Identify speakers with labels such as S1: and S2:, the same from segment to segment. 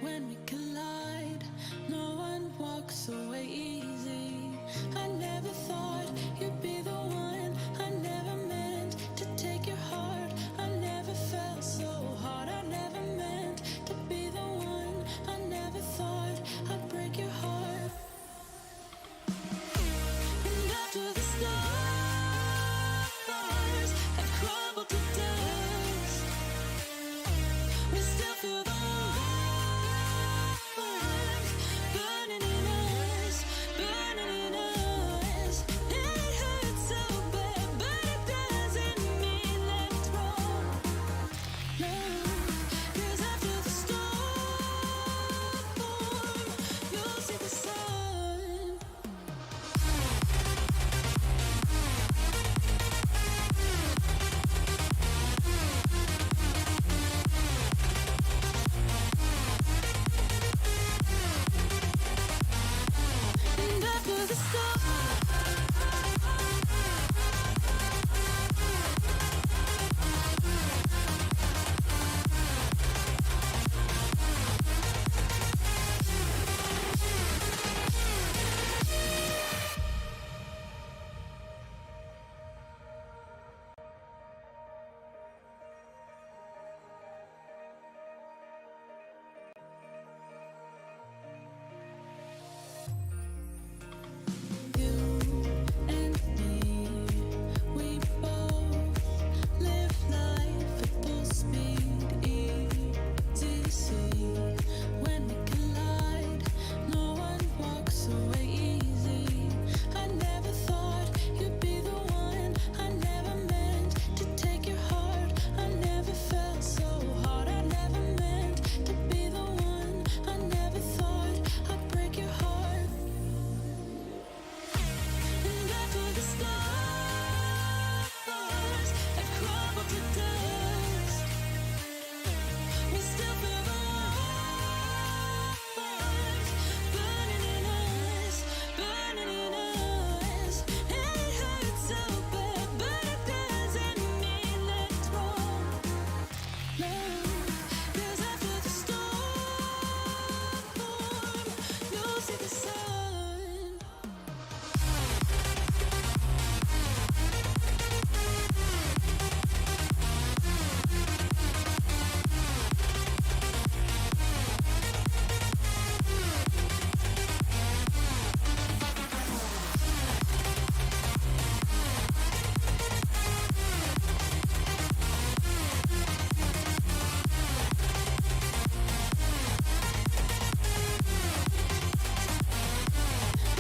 S1: when we collide. No one walks away easy. I never thought you'd be the one. I never meant to take your heart. I never felt so hard. I never meant to be the one. I never thought I'd break your heart. And after the stars have crumbled to dust, we still feel the warmth burning in us, burning in us. It hurts so bad, but it doesn't mean that it's wrong. No, 'cause after the storm, you'll see the sun. And after the storm, you and me, we both live life at full speed. Easy to see when we collide. No one walks away easy. I never thought you'd be the one. I never meant to take your heart. I never felt so hard. I never meant to be the one. I never thought I'd break your heart. And after the stars have crumbled to dust, we still feel the warmth burning in us, burning in us. And it hurts so bad, but it doesn't mean that it's wrong. No, 'cause after the storm, you'll see the sun.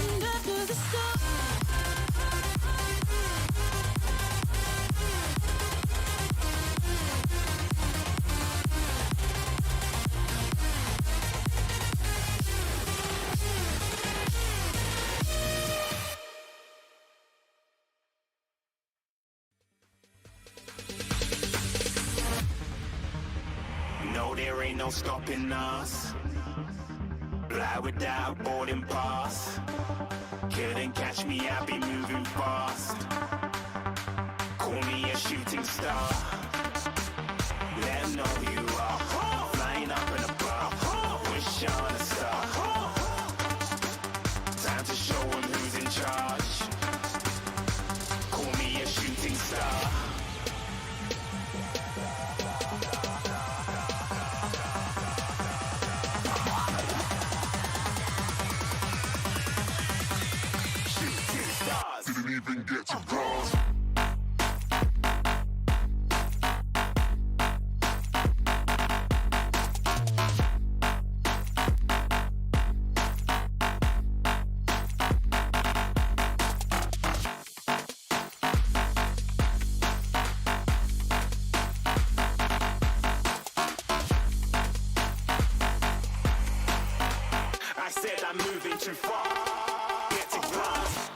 S1: And after the storm,
S2: No, there ain't no stopping us. Fly without a boarding pass. Couldn't catch me, I'll be moving fast. Call me a shooting star. Let 'em know who you are. Flying up in a bar. Wish on a star. Time to show 'em who's in charge. Call me a shooting star. Shooting stars.
S3: Didn't even get to cross.
S2: I said I'm moving too far. Get to glass.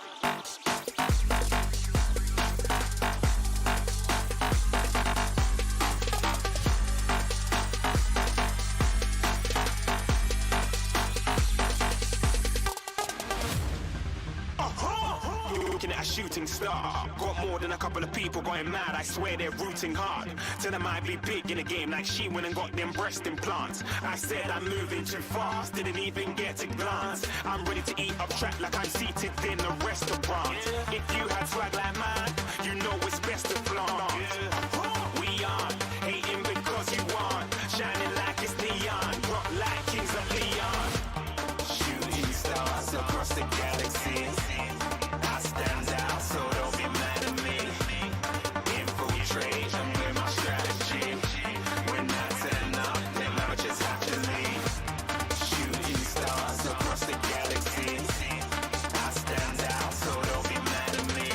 S2: looking at a shooting star. Got more than a couple of people going mad, I swear they're rooting hard. Tell them I'd be big in the game like she went and got them breast implants. I said I'm moving too fast, didn't even get a glance. I'm ready to eat up track like I'm seated in a restaurant. If you had swag like mine, you know it's best to flaunt. We aren't hating because you aren't shining like it's neon, rock like kings of Leon. Shooting stars across the galaxy, I stand out, so don't be mad at me. Infiltrate and with my strategy. When I turn up, then I just have to leave. Shooting stars across the galaxy, I stand out, so don't be mad at me.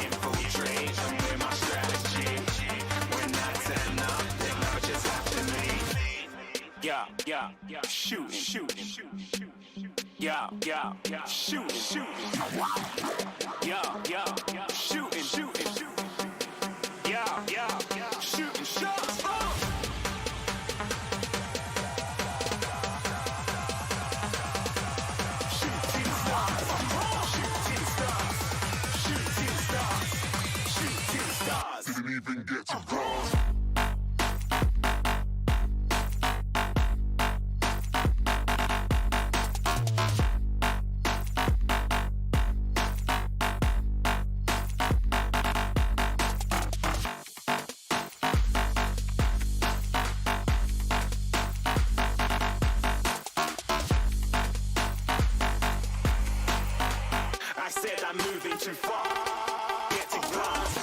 S2: Infiltrate and with my strategy. When I turn up, then I just have to leave. Yeah, shooting. Yeah, shooting. Yeah, shooting. Yeah, shooting shots. Shooting stars. Didn't even get to cross. I said I'm moving too far. Get to glance.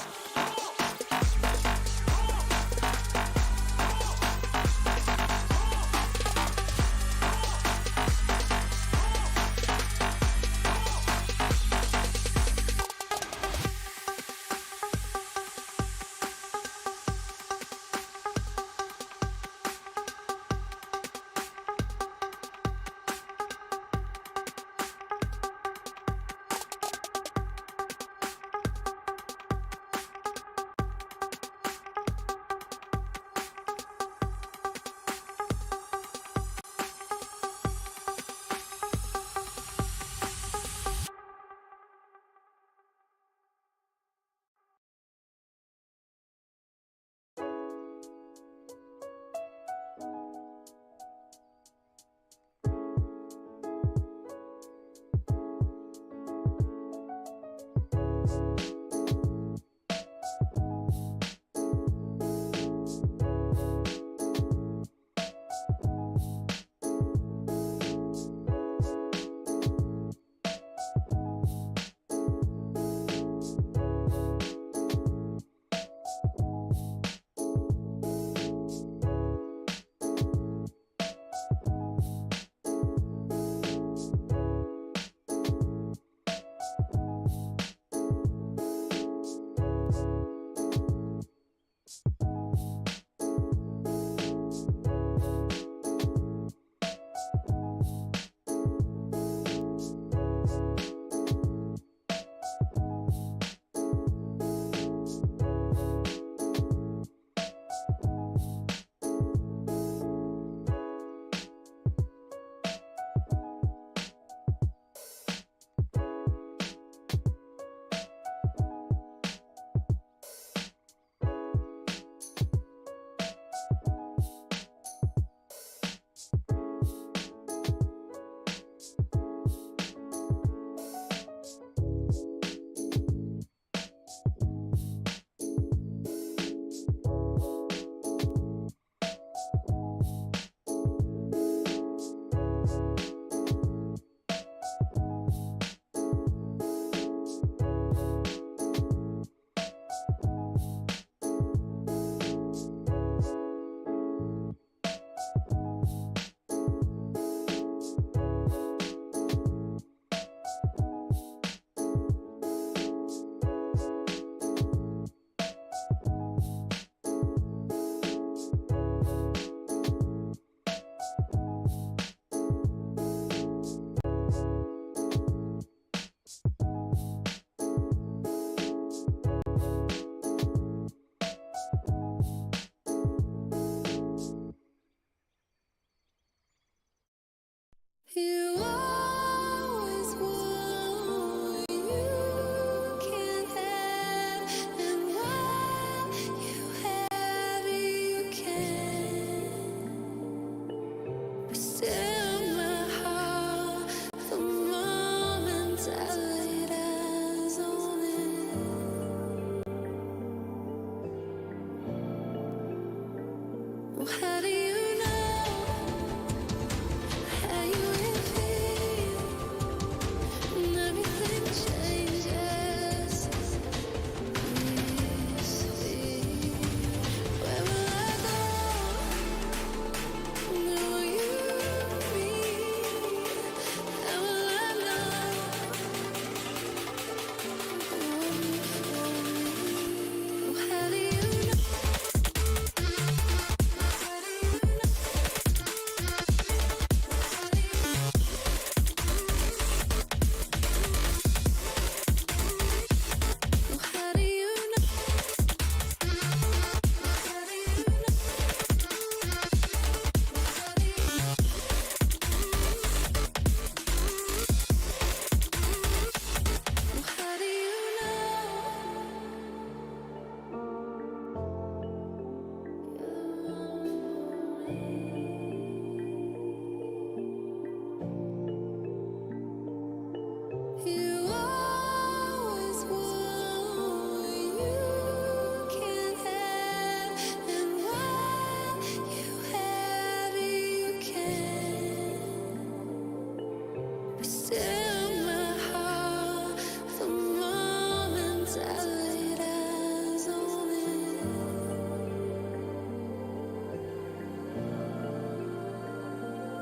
S1: You always want you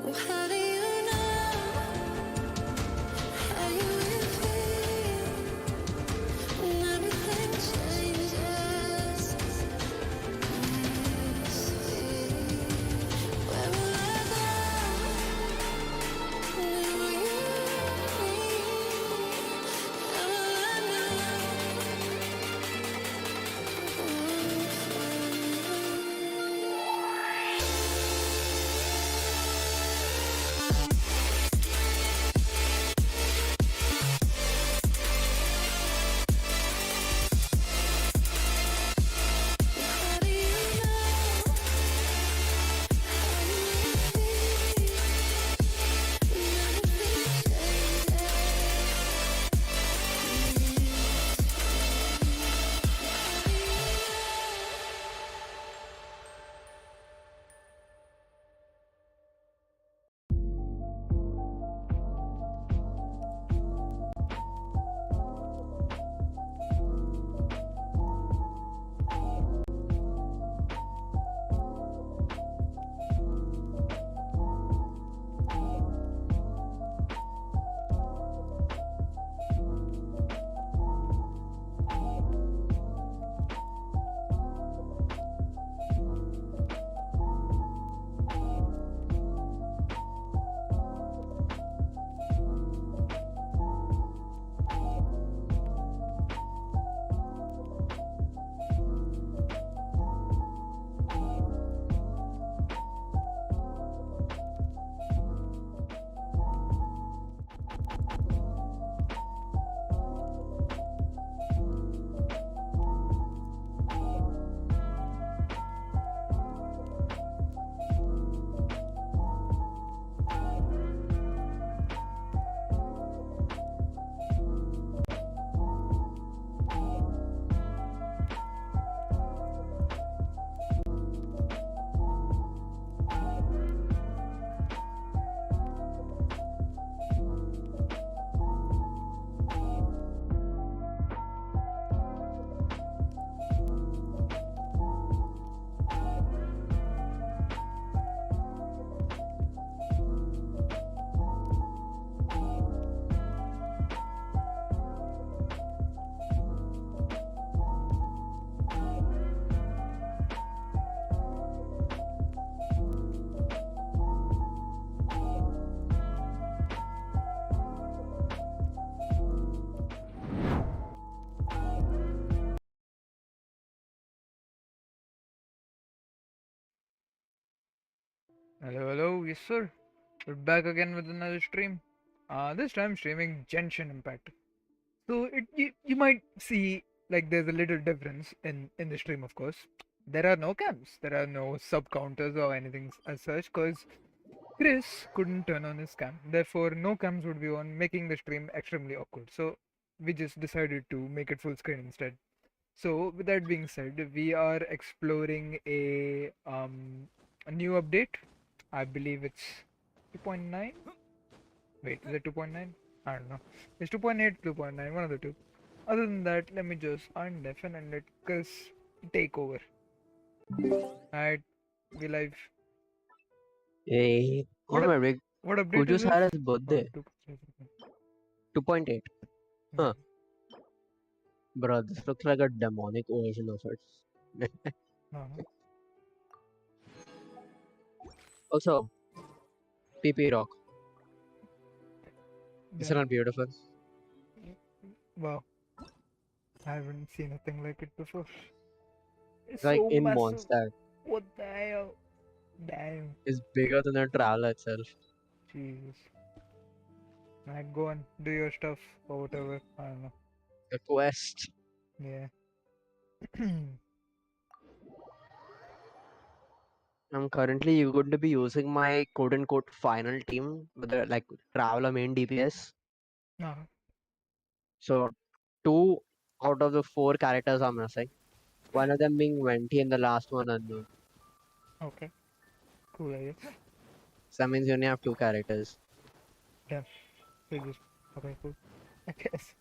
S1: How do you know how you will feel when everything changes? Where will I go? Where will you be? How will I know? How do you know how you will feel when everything
S3: Hello, hello, yes sir. We're back again with another stream. This time streaming Genshin Impact. So you might see like there's a little difference in the stream, of course. There are no cams, there are no sub counters or anything as such, cause Chris couldn't turn on his cam. Therefore, no cams would be on, making the stream extremely awkward. So we just decided to make it full screen instead. So with that being said, we are exploring a new update. I believe it's 2.9. Wait, is it 2.9? I don't know. It's 2.8, 2.9, one of the two. Other than that, let me just undeafen and let Chris take over. Alright, we live.
S4: Hey,
S3: What
S4: oh my rig.
S3: what update is
S4: Kuju's
S3: this?
S4: had his
S3: Oh,
S4: birthday. 2.8. Huh. Bro, this looks like a demonic version of it.
S3: uh-huh.
S4: Also, PP Rock. Isn't
S3: Damn.
S4: it beautiful?
S3: Wow. I haven't seen anything like it before. It's
S4: Like
S3: so
S4: in
S3: massive.
S4: Mondstadt.
S3: What the hell? Damn.
S4: It's bigger than the traveler itself.
S3: Jesus. Like, go and do your stuff or whatever. I don't know.
S4: The quest.
S3: Yeah.
S4: I'm currently going to be using my quote unquote final team with the like traveler main DPS.
S3: uh,
S4: So 2 out of the 4 characters are missing. One of them being Venti and the last one unknown.
S3: okay. Cool, I guess.
S4: So that means you only have 2 characters.
S3: Yeah. So just okay, cool. I guess.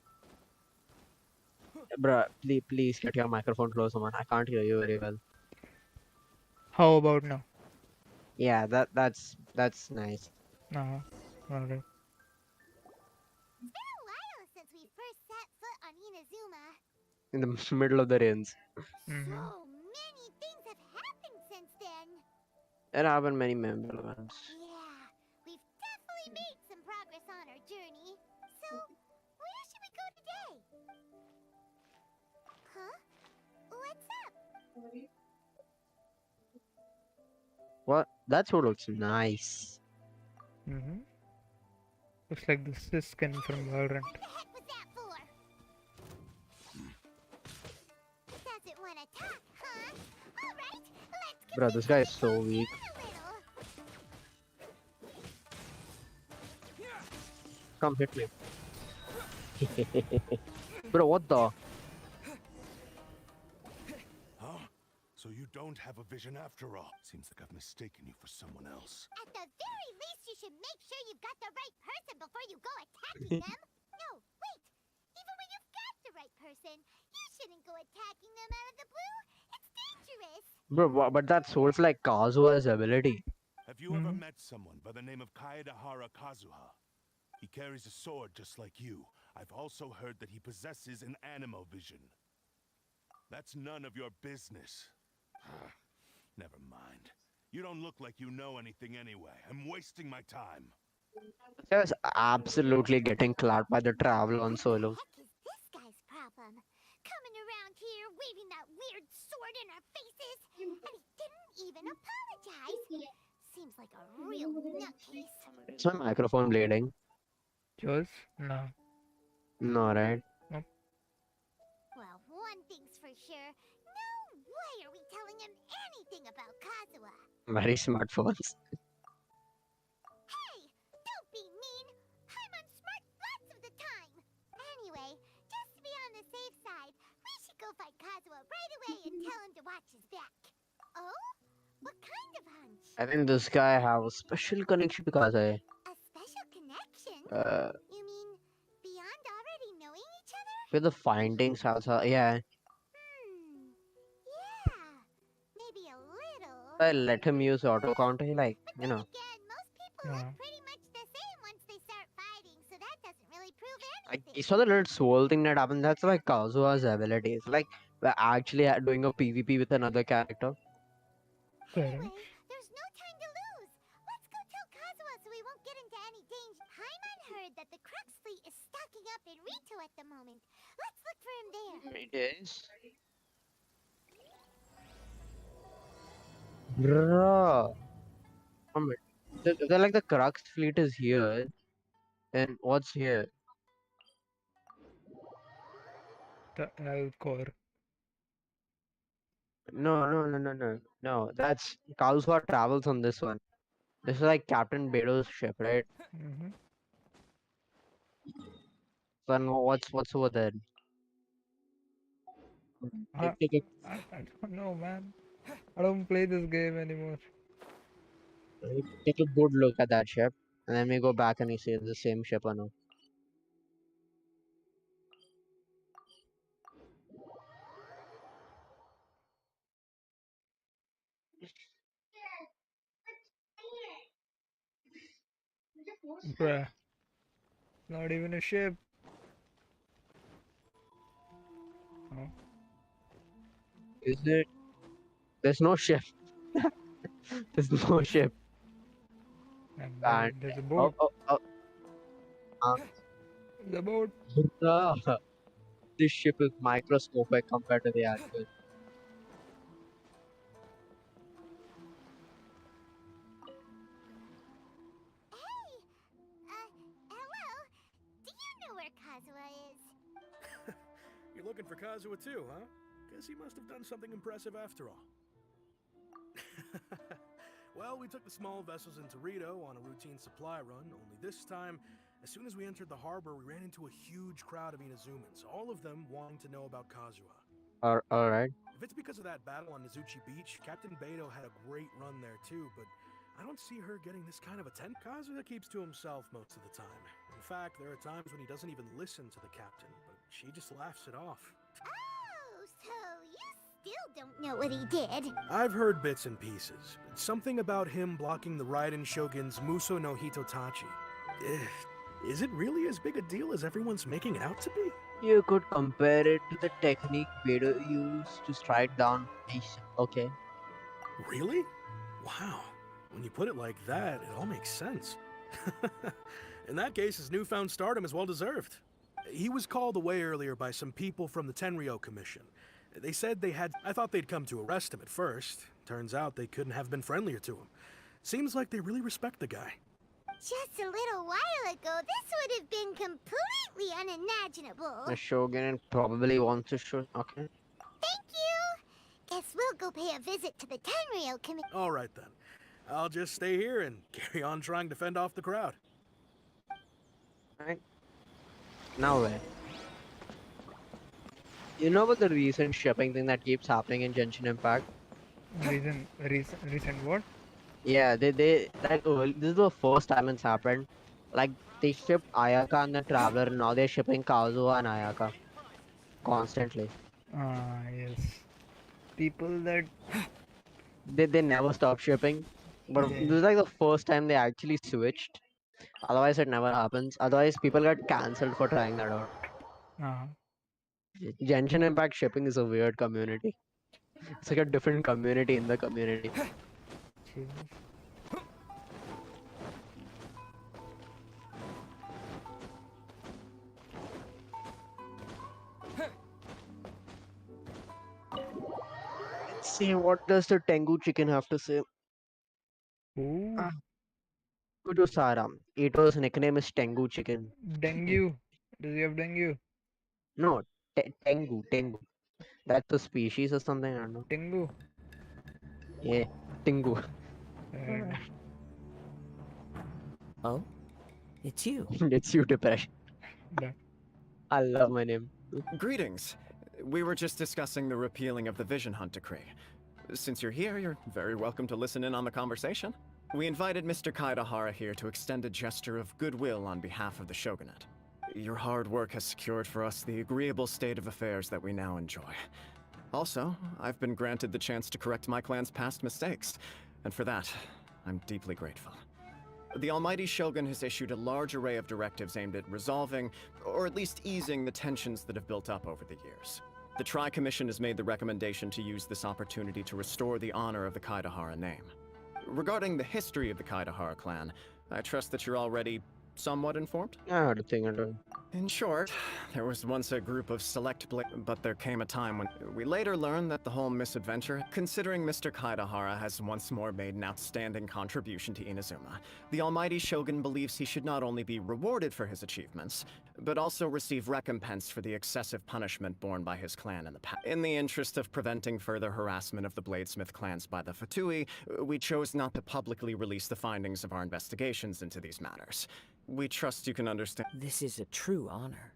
S4: Bruh, please get your microphone closer, man. I can't hear you very well.
S3: How about now?
S4: Yeah, that's nice.
S3: Uh-huh. Alright.
S5: It's been a while since we first set foot on Inazuma.
S4: In the middle of the rains.
S3: Mm-hmm.
S5: So many things have happened since then.
S4: There have been many memorable events.
S5: Yeah, we've definitely made some progress on our journey. So, where should we go today? Huh? What's up?
S4: What? That sword looks nice.
S3: Mm-hmm. Looks like the sis skin from Valorant.
S5: What the heck was that for? Doesn't want to talk, huh? Alright, let's
S4: Bro, this guy is so weak.
S5: a little.
S4: Come hit me. Bro, what the?
S6: Huh? So you don't have a vision after all. Seems like I've mistaken you for someone else.
S5: At the very least, you should make sure you've got the right person before you go attacking them. No, wait. Even when you've got the right person, you shouldn't go attacking them out of the blue. It's dangerous.
S4: Bro, but that sword's like Kazuha's ability.
S6: Have you ever
S3: Mhm.
S6: met someone by the name of Kaedahara Kazuha? He carries a sword just like you. I've also heard that he possesses an animal vision. That's none of your business. Never mind. You don't look like you know anything anyway. I'm wasting my time.
S4: This guy's absolutely getting clapped by the travel on solo.
S5: What the heck is this guy's problem? Coming around here, waving that weird sword in our faces, and he didn't even apologize. Seems like a real nutcase.
S4: Is my microphone bleeding?
S3: Yours? No.
S4: No, right?
S3: Nope.
S5: Well, one thing's for sure. No way are we telling him anything about Kazuha.
S4: Very smartphones.
S5: Hey, don't be mean. I'm unsmart lots of the time. Anyway, just to be on the safe side, we should go find Kazuha right away and tell him to watch his back. Oh? What kind of hunch?
S4: I think this guy have a special connection to Kazuha.
S5: A special connection?
S4: Uh,
S5: You mean beyond already knowing each other?
S4: with the findings also, yeah.
S5: Yeah. Maybe a little.
S4: I let him use auto counter, he like,
S5: But
S4: you
S5: then
S4: know.
S5: again, most people
S3: Yeah.
S5: look pretty much the same once they start fighting, so that doesn't really prove
S4: I
S5: anything.
S4: saw the little swirl thing that happened. That's like Kazuha's abilities. Like, we're actually doing a PvP with another character.
S3: Fair
S5: Anyway,
S3: enough.
S5: there's no time to lose. Let's go tell Kazuha so we won't get into any danger. Paimon heard that the Crux fleet is stocking up in Rito at the moment. Let's look for him there.
S4: It is. Bro. They're like the Crux fleet is here. And what's here?
S3: The Alcor.
S4: No. That's Kazuha travels on this one. This is like Captain Bedo's ship, right?
S3: Mm-hmm.
S4: So no, what's over there?
S3: I, I don't know, man. I don't play this game anymore.
S4: Take a good look at that ship, and then we go back and we see it's the same ship or no.
S3: Bruh. Not even a ship. Oh.
S4: Is it? There's no ship. There's no ship.
S3: And
S4: And
S3: there's a
S4: oh,
S3: boat.
S4: oh, oh,
S3: The boat.
S4: uh, this ship is microscopic compared to the actual.
S5: Hey! Hello? Do you know where Kazuha is?
S7: You're looking for Kazuha too, huh? Guess he must have done something impressive after all. Well, we took the small vessels into Rito on a routine supply run, only this time, as soon as we entered the harbor, we ran into a huge crowd of Inazumans, all of them wanting to know about Kazuha.
S4: All right.
S7: If it's because of that battle on Nizuchi Beach, Captain Beto had a great run there too, but I don't see her getting this kind of attention. Kazuha keeps to himself most of the time. In fact, there are times when he doesn't even listen to the captain, but she just laughs it off.
S5: Oh, so you still don't know what he did.
S7: I've heard bits and pieces. Something about him blocking the Raiden Shogun's Muso no Hitotachi. Is it really as big a deal as everyone's making it out to be?
S4: You could compare it to the technique Vader used to strike down Ish. Okay.
S7: Really? Wow. When you put it like that, it all makes sense. In that case, his newfound stardom is well deserved. He was called away earlier by some people from the Tenryo Commission. They said they had. I thought they'd come to arrest him at first. Turns out they couldn't have been friendlier to him. Seems like they really respect the guy.
S5: Just a little while ago, this would have been completely unimaginable.
S4: The Shogun probably wants to show. Okay.
S5: Thank you. Guess we'll go pay a visit to the Tenryo Commission.
S7: All right then. I'll just stay here and carry on trying to fend off the crowd.
S4: Right. Now where? You know about the recent shipping thing that keeps happening in Genshin Impact?
S3: Recent what?
S4: Yeah, they like this is the first time it's happened. Like they shipped Ayaka and the Traveler, now they're shipping Kazuha and Ayaka constantly.
S3: Yes. People that
S4: They never stop shipping, but
S3: Yeah.
S4: this is like the first time they actually switched. Otherwise, it never happens. Otherwise, people get cancelled for trying that out.
S3: uh,
S4: Genshin Impact shipping is a weird community. It's like a different community in the community.
S3: Jesus.
S4: Let's see, what does the Tengu chicken have to say?
S3: Ooh,
S4: Kudusara. Ito's nickname is Tengu chicken.
S3: dengue. Does he have dengue?
S4: No, Tengu. That's a species or something, I don't know.
S3: Tengu.
S4: Yeah, Tengu.
S3: Fair enough.
S8: Oh? It's you.
S4: It's you, depression.
S3: Done.
S4: I love my name.
S9: Greetings. We were just discussing the repealing of the Vision Hunt decree. Since you're here, you're very welcome to listen in on the conversation. We invited Mr. Kaidahara here to extend a gesture of goodwill on behalf of the Shogunate. Your hard work has secured for us the agreeable state of affairs that we now enjoy. Also, I've been granted the chance to correct my clan's past mistakes, and for that, I'm deeply grateful. The Almighty Shogun has issued a large array of directives aimed at resolving, or at least easing, the tensions that have built up over the years. The Tri-Commission has made the recommendation to use this opportunity to restore the honor of the Kaidahara name. Regarding the history of the Kaidahara clan, I trust that you're already somewhat informed?
S4: I heard a thing or two.
S9: In short, there was once a group of select but there came a time when we later learned that the whole misadventure, considering Mr. Kaidahara has once more made an outstanding contribution to Inazuma, the Almighty Shogun believes he should not only be rewarded for his achievements, but also receive recompense for the excessive punishment borne by his clan in the past. In the interest of preventing further harassment of the Bladesmith clans by the Fatui, we chose not to publicly release the findings of our investigations into these matters. We trust you can understand.
S8: This is a true honor.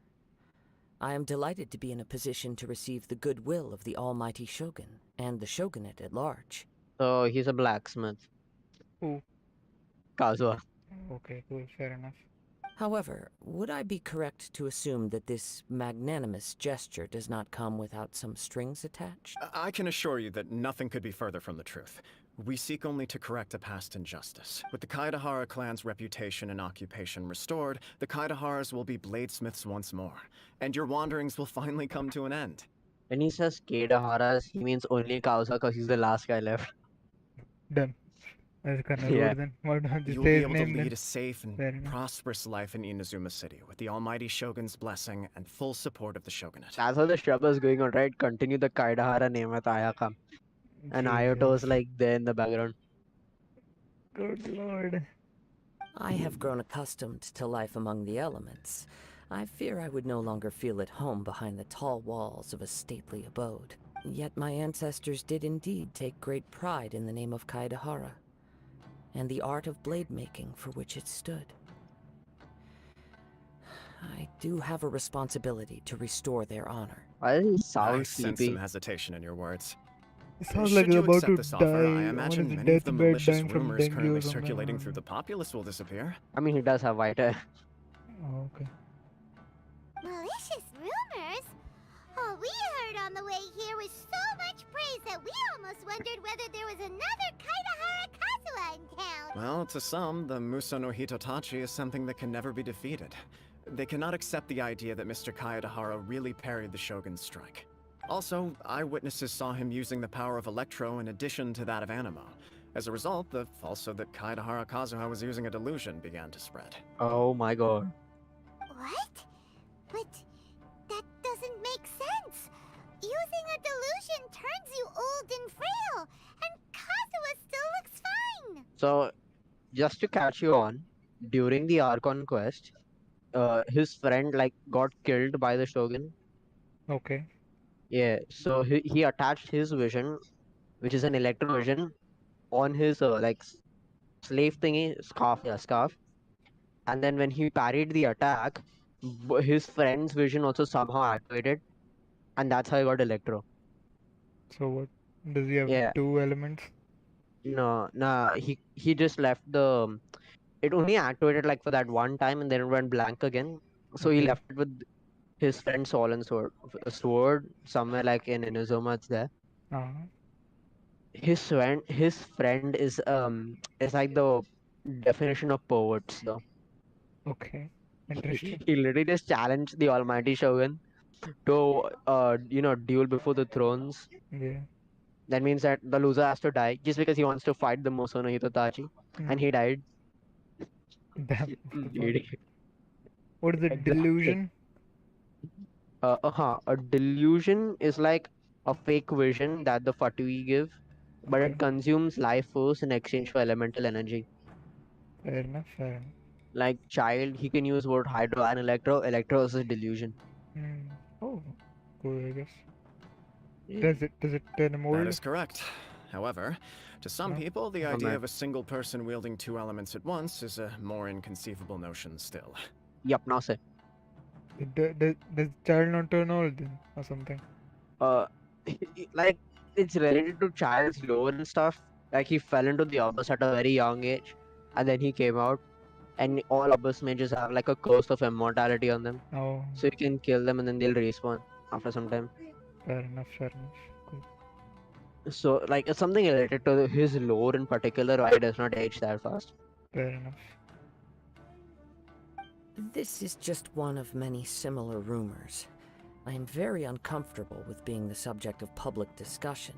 S8: I am delighted to be in a position to receive the goodwill of the Almighty Shogun and the Shogunate at large.
S4: So he's a blacksmith.
S3: Who?
S4: Kazuha.
S3: Okay, cool. Fair enough.
S8: However, would I be correct to assume that this magnanimous gesture does not come without some strings attached?
S9: I can assure you that nothing could be further from the truth. We seek only to correct a past injustice. With the Kaidahara clan's reputation and occupation restored, the Kaidaharas will be bladesmiths once more, and your wanderings will finally come to an end.
S4: When he says Kaidaharas, he means only Kazuha because he's the last guy left.
S3: Done. That's kind of
S4: Yeah.
S3: rude then. Why don't you
S9: You'll
S3: say
S9: be
S3: his
S9: able to
S3: name
S9: lead
S3: then?
S9: a safe and
S3: Fair enough.
S9: prosperous life in Inazuma City with the Almighty Shogun's blessing and full support of the Shogunate.
S4: That's how the shop is going on, right? Continue the Kaidahara name with Ayaka. And Ayato is
S3: Jesus.
S4: like there in the background.
S3: Good lord.
S8: I have grown accustomed to life among the elements. I fear I would no longer feel at home behind the tall walls of a stately abode. Yet my ancestors did indeed take great pride in the name of Kaidahara, and the art of blade making for which it stood. I do have a responsibility to restore their honor.
S4: Why does he
S9: I
S4: sound
S9: sense
S4: sleepy?
S9: some hesitation in your words.
S3: It sounds
S9: Should
S3: like he's
S9: you
S3: about
S9: accept
S3: to
S9: this offer, I
S3: die on
S9: imagine
S3: his
S9: many of the
S3: deathbed,
S9: malicious
S3: dying from
S9: rumors
S3: dengue or
S9: currently
S3: something.
S9: circulating through the populace will disappear.
S4: I mean, he does have white hair.
S3: Oh, okay.
S5: Malicious rumors? Oh, What we heard on the way here was so much praise that we almost wondered whether there was another Kaidahara Kazuha in town.
S9: Well, to some, the Muso no Hitotachi is something that can never be defeated. They cannot accept the idea that Mr. Kaedahara really parried the Shogun's strike. Also, eyewitnesses saw him using the power of Electro in addition to that of Animo. As a result, the falsehood that Kaedahara Kazuha was using a delusion began to spread.
S4: Oh my god.
S5: What? But that doesn't make sense. Using a delusion turns you old and frail, and Kazuha still looks fine.
S4: So, just to catch you on, during the Archon quest, his friend like got killed by the Shogun.
S3: Okay.
S4: Yeah, so he attached his vision, which is an electrovision, on his slave thingy scarf, yeah, scarf. And then when he parried the attack, his friend's vision also somehow activated, and that's how he got electro.
S3: So what? Does he have
S4: Yeah.
S3: 2 elements?
S4: No, nah, he just left the. It only activated like for that one time, and then it went blank again. So he
S3: Okay.
S4: left it with his friend Sol and sword, a sword somewhere like in Inazuma. It's there.
S3: Uh-huh.
S4: His friend is like the definition of poets though.
S3: Okay. Interesting.
S4: He literally just challenged the Almighty Shogun to duel before the thrones.
S3: Yeah.
S4: That means that the loser has to die just because he wants to fight the Muso no Hitotachi, and he died.
S3: Damn. What the fuck?
S4: Idiot.
S3: What is a
S4: Exactly.
S3: delusion?
S4: A delusion is like a fake vision that the Fatui give, but
S3: Okay.
S4: it consumes life force in exchange for elemental energy.
S3: Fair enough. Fair enough.
S4: Like child, he can use both hydro and electro. Electro is a delusion.
S3: Hmm. Oh, cool. I guess.
S4: Yeah.
S3: Does it turn him
S9: That
S3: old?
S9: is correct. However, to some
S3: No.
S9: people, the
S4: Oh,
S9: idea
S4: man.
S9: of a single person wielding 2 elements at once is a more inconceivable notion still.
S4: Yup, now say.
S3: Does child not turn old then, or something?
S4: Like it's related to child's lore and stuff. Like he fell into the abyss at a very young age, and then he came out, and all abyss mages have like a curse of immortality on them,
S3: Oh,
S4: so you can kill them and then they'll respawn after some time.
S3: fair enough. Fair enough. Cool.
S4: So like it's something related to his lore in particular, why he does not age that fast.
S3: Fair enough.
S8: This is just one of many similar rumors. I am very uncomfortable with being the subject of public discussion,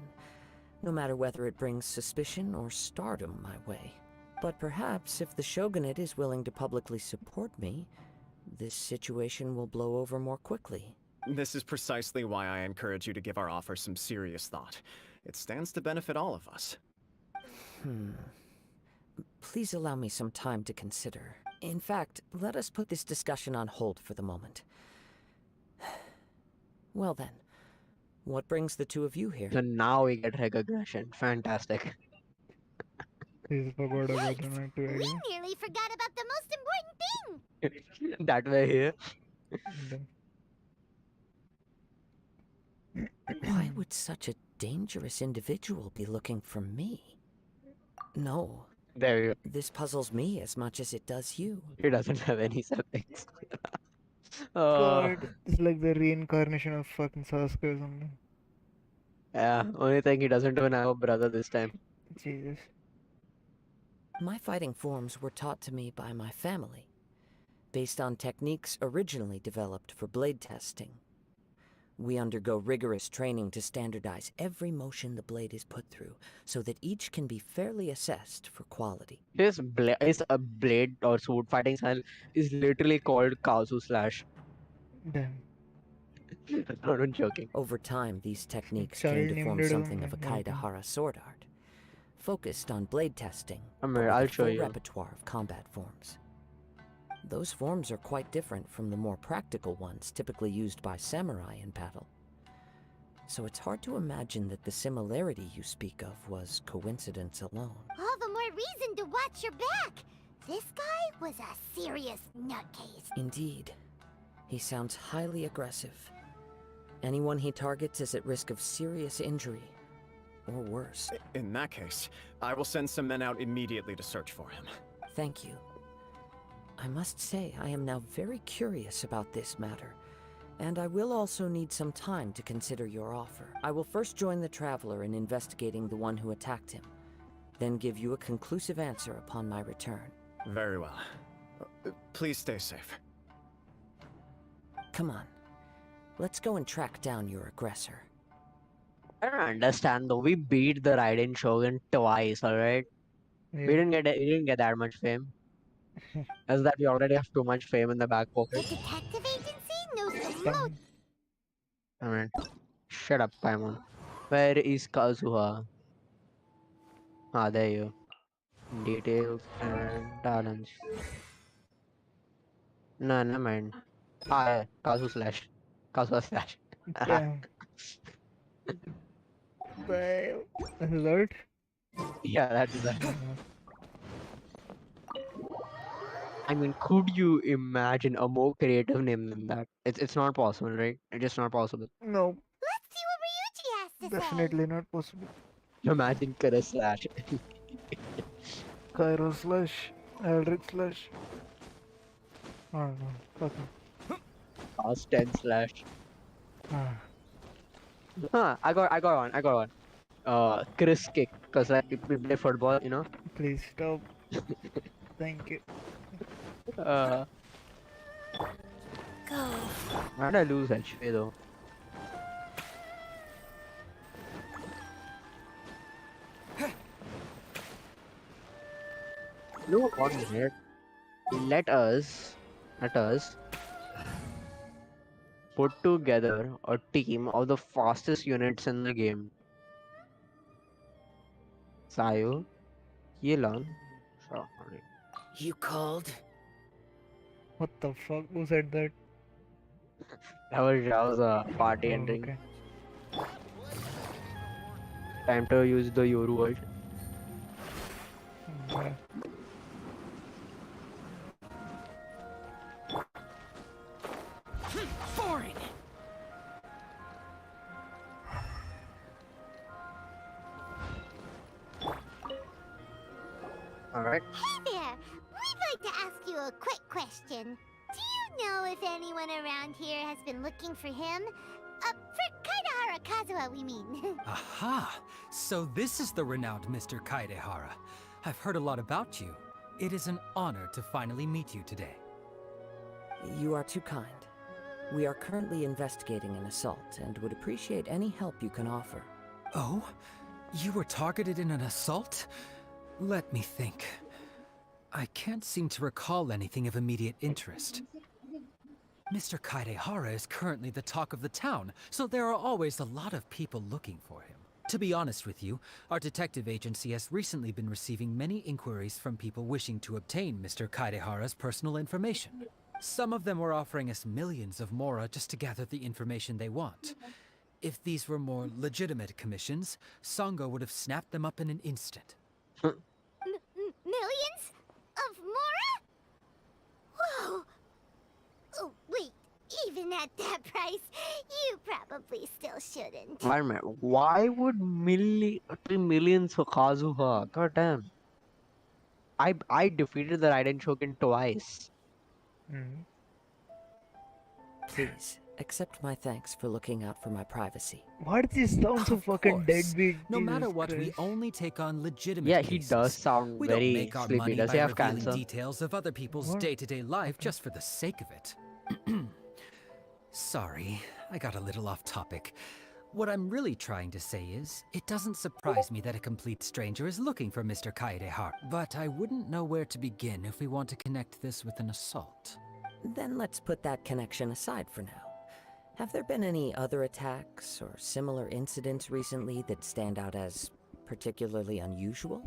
S8: no matter whether it brings suspicion or stardom my way. But perhaps if the Shogunate is willing to publicly support me, this situation will blow over more quickly.
S9: This is precisely why I encourage you to give our offer some serious thought. It stands to benefit all of us.
S8: Please allow me some time to consider. In fact, let us put this discussion on hold for the moment. Well then, what brings the two of you here?
S4: So now we get recognition. Fantastic.
S3: Please forgot about
S5: Yikes!
S3: the night to
S5: We
S3: again.
S5: nearly forgot about the most important thing.
S4: That way here.
S8: Why would such a dangerous individual be looking for me? No,
S4: There you go.
S8: this puzzles me as much as it does you.
S4: He doesn't have any siblings.
S3: God, it's like the reincarnation of fucking Sasuke or something.
S4: Yeah, only thing he doesn't even have a brother this time.
S3: Jesus.
S8: My fighting forms were taught to me by my family, based on techniques originally developed for blade testing. We undergo rigorous training to standardize every motion the blade is put through, so that each can be fairly assessed for quality.
S4: His a blade or sword fighting style is literally called Kazu slash.
S3: Damn.
S4: Not even joking.
S8: Over time, these techniques
S3: child
S8: came to
S3: named
S8: form
S3: it or
S8: something of a
S3: something, okay.
S8: Kaidahara sword art, focused on blade testing,
S4: I mean,
S8: but with
S4: I'll
S8: a
S4: show
S8: full
S4: you.
S8: repertoire of combat forms. Those forms are quite different from the more practical ones typically used by samurai in battle. So it's hard to imagine that the similarity you speak of was coincidence alone.
S5: All the more reason to watch your back. This guy was a serious nutcase.
S8: Indeed. He sounds highly aggressive. Anyone he targets is at risk of serious injury, or worse.
S9: In that case, I will send some men out immediately to search for him.
S8: Thank you. I must say I am now very curious about this matter, And I will also need some time to consider your offer. I will first join the Traveler in investigating the one who attacked him, then give you a conclusive answer upon my return.
S9: Very well. Please stay safe.
S8: Come on. Let's go and track down your aggressor.
S4: I don't understand though. We beat the Raiden Shogun twice, alright?
S3: Yeah.
S4: We didn't get that much fame. As that we already have too much fame in the back
S5: The
S4: pocket.
S5: detective agency knows the most.
S3: Some-
S4: I mean, shut up, Paimon. Where is Kazuha? Ah, there you. Details and talents. No, never mind. Ah, yeah. Kazuha slash.
S3: Damn. Damn. Alert.
S4: Yeah, that is that.
S3: Uh,
S4: I mean, could you imagine a more creative name than that? It's not possible, right? It's just not possible.
S3: no,
S5: Let's see what Ryuji has to say.
S3: definitely not possible.
S4: Imagine Kara slash.
S3: Cairo slash Eldritch slash. I don't know. Fucking.
S4: Past 10 slash.
S3: Ah,
S4: I got one. Chris kick, cause like if we play football, you know.
S3: please stop. Thank you.
S4: Uh,
S5: Go.
S4: why did I lose HP though? No one here. Let us put together a team of the fastest units in the game. Sayu, Yelan, Shahari.
S8: You called?
S3: What the fuck? Who said that?
S4: That was a party
S3: Oh,
S4: entering.
S3: okay.
S4: Time to use the Yoru word.
S3: Yeah.
S8: Boring!
S4: Alright.
S5: Hey there. We'd like to ask you a quick question. Do you know if anyone around here has been looking for him? For Kaidahara Kazuha, we mean.
S10: Aha! So this is the renowned Mr. Kaidehara. I've heard a lot about you. It is an honor to finally meet you today.
S8: You are too kind. We are currently investigating an assault and would appreciate any help you can offer.
S10: Oh? You were targeted in an assault? Let me think. I can't seem to recall anything of immediate interest. Mr. Kaidehara is currently the talk of the town, so there are always a lot of people looking for him. To be honest with you, our detective agency has recently been receiving many inquiries from people wishing to obtain Mr. Kaidehara's personal information. Some of them were offering us millions of mora just to gather the information they want. If these were more legitimate commissions, Sango would have snapped them up in an instant.
S5: Millions? Of Mora? Whoa! Oh, wait. Even at that price, you probably still shouldn't.
S4: Wait a minute. Why would millions for Kazuha? God damn. I defeated the Raiden Shogun twice.
S3: Mm.
S8: Please, accept my thanks for looking out for my privacy.
S3: Why does he sound so
S10: Of
S3: fucking
S10: course.
S3: deadbeat?
S10: No matter
S3: Jesus
S10: what, we
S3: Christ.
S10: only take on legitimate
S4: Yeah,
S10: cases.
S4: he does sound
S10: We
S4: very
S10: don't make our
S4: sleepy.
S10: money
S4: Does
S10: by
S4: he have
S10: revealing
S4: cancer?
S10: details of other people's
S3: What?
S10: day-to-day life just for the sake of it. Sorry, I got a little off topic. What I'm really trying to say is, it doesn't surprise me that a complete stranger is looking for Mr. Kaedehara, but I wouldn't know where to begin if we want to connect this with an assault.
S8: Then let's put that connection aside for now. Have there been any other attacks or similar incidents recently that stand out as particularly unusual?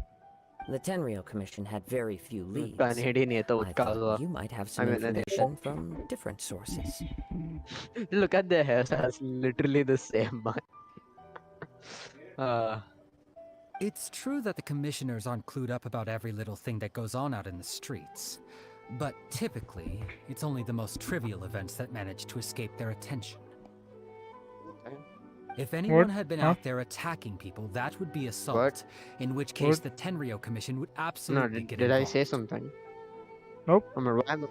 S8: The Tenryo Commission had very few leads.
S4: Canadian
S8: I
S4: with
S8: thought
S4: Kazuha.
S8: you might have some
S4: I mean,
S8: information from different sources.
S4: Look at their hairstyles, literally the same.
S10: It's true that the commissioners aren't clued up about every little thing that goes on out in the streets. But typically, it's only the most trivial events that manage to escape their attention. If anyone had been
S3: Huh?
S10: out there attacking people, that would be assault. In which case,
S3: What?
S10: the Tenryo Commission would
S4: No,
S10: absolutely get
S4: did I
S10: involved.
S4: say something?
S3: Nope.
S4: I'm a random.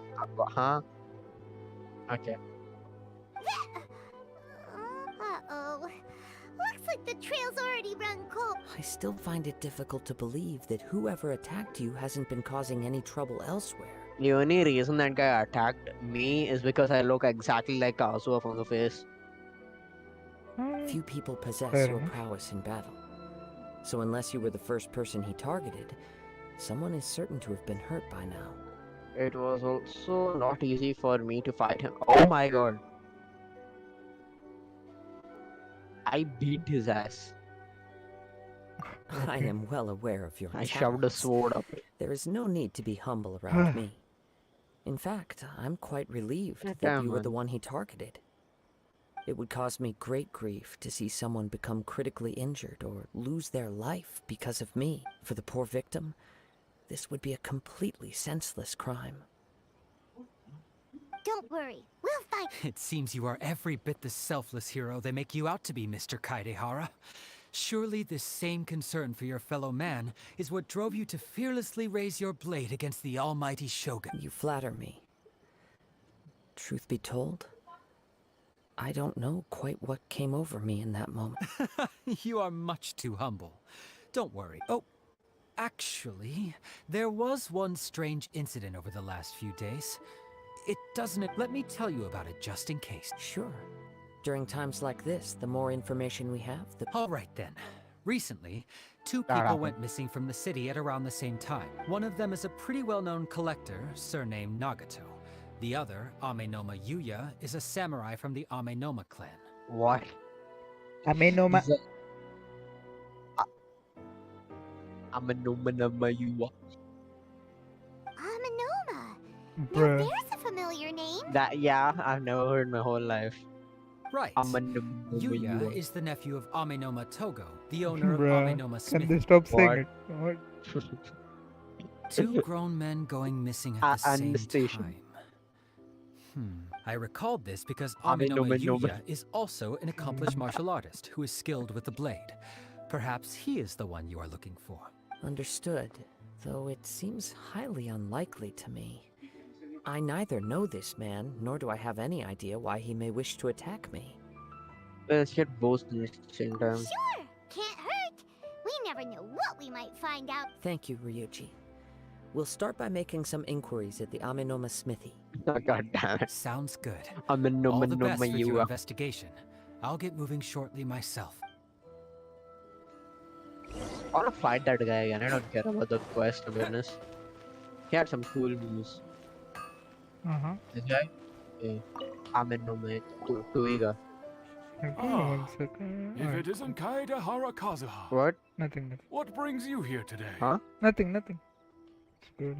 S4: Huh? Okay.
S5: but the trail's already run cold.
S8: I still find it difficult to believe that whoever attacked you hasn't been causing any trouble elsewhere.
S4: The only reason that guy attacked me is because I look exactly like Kazuha from the face.
S8: Few people possess
S3: Fair
S8: your
S3: enough.
S8: prowess in battle. So unless you were the first person he targeted, someone is certain to have been hurt by now.
S4: It was also not easy for me to fight him. Oh my god. I beat his ass.
S8: I am well aware of your
S4: I shoved a
S8: talents.
S4: sword up.
S8: There is no need to be humble around me. In fact, I'm quite relieved that
S4: Damn,
S8: you were
S4: man.
S8: the one he targeted. It would cause me great grief to see someone become critically injured or lose their life because of me. For the poor victim, this would be a completely senseless crime.
S5: Don't worry, we'll find.
S10: It seems you are every bit the selfless hero they make you out to be, Mr. Kaidehara. Surely this same concern for your fellow man is what drove you to fearlessly raise your blade against the almighty Shogun.
S8: You flatter me. Truth be told, I don't know quite what came over me in that moment.
S10: You are much too humble. Don't worry. Oh, actually, there was one strange incident over the last few days. It doesn't... Let me tell you about it just in case.
S8: Sure. During times like this, the more information we have, the...
S10: All right then. Recently, two
S4: That
S10: people
S4: happened.
S10: went missing from the city at around the same time. One of them is a pretty well-known collector, surnamed Nagato. The other, Amenoma Yuya, is a samurai from the Amenoma clan.
S4: What?
S3: Amenoma.
S4: Is Amenoma Yuya.
S5: Amanoma. Now
S3: Bruh.
S5: there's a familiar name.
S4: That, yeah, I've never heard my whole life.
S10: Right.
S4: Amenoma
S10: Yuya
S4: Yuya.
S10: is the nephew of Amenoma Togo, the owner of
S3: Bruh.
S10: Amenoma
S3: Can they
S10: Smithy.
S3: stop saying
S4: What?
S3: it? What?
S10: Two grown men going missing at the
S4: And
S10: same
S4: the station.
S10: time. I recalled this because
S4: Amenoma
S10: Amenoma Yuya is also an accomplished martial artist who is skilled with the blade. Perhaps he is the one you are looking for.
S8: Understood, though it seems highly unlikely to me. I neither know this man, nor do I have any idea why he may wish to attack me.
S4: Let's get both at the same time.
S5: Sure, can't hurt. We never know what we might find out.
S8: Thank you, Ryuji. We'll start by making some inquiries at the Amenoma Smithy.
S4: Oh, god damn it.
S10: Sounds good.
S4: Amenoma
S10: All the best with your
S4: Yuya.
S10: investigation. I'll get moving shortly myself.
S4: I wanna fight that guy again. I don't care about the quest, to be honest. He had some cool moves.
S3: Uh-huh.
S4: This guy? Yeah. Amenoma Yuya.
S3: Okay,
S6: Ah,
S3: one second.
S6: If
S3: Alright,
S6: it isn't Kaedehara Kazuha,
S4: What?
S3: Nothing, nothing.
S6: what brings you here today?
S4: Huh?
S3: Nothing, nothing. It's good.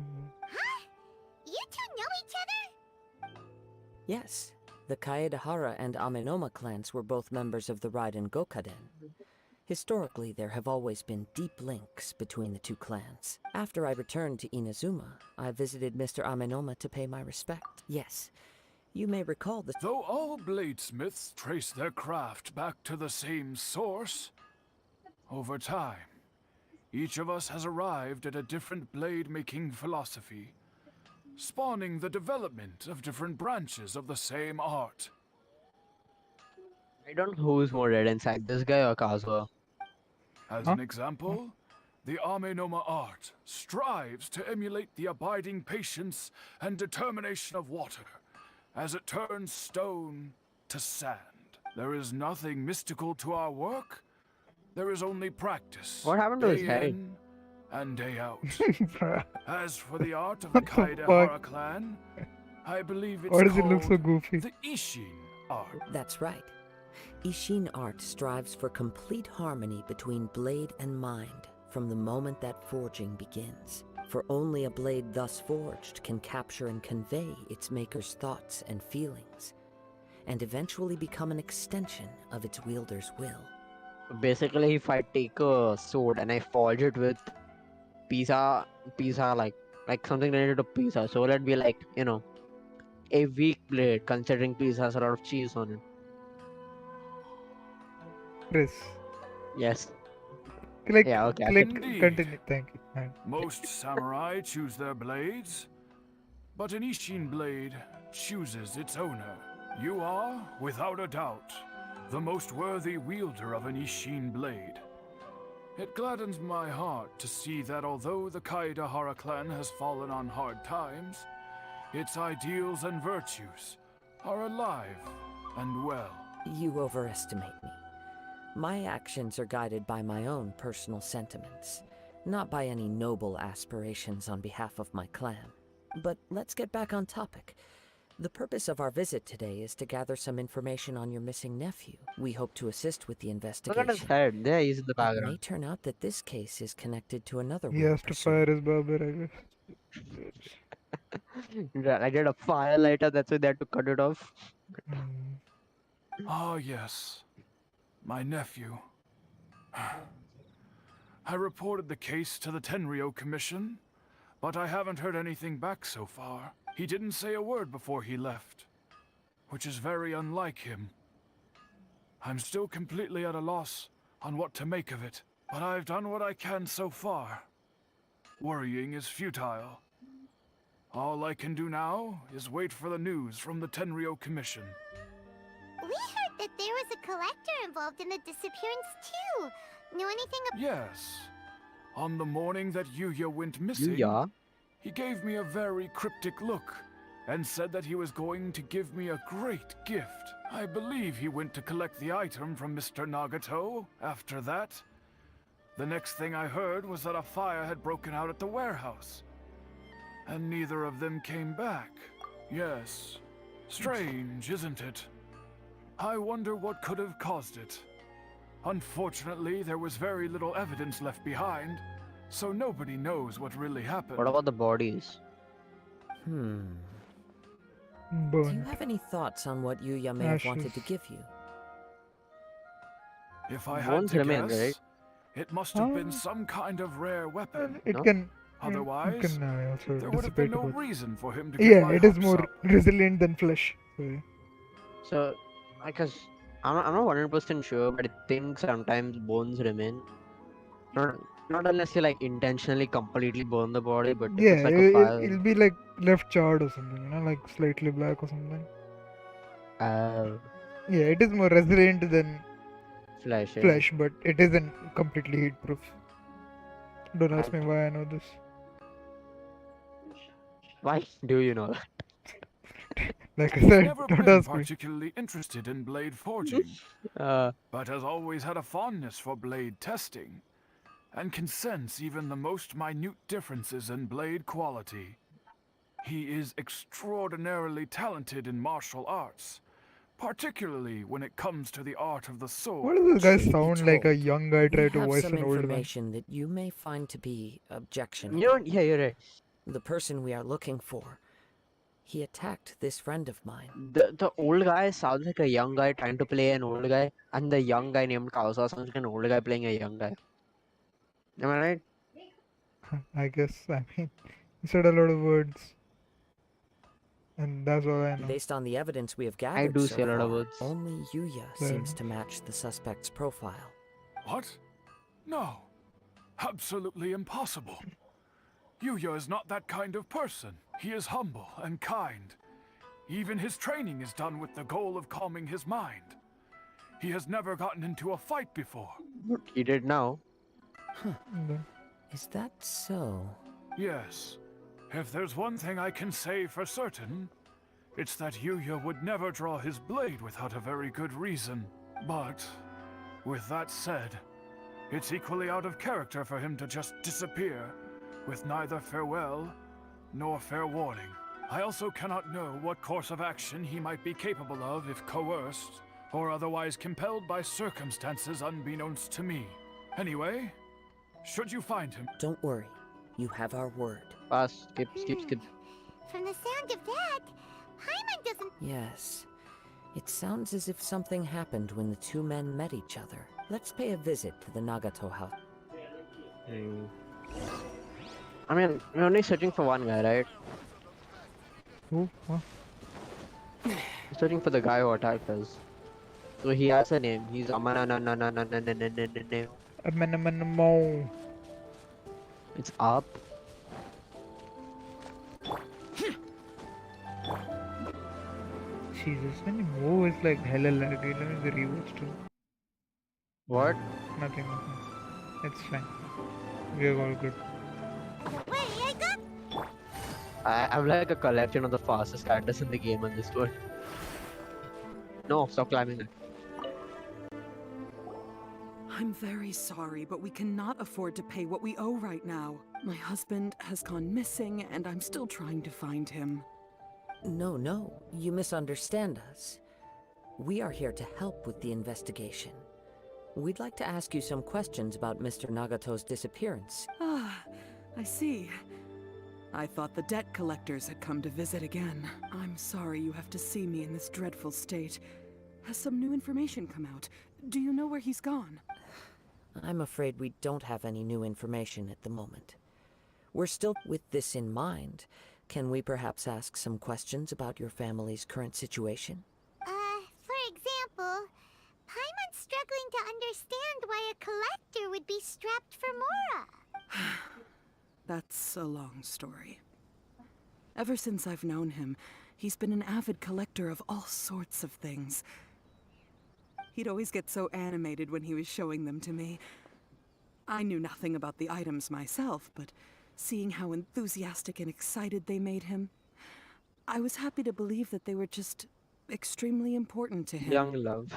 S5: You two know each other?
S8: Yes, the Kaedehara and Amenoma clans were both members of the Raiden Gokaden. Historically, there have always been deep links between the two clans. After I returned to Inazuma, I visited Mr. Amenoma to pay my respect. Yes, you may recall the...
S6: Though all bladesmiths trace their craft back to the same source, over time, each of us has arrived at a different blade-making philosophy, spawning the development of different branches of the same art.
S4: I don't know who's more dead inside, this guy or Kazuha.
S6: As
S3: Huh?
S6: an example, the Amenoma art strives to emulate the abiding patience and determination of water as it turns stone to sand. There is nothing mystical to our work. There is only practice.
S4: What happened to his
S6: day
S4: head?
S6: in and day out.
S3: Bruh.
S6: As for the art of the
S3: What the
S6: Kaedehara
S3: fuck?
S6: clan, I believe it's
S3: Why does it
S6: called
S3: look so goofy?
S6: the Ishin art.
S8: That's right. Ishin art strives for complete harmony between blade and mind from the moment that forging begins. For only a blade thus forged can capture and convey its maker's thoughts and feelings, and eventually become an extension of its wielder's will.
S4: Basically, if I take a sword and I forge it with pizza like something related to pizza, so let be like, you know, a weak blade considering pizza has a lot of cheese on it.
S3: Chris.
S4: Yes.
S3: Click,
S4: Yeah, okay, I
S3: click,
S6: Indeed.
S3: continue. Thank you. Alright.
S6: Most samurai choose their blades, but an Ishin blade chooses its owner. You are, without a doubt,
S11: the most worthy wielder of an Ishin blade. It gladdens my heart to see that although the Kaedahara clan has fallen on hard times, its ideals and virtues are alive and well.
S8: You overestimate me. My actions are guided by my own personal sentiments, not by any noble aspirations on behalf of my clan. But let's get back on topic. The purpose of our visit today is to gather some information on your missing nephew. We hope to assist with the
S4: Look
S8: investigation.
S4: at his head. There he is in the
S8: It may
S4: background.
S8: turn out that this case is connected to another
S3: He
S8: we're
S3: has to fire
S8: pursuing.
S3: his barber, I guess.
S4: I did a fire lighter, that's why they had to cut it off.
S3: Hmm.
S11: Ah, yes. My nephew. I reported the case to the Tenryo Commission, but I haven't heard anything back so far. He didn't say a word before he left, which is very unlike him. I'm still completely at a loss on what to make of it, but I've done what I can so far. Worrying is futile. All I can do now is wait for the news from the Tenryo Commission.
S5: We heard that there was a collector involved in the disappearance too. Know anything about?
S11: Yes. On the morning that Yuya went missing,
S4: Yuya?
S11: he gave me a very cryptic look and said that he was going to give me a great gift. I believe he went to collect the item from Mr. Nagato after that. The next thing I heard was that a fire had broken out at the warehouse. And neither of them came back. Yes. Strange, isn't it? I wonder what could have caused it. Unfortunately, there was very little evidence left behind, so nobody knows what really happened.
S4: What about the bodies?
S8: Do you
S3: Burn.
S8: have any thoughts on what Yuya may have wanted to
S3: Ashes.
S8: give you?
S11: If I had
S4: Bones
S11: to
S4: remain,
S11: guess,
S4: right?
S11: it must have been
S3: Ah.
S11: some kind of rare weapon.
S3: It
S4: No?
S3: can.
S11: Otherwise,
S3: it can also
S11: there would have been
S3: dissipate.
S11: no
S3: But
S11: reason for him to get
S3: yeah,
S11: my
S3: it is
S11: hopes
S3: more
S11: up.
S3: resilient than flesh. So, yeah.
S4: So, because I'm not 100% sure, but I think sometimes bones remain. Not unless you like intentionally completely burn the body, but if
S3: Yeah,
S4: it's like a fire.
S3: it'll be like left charred or something, like slightly black or something. Yeah, it is more resilient than
S4: Flesh, yeah.
S3: flesh, but it isn't completely heat proof. Don't ask me
S4: I-
S3: why I know this.
S4: Why do you know that?
S3: Like I
S11: He's
S3: said,
S11: never
S3: don't
S11: been
S3: ask me.
S11: particularly interested in blade forging, but has always had a fondness for blade testing, and can sense even the most minute differences in blade quality. He is extraordinarily talented in martial arts, particularly when it comes to the art of the sword.
S3: Why does this guy
S11: truth be
S3: sound like a
S11: told.
S3: young guy
S8: We
S3: try to
S8: have
S3: voice
S8: some
S3: an old man?
S8: information that you may find to be objectionable.
S4: You know, yeah, you're right.
S8: The person we are looking for, he attacked this friend of mine.
S4: The old guy sounds like a young guy trying to play an old guy, and the young guy named Kazuha sounds like an old guy playing a young guy. Am I right?
S3: I guess, I mean, he said a lot of words. And that's all I know.
S8: Based on the evidence we have gathered
S4: do
S8: so
S4: say a lot of
S8: far,
S4: words.
S8: only Yuya
S3: Fair
S8: seems
S3: enough.
S8: to match the suspect's profile.
S11: What? No. Absolutely impossible. Yuya is not that kind of person. He is humble and kind. Even his training is done with the goal of calming his mind. He has never gotten into a fight before.
S4: But he did now.
S3: Then-
S8: Is that so?
S11: Yes. If there's one thing I can say for certain, it's that Yuya would never draw his blade without a very good reason. But, with that said, it's equally out of character for him to just disappear, with neither farewell nor fair warning. I also cannot know what course of action he might be capable of if coerced, or otherwise compelled by circumstances unbeknownst to me. Anyway, should you find him,
S8: Don't worry. You have our word.
S4: Pass, skip.
S5: From the sound of that, Paimon doesn't.
S8: Yes. It sounds as if something happened when the two men met each other. Let's pay a visit to the Nagato house.
S4: I mean, we're only searching for one guy, right?
S3: Who? Huh?
S4: We're searching for the guy who attacked us. So he has a name. He's Amana.
S3: Amenamenamo.
S4: It's up.
S3: Jesus, when you move, it's like hella laggy. Let me rewatch too.
S4: What?
S3: Nothing. It's fine. We're all good.
S5: Away I go!
S4: I'm like a collection of the fastest characters in the game on this world. No, stop climbing it.
S12: I'm very sorry, but we cannot afford to pay what we owe right now. My husband has gone missing, and I'm still trying to find him.
S8: No, you misunderstand us. We are here to help with the investigation. We'd like to ask you some questions about Mr. Nagato's disappearance.
S12: Ah, I see. I thought the debt collectors had come to visit again. I'm sorry you have to see me in this dreadful state. Has some new information come out? Do you know where he's gone?
S8: I'm afraid we don't have any new information at the moment. We're still with this in mind. Can we perhaps ask some questions about your family's current situation?
S5: For example, Paimon's struggling to understand why a collector would be strapped for Mora.
S12: That's a long story. Ever since I've known him, he's been an avid collector of all sorts of things. He'd always get so animated when he was showing them to me. I knew nothing about the items myself, but seeing how enthusiastic and excited they made him, I was happy to believe that they were just extremely important to him.
S4: Young love.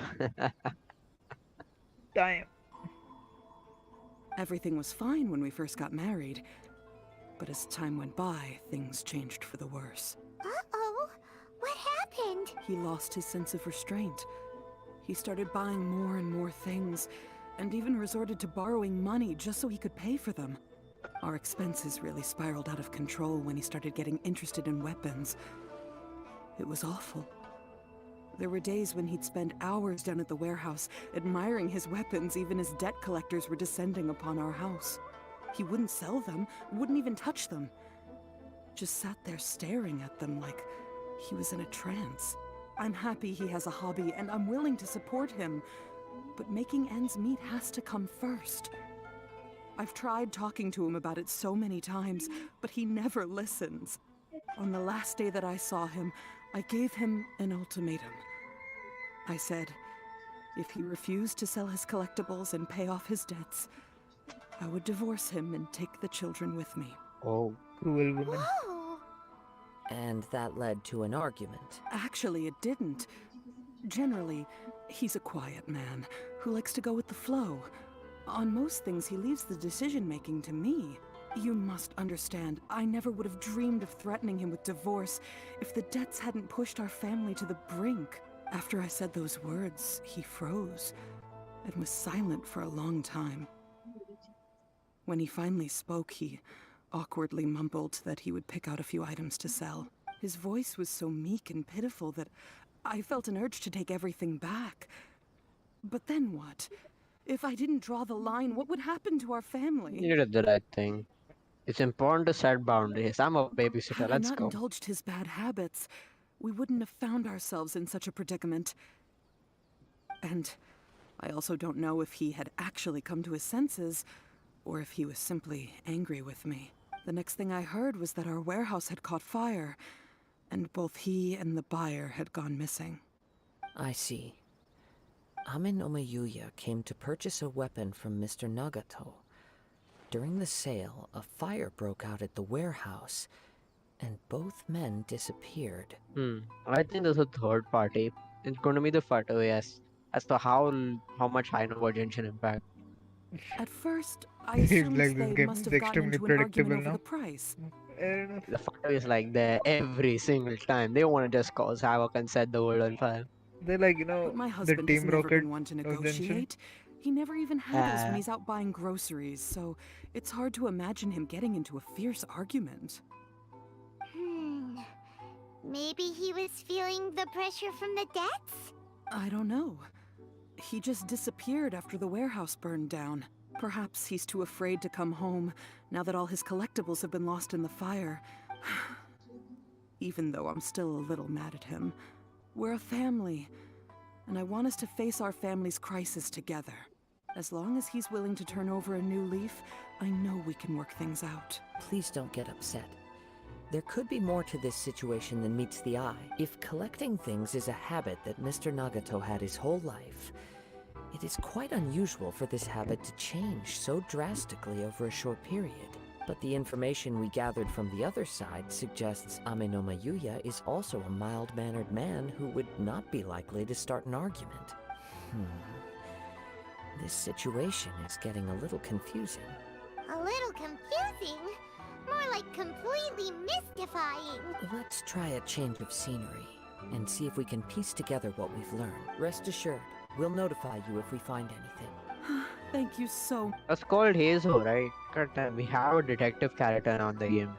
S3: Damn.
S12: Everything was fine when we first got married, but as time went by, things changed for the worse.
S5: Uh-oh, what happened?
S12: He lost his sense of restraint. He started buying more and more things, and even resorted to borrowing money just so he could pay for them. Our expenses really spiraled out of control when he started getting interested in weapons. It was awful. There were days when he'd spend hours down at the warehouse, admiring his weapons even as debt collectors were descending upon our house. He wouldn't sell them, wouldn't even touch them. Just sat there staring at them like he was in a trance. I'm happy he has a hobby, and I'm willing to support him. But making ends meet has to come first. I've tried talking to him about it so many times, but he never listens. On the last day that I saw him, I gave him an ultimatum. I said, if he refused to sell his collectibles and pay off his debts, I would divorce him and take the children with me.
S4: Oh.
S3: Cruel woman.
S5: Whoa!
S8: And that led to an argument.
S12: Actually, it didn't. Generally, he's a quiet man who likes to go with the flow. On most things, he leaves the decision-making to me. You must understand, I never would have dreamed of threatening him with divorce if the debts hadn't pushed our family to the brink. After I said those words, he froze and was silent for a long time. When he finally spoke, he awkwardly mumbled that he would pick out a few items to sell. His voice was so meek and pitiful that I felt an urge to take everything back. But then what? If I didn't draw the line, what would happen to our family?
S4: You did the right thing. It's important to set boundaries. I'm a babysitter.
S12: Had I
S4: Let's
S12: not
S4: go.
S12: indulged his bad habits, we wouldn't have found ourselves in such a predicament. And I also don't know if he had actually come to his senses, or if he was simply angry with me. The next thing I heard was that our warehouse had caught fire, and both he and the buyer had gone missing.
S8: I see. Amin Omeyuya came to purchase a weapon from Mr. Nagato. During the sale, a fire broke out at the warehouse, and both men disappeared.
S4: I think there's a third party. It's going to be the Fatawe as to how much I know about Genshin Impact.
S12: At first, I
S3: It's
S12: assumed
S3: like this
S12: they
S3: game
S12: must
S3: is
S12: have gotten
S3: extremely
S12: into an argument
S3: predictable
S12: over
S3: now.
S12: the price.
S3: Fair enough.
S4: The Fatawe is like there every single time. They want to just cause havoc and set the world on fire.
S3: They're like,
S12: But my
S3: the
S12: husband has
S3: Team
S12: never
S3: Rocket
S12: been one to
S3: of Genshin.
S12: negotiate. He never even haggles when he's out buying groceries, so it's hard to imagine him getting into a fierce argument.
S5: Maybe he was feeling the pressure from the debts?
S12: I don't know. He just disappeared after the warehouse burned down. Perhaps he's too afraid to come home now that all his collectibles have been lost in the fire. Even though I'm still a little mad at him. We're a family, and I want us to face our family's crisis together. As long as he's willing to turn over a new leaf, I know we can work things out.
S8: Please don't get upset. There could be more to this situation than meets the eye. If collecting things is a habit that Mr. Nagato had his whole life, it is quite unusual for this habit to change so drastically over a short period. But the information we gathered from the other side suggests Ame-no Mayuya is also a mild-mannered man who would not be likely to start an argument. This situation is getting a little confusing.
S5: A little confusing? More like completely mystifying.
S8: Let's try a change of scenery and see if we can piece together what we've learned. Rest assured, we'll notify you if we find anything.
S12: Thank you so.
S4: That's called Hazo, right? God damn, we have a detective character on the game.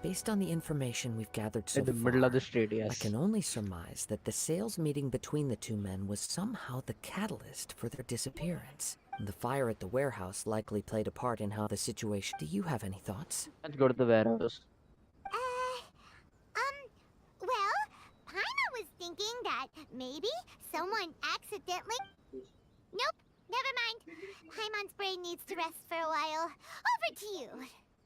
S8: Based on the information we've gathered so
S4: In the
S8: far,
S4: middle of the street,
S8: I
S4: yes.
S8: can only surmise that the sales meeting between the two men was somehow the catalyst for their disappearance. The fire at the warehouse likely played a part in how the situation... Do you have any thoughts?
S4: Let's go to the warehouse.
S5: Well, Paimon was thinking that maybe someone accidentally... Nope, never mind. Paimon's brain needs to rest for a while. Over to you.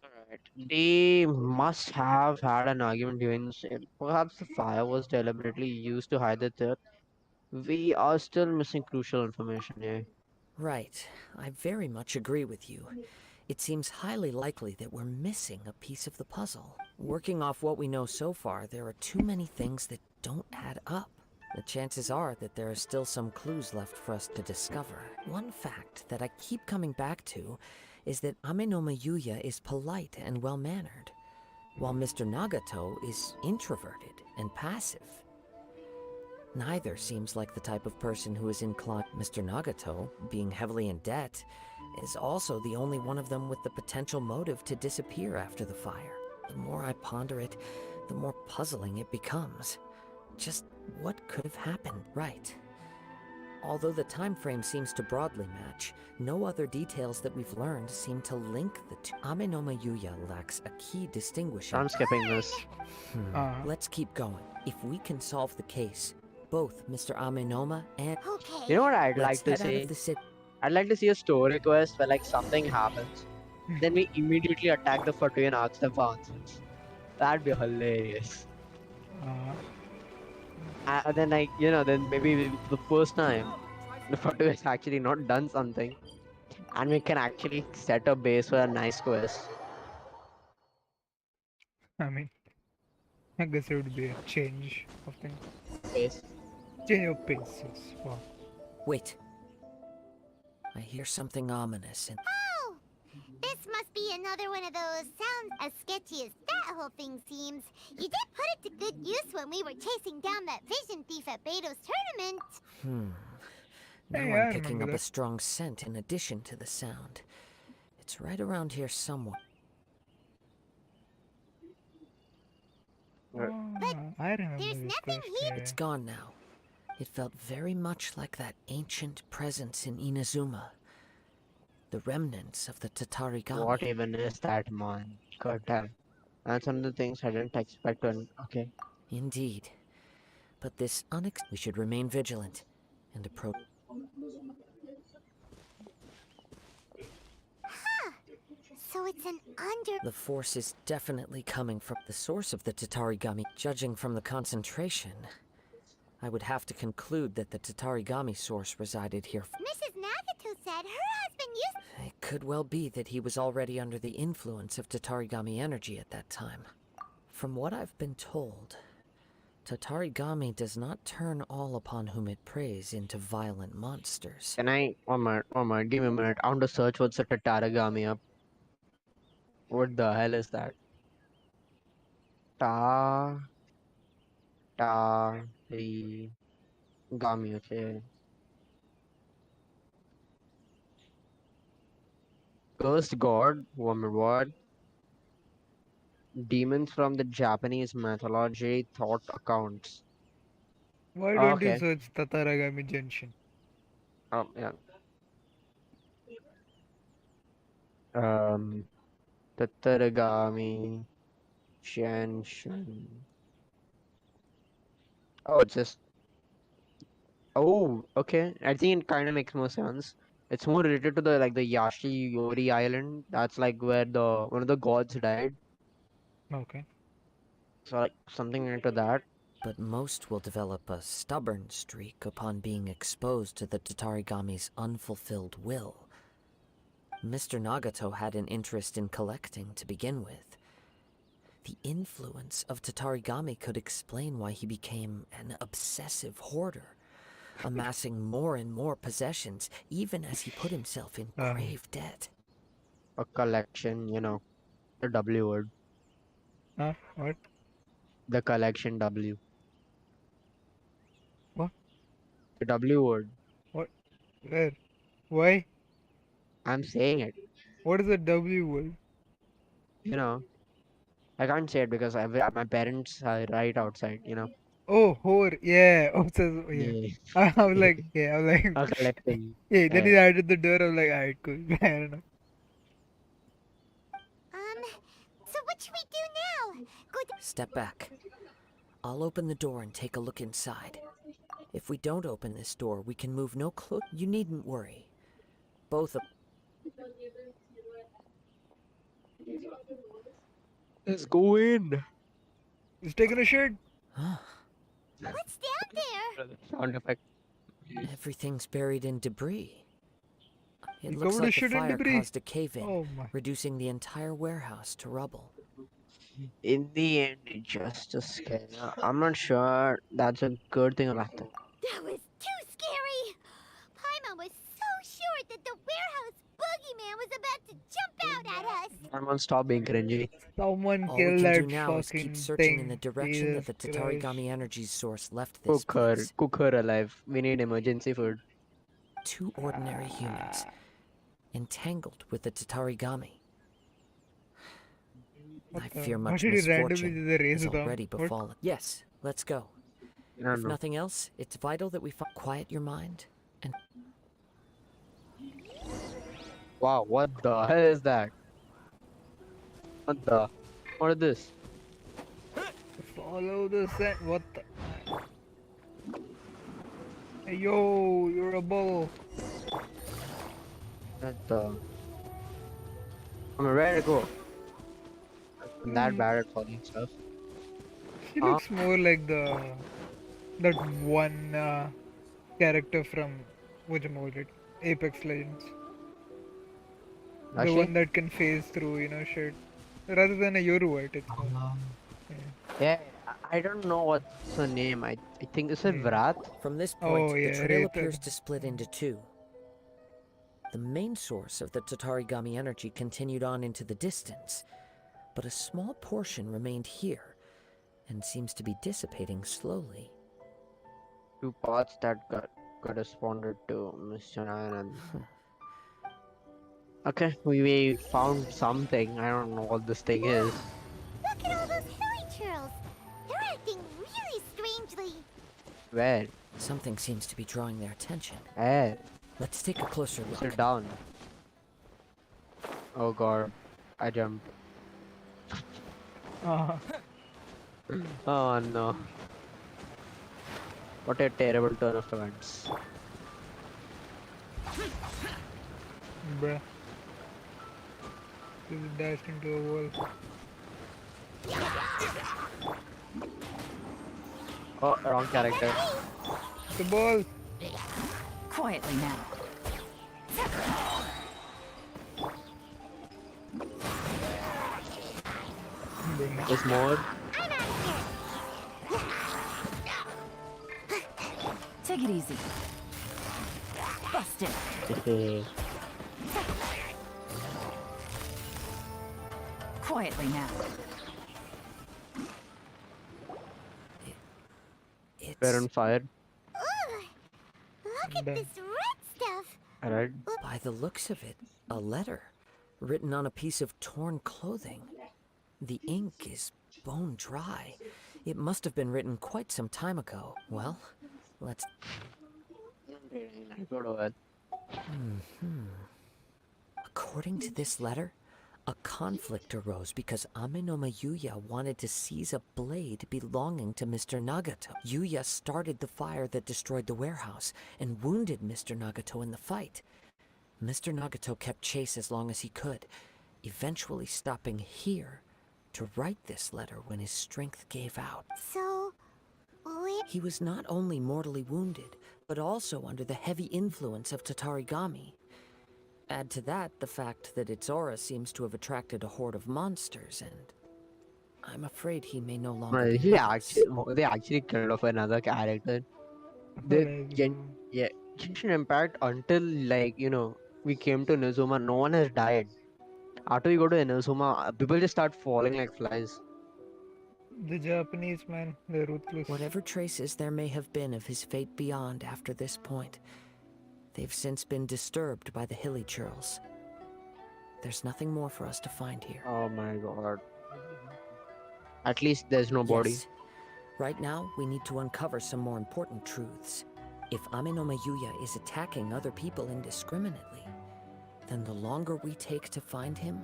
S4: Alright. They must have had an argument during the sale. Perhaps the fire was deliberately used to hide the truth. We are still missing crucial information here.
S8: Right. I very much agree with you. It seems highly likely that we're missing a piece of the puzzle. Working off what we know so far, there are too many things that don't add up. The chances are that there are still some clues left for us to discover. One fact that I keep coming back to is that Ame-no Mayuya is polite and well-mannered, while Mr. Nagato is introverted and passive. Neither seems like the type of person who is inclined. Mr. Nagato, being heavily in debt, is also the only one of them with the potential motive to disappear after the fire. The more I ponder it, the more puzzling it becomes. Just what could have happened, right? Although the time frame seems to broadly match, no other details that we've learned seem to link the two. Ame-no Mayuya lacks a key distinguishing...
S4: I'm skipping this.
S8: Let's keep going. If we can solve the case, both Mr. Amenoma and...
S5: Okay.
S4: You know what I'd
S8: Let's
S4: like to
S8: head out
S4: see?
S8: of the city.
S4: I'd like to see a story quest where like something happens, then we immediately attack the Fatu and ask them for answers. That'd be hilarious. Then like then maybe the first time the Fatu has actually not done something, and we can actually set a base for a nice quest.
S3: I mean, I guess it would be a change of things.
S4: Base.
S3: Change of pace, yes. Wow.
S8: Wait. I hear something ominous and...
S5: Oh! This must be another one of those sounds as sketchy as that whole thing seems. You did put it to good use when we were chasing down that vision thief at Beto's tournament.
S8: Now
S3: Hey,
S8: I'm
S3: I
S8: picking
S3: remember
S8: up a
S3: that.
S8: strong scent in addition to the sound. It's right around here somewhere.
S3: I remember
S5: There's
S3: this
S5: nothing
S3: quest.
S5: here.
S3: Yeah.
S8: It's gone now. It felt very much like that ancient presence in Inazuma. The remnants of the Tatarigami.
S4: What even is that, man? God damn. That's one of the things I didn't expect. Okay.
S8: Indeed. But this we should remain vigilant and approach...
S5: So it's an
S8: The force is definitely coming from the source of the Tatarigami. Judging from the concentration, I would have to conclude that the Tatarigami source resided here.
S5: Mrs. Nagato said her husband used...
S8: It could well be that he was already under the influence of Tatarigami energy at that time. From what I've been told, Tatarigami does not turn all upon whom it preys into violent monsters.
S4: Can I? One minute, give me a minute. I want to search what's a Tatarigami up. What the hell is that? Tarigami, okay. Cursed god, woman what? Demons from the Japanese mythology thought accounts.
S3: Why don't you
S4: Okay.
S3: search Tataragami Junction?
S4: Yeah. Tatarigami Shanshan. Oh, it's just. Oh, okay. I think it kind of makes more sense. It's more related to the the Yashi Yori Island. That's like where the one of the gods died.
S3: Okay.
S4: So like something into that.
S8: But most will develop a stubborn streak upon being exposed to the Tatarigami's unfulfilled will. Mr. Nagato had an interest in collecting to begin with. The influence of Tatarigami could explain why he became an obsessive hoarder, amassing more and more possessions, even as he put himself in grave debt.
S4: A collection, you know, the W word.
S3: What?
S4: The collection W.
S3: What?
S4: The W word.
S3: What? Where? Why?
S4: I'm saying it.
S3: What is a W word?
S4: You know, I can't say it because my parents are right outside. You know.
S3: Oh, whore. Yeah. Oh, so, yeah.
S4: Yeah.
S3: I was like, yeah, I was like,
S4: A collecting.
S3: yeah. Then he added the door. I was like, alright, cool. I don't know.
S5: So what should we do now? Go
S8: Step back. I'll open the door and take a look inside. If we don't open this door, we can move no closer. You needn't worry. Both of...
S4: Let's go in.
S3: He's taking a shit.
S5: What's down there?
S4: Sound effect.
S8: Everything's buried in debris. It
S3: You
S8: looks
S3: covered
S8: like
S3: his
S8: the
S3: shit in
S8: fire
S3: debris?
S8: caused a cave-in,
S3: Oh my.
S8: reducing the entire warehouse to rubble.
S4: In the end, it's just a scare. I'm not sure that's a good thing or bad thing.
S5: That was too scary! Paimon was so sure that the warehouse boogeyman was about to jump out at us!
S4: Someone stop being cringy.
S3: Someone
S8: All
S3: kill
S8: we can
S3: that
S8: do now is keep
S3: fucking
S8: searching in the
S3: thing.
S8: direction that
S3: Jesus
S8: the
S3: Christ.
S8: Tatarigami energy source left this place.
S4: Cook her alive. We need emergency food.
S8: Two ordinary humans, entangled with the Tatarigami. I fear
S3: Why
S8: much
S3: did he randomly
S8: misfortune
S3: just raise
S8: has
S3: it up?
S8: already
S3: What?
S8: befallen. Yes, let's go.
S4: I don't
S8: If
S4: know.
S8: nothing else, it's vital that we quiet your mind and...
S4: Wow, what the hell is that? What is this?
S3: Follow the scent. What the? Hey, yo, you're a bubble.
S4: What the? I'm ready to go. I'm that bad at following stuff.
S3: She looks more like that one character from whatchamacallit, Apex Legends. The
S4: Actually?
S3: one that can phase through, shit. Rather than a Yoru, I think.
S4: Yeah, I don't know what's her name. I think it's a Vrat.
S8: From this
S3: Oh,
S8: point, the
S3: yeah,
S8: trail
S3: Wraith.
S8: appears to split into two. The main source of the Tatarigami energy continued on into the distance, but a small portion remained here, and seems to be dissipating slowly.
S4: Two paths that corresponded to Mr. Anand. Okay, we found something. I don't know what this thing is.
S5: Look at all those hilly churls! They're acting really strangely!
S4: Where?
S8: Something seems to be drawing their attention.
S4: Where?
S8: Let's take a closer look.
S4: Sit down. Oh god, I jumped. Oh no. What a terrible turn of events.
S3: Bruh. This is dashed into a wall.
S4: Oh, wrong character.
S3: The ball!
S13: Quietly now.
S4: There's more.
S13: Take it easy. Busted. Quietly now.
S4: We're on fire.
S5: Ugh! Look at this red stuff!
S4: Alright.
S8: By the looks of it, a letter, written on a piece of torn clothing. The ink is bone dry. It must have been written quite some time ago. Well, let's... According to this letter, a conflict arose because Amenoma Yuya wanted to seize a blade belonging to Mr. Nagato. Yuya started the fire that destroyed the warehouse and wounded Mr. Nagato in the fight. Mr. Nagato kept chase as long as he could, eventually stopping here to write this letter when his strength gave out.
S5: So,
S8: He was not only mortally wounded, but also under the heavy influence of Tatarigami. Add to that the fact that its aura seems to have attracted a horde of monsters, and I'm afraid he may no longer be with us.
S4: They actually killed off another character. Yeah, Genshin Impact until we came to Inazuma, no one has died. After we go to Inazuma, people just start falling like flies.
S3: The Japanese, man, they're ruthless.
S8: Whatever traces there may have been of his fate beyond after this point, they've since been disturbed by the hilly churls. There's nothing more for us to find here.
S4: Oh my god. At least there's no body.
S8: Yes. Right now, we need to uncover some more important truths. If Ame no Mayuya is attacking other people indiscriminately, then the longer we take to find him,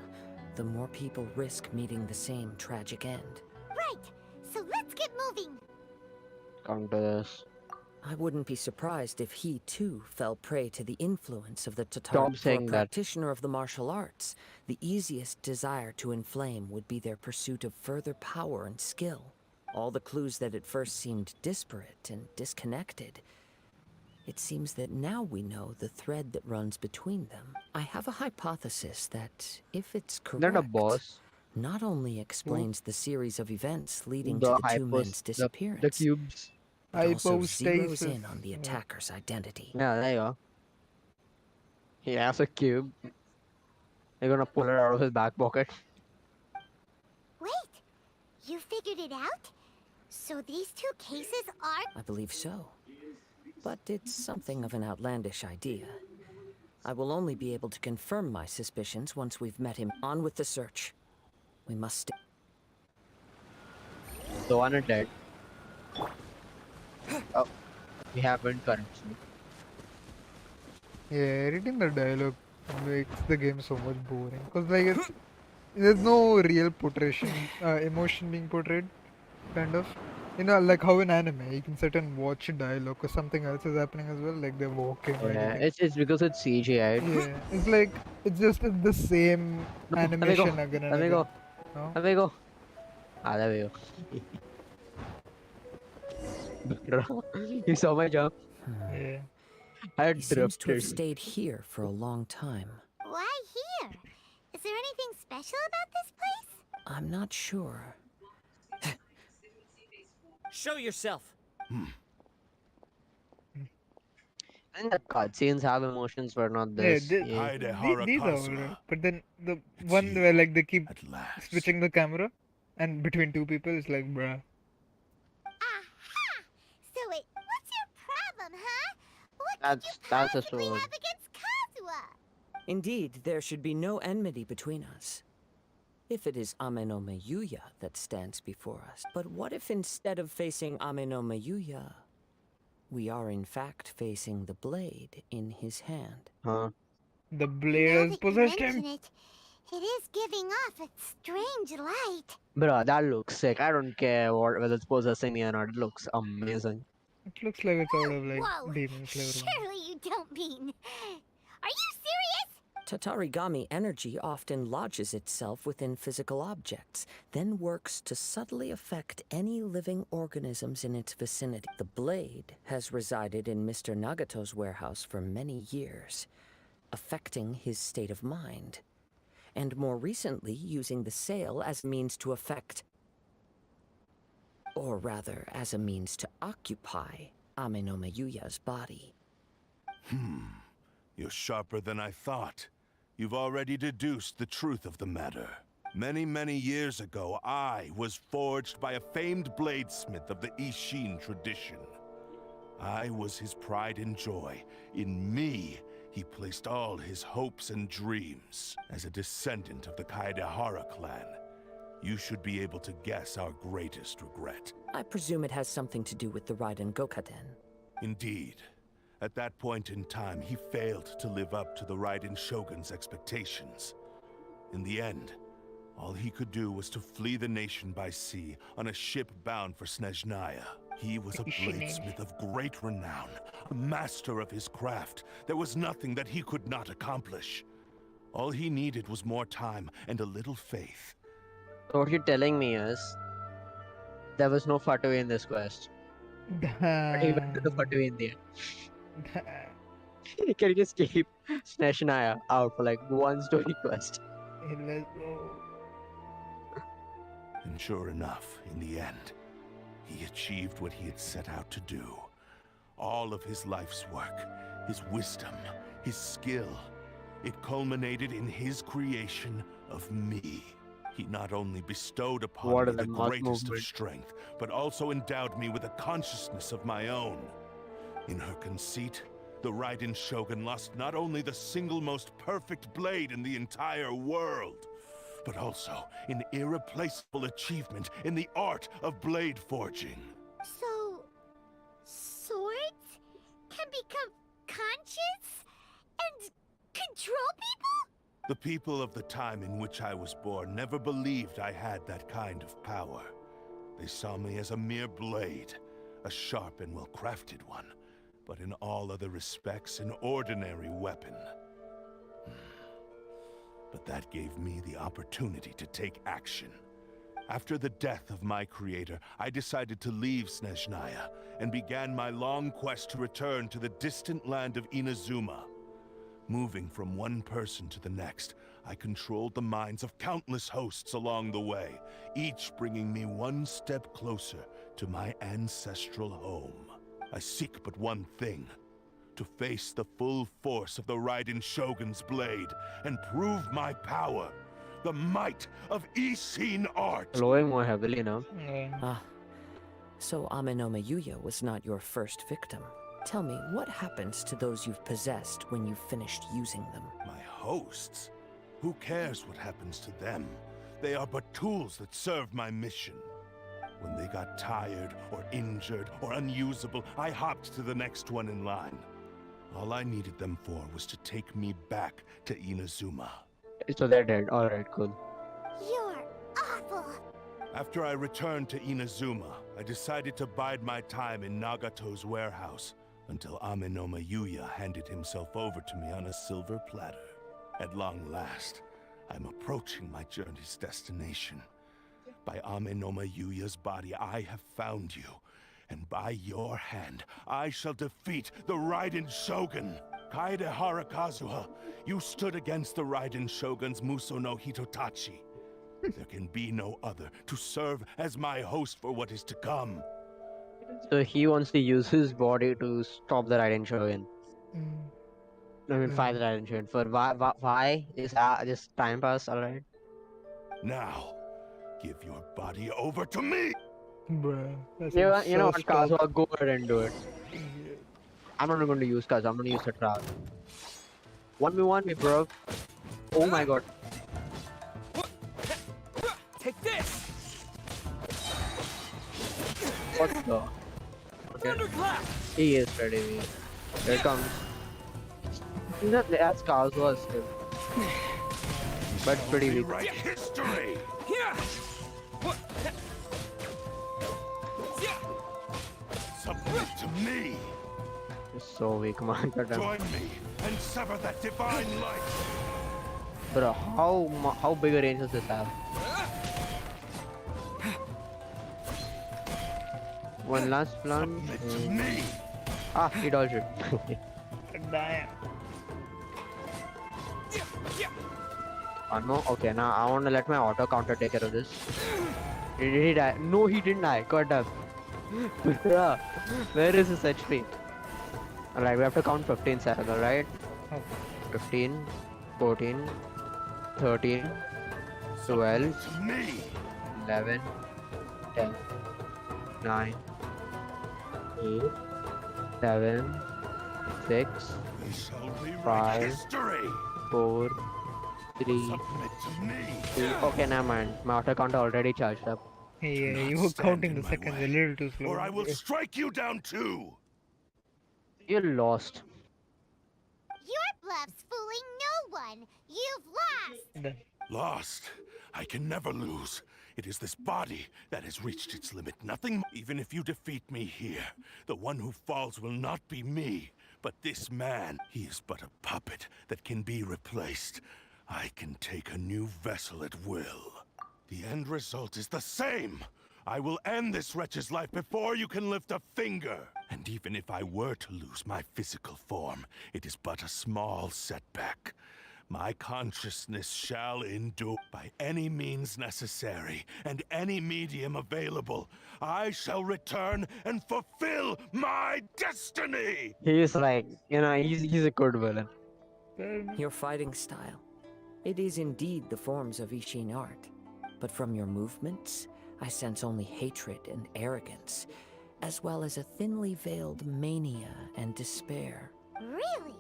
S8: the more people risk meeting the same tragic end.
S5: right. So let's get moving.
S4: Come to this.
S8: I wouldn't be surprised if he, too, fell prey to the influence of the Tatar.
S4: Stop
S8: For a
S4: saying that.
S8: practitioner of the martial arts, the easiest desire to inflame would be their pursuit of further power and skill. All the clues that at first seemed disparate and disconnected, it seems that now we know the thread that runs between them. I have a hypothesis that, if it's correct,
S4: Not a boss.
S8: not only explains the series of events leading
S4: The
S8: to the two men's disappearance,
S4: the cubes.
S8: but also zeroes
S3: Hypostasis.
S8: in on the attacker's identity.
S4: Yeah, there you go. He has a cube. You're gonna pull it out of his back pocket.
S5: Wait, you figured it out? So these two cases are...
S8: I believe so. But it's something of an outlandish idea. I will only be able to confirm my suspicions once we've met him. On with the search. We must stay.
S4: The one is dead. Oh, we haven't currently.
S3: Yeah, reading the dialogue makes the game so much boring. Cause like there's no real portrayal, emotion being portrayed, kind of. You know, like how in anime you can sit and watch dialogue, cause something else is happening as well, like they're walking. Or
S4: Yeah,
S3: anything.
S4: it's because it's CGI.
S3: Yeah, it's like it's just the same
S4: No,
S3: animation again and
S4: Let me
S3: again.
S4: go.
S3: No?
S4: Let me go. Ah, there we go. You saw my jump.
S3: Yeah.
S4: I
S8: He seems to have
S4: drifted.
S8: stayed here for a long time.
S5: Why here? Is there anything special about this place?
S8: I'm not sure. Show yourself!
S4: And the cutscenes have emotions, but not
S3: Yeah,
S4: this. Yeah.
S3: these are
S6: Kazuha.
S3: alright. But then the
S6: It's
S3: one
S6: you,
S3: where like they keep
S6: At last.
S3: switching the camera and between two people is like, bruh.
S5: Aha! So wait, what's your problem, huh? What
S4: That's
S5: could you
S4: that's a
S5: possibly
S4: sword.
S5: have against Kazuha?
S8: Indeed, there should be no enmity between us. If it is Ame no Mayuya that stands before us. But what if instead of facing Ame no Mayuya, we are in fact facing the blade in his hand?
S4: Huh?
S3: The
S5: Now
S3: blade has
S5: that you
S3: possessed
S5: mention
S3: him.
S5: it is giving off a strange light.
S4: Bro, that looks sick. I don't care whether it's possessing me or not. It looks amazing.
S3: It looks like it's out of like
S5: Whoa,
S3: Demon Slayer. one.
S5: surely you don't mean... Are you serious?
S8: Tatarigami energy often lodges itself within physical objects, then works to subtly affect any living organisms in its vicinity. The blade has resided in Mr. Nagato's warehouse for many years, affecting his state of mind, and more recently using the sale as a means to affect, or rather, as a means to occupy Ame no Mayuya's body.
S6: You're sharper than I thought. You've already deduced the truth of the matter. Many, many years ago, I was forged by a famed bladesmith of the Ishin tradition. I was his pride and joy. In me, he placed all his hopes and dreams. As a descendant of the Kaedehara clan, you should be able to guess our greatest regret.
S8: I presume it has something to do with the Raiden Gokaden.
S6: Indeed. At that point in time, he failed to live up to the Raiden Shogun's expectations. In the end, all he could do was to flee the nation by sea on a ship bound for Snezhnaya. He was a bladesmith of great renown, a master of his craft. There was nothing that he could not accomplish. All he needed was more time and a little faith.
S4: So what you're telling me is there was no Fatui in this quest. But he went to the Fatui in the end. He can just keep Snezhnaya out for like one story quest.
S3: Let's go.
S6: And sure enough, in the end, he achieved what he had set out to do. All of his life's work, his wisdom, his skill, it culminated in his creation of me. He not only bestowed upon me the greatest of strength, but also endowed me with a consciousness of my own. In her conceit, the Raiden Shogun lost not only the single most perfect blade in the entire world, but also an irreplaceable achievement in the art of blade forging.
S5: So, swords can become conscious and control people?
S6: The people of the time in which I was born never believed I had that kind of power. They saw me as a mere blade, a sharp and well-crafted one, but in all other respects an ordinary weapon. But that gave me the opportunity to take action. After the death of my creator, I decided to leave Snezhnaya and began my long quest to return to the distant land of Inazuma. Moving from one person to the next, I controlled the minds of countless hosts along the way, each bringing me one step closer to my ancestral home. I seek but one thing: to face the full force of the Raiden Shogun's blade and prove my power, the might of Ishin art.
S4: Glowing more heavily now.
S8: So Amenoma Yuya was not your first victim. Tell me, what happens to those you've possessed when you've finished using them?
S6: My hosts? Who cares what happens to them? They are but tools that serve my mission. When they got tired or injured or unusable, I hopped to the next one in line. All I needed them for was to take me back to Inazuma.
S4: So they're dead. Alright, cool.
S5: You're awful.
S6: After I returned to Inazuma, I decided to bide my time in Nagato's warehouse until Amenoma Yuya handed himself over to me on a silver platter. At long last, I'm approaching my journey's destination. By Amenoma Yuya's body, I have found you. And by your hand, I shall defeat the Raiden Shogun. Kaedehara Kazuha, you stood against the Raiden Shogun's Muso no Hitotachi. There can be no other to serve as my host for what is to come.
S4: So he wants to use his body to stop the Raiden Shogun. I mean, fight the Raiden Shogun. For why is just time pass, alright?
S6: Now, give your body over to me!
S3: Bruh.
S4: You know what, Kazuha, go ahead and do it. I'm not going to use Kazuha, I'm going to use the trap. 1v1, we broke. Oh my god.
S10: Take this!
S4: What the? Okay. He is ready. Here it comes. That's Kazuha still. But pretty weak.
S6: Rewrite history! Submit to me!
S4: So weak, man.
S6: Join me and sever that divine light!
S4: Bro, how big a range does this have? One last plunge. Ah, he dodged it.
S3: Damn.
S4: Oh no, okay, now I want to let my auto counter take care of this. Did he die? No, he didn't die. God damn. Yeah. Where is his HP? Alright, we have to count 15 seconds, alright? 15, 14, 13, 12, 11, 10, 9, 8, 7, 6, 5, 4, 3, 2. Okay, never mind. My auto counter already charged up.
S3: Yeah, you were counting the seconds a little too slow.
S6: Or I will strike you down too!
S4: You lost.
S5: Your bluff's fooling no one. You've lost.
S6: Lost? I can never lose. It is this body that has reached its limit. Nothing. Even if you defeat me here, the one who falls will not be me, but this man. He is but a puppet that can be replaced. I can take a new vessel at will. The end result is the same. I will end this wretch's life before you can lift a finger. And even if I were to lose my physical form, it is but a small setback. My consciousness shall endure by any means necessary and any medium available. I shall return and fulfill my destiny!
S4: He's like, he's a good villain.
S3: Fair enough.
S8: Your fighting style. It is indeed the forms of Ishin art. But from your movements, I sense only hatred and arrogance, as well as a thinly veiled mania and despair.
S5: Really?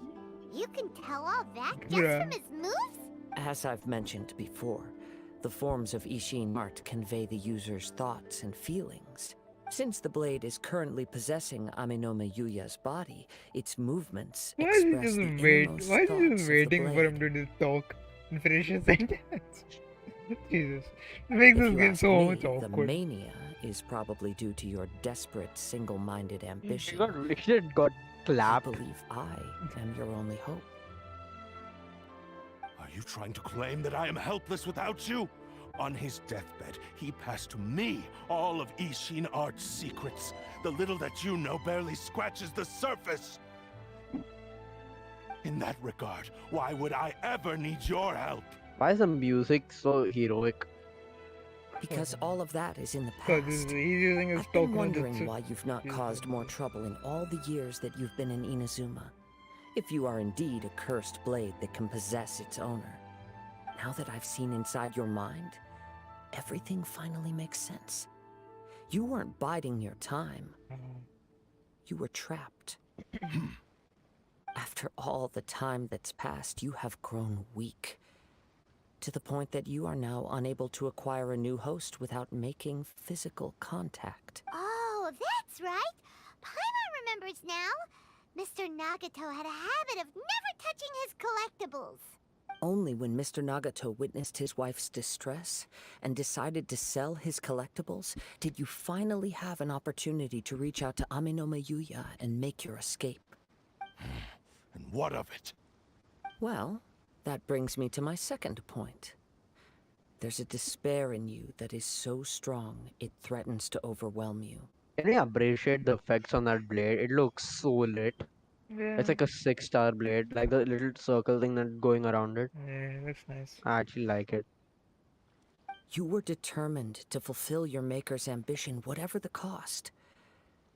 S5: You can tell all that just
S3: Yeah.
S5: from his moves?
S8: As I've mentioned before, the forms of Ishin art convey the user's thoughts and feelings. Since the blade is currently possessing Aminome Yuya's body, its movements
S3: Why is he
S8: express
S3: just
S8: the
S3: wait?
S8: innermost
S3: Why is he
S8: thoughts
S3: just
S8: of the
S3: waiting for him
S8: blade.
S3: to just talk and finish his sentence? Jesus, it makes
S8: If
S3: this
S8: you
S3: game
S8: ask
S3: so
S8: me,
S3: much
S8: the
S3: awkward.
S8: mania is probably due to your desperate, single-minded ambition.
S4: Richard got
S8: I
S4: clapped.
S8: believe I am your only hope.
S6: Are you trying to claim that I am helpless without you? On his deathbed, he passed to me all of Ishin Art's secrets. The little that you know barely scratches the surface. In that regard, why would I ever need your help?
S4: Why is the music so heroic?
S8: Because all of that is in the
S3: So
S8: past.
S3: he's using his
S8: I've been
S3: token
S8: wondering
S3: jutsu.
S8: why you've not
S3: He's
S8: caused more trouble in all the years that you've been in Inazuma. If you are indeed a cursed blade that can possess its owner. Now that I've seen inside your mind, everything finally makes sense. You weren't biding your time. You were trapped. After all the time that's passed, you have grown weak. To the point that you are now unable to acquire a new host without making physical contact.
S5: Oh, that's right. Paimon remembers now. Mr. Nagato had a habit of never touching his collectibles.
S8: Only when Mr. Nagato witnessed his wife's distress and decided to sell his collectibles did you finally have an opportunity to reach out to Aminome Yuya and make your escape.
S6: And what of it?
S8: Well, that brings me to my second point. There's a despair in you that is so strong it threatens to overwhelm you.
S4: Can you appreciate the effects on that blade? It looks so lit.
S3: Yeah,
S4: It's like a 6-star blade, like the little circle thing that's going around it.
S3: yeah, that's nice.
S4: I actually like it.
S8: You were determined to fulfill your maker's ambition, whatever the cost.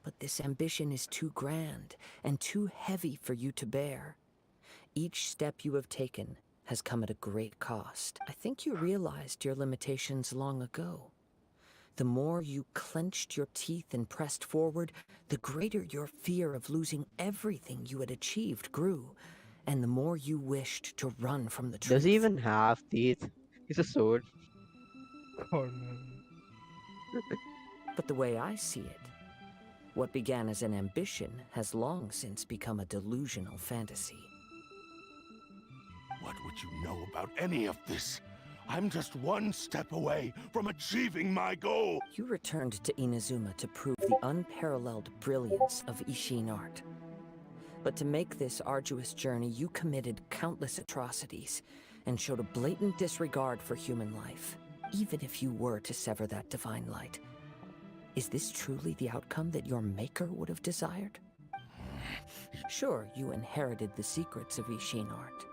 S8: But this ambition is too grand and too heavy for you to bear. Each step you have taken has come at a great cost. I think you realized your limitations long ago. The more you clenched your teeth and pressed forward, the greater your fear of losing everything you had achieved grew, and the more you wished to run from the truth.
S4: Does he even have teeth? He's a sword.
S3: God, man.
S8: But the way I see it, what began as an ambition has long since become a delusional fantasy.
S6: What would you know about any of this? I'm just one step away from achieving my goal.
S8: You returned to Inazuma to prove the unparalleled brilliance of Ishin art. But to make this arduous journey, you committed countless atrocities and showed a blatant disregard for human life, even if you were to sever that divine light. Is this truly the outcome that your maker would have desired? Sure, you inherited the secrets of Ishin art.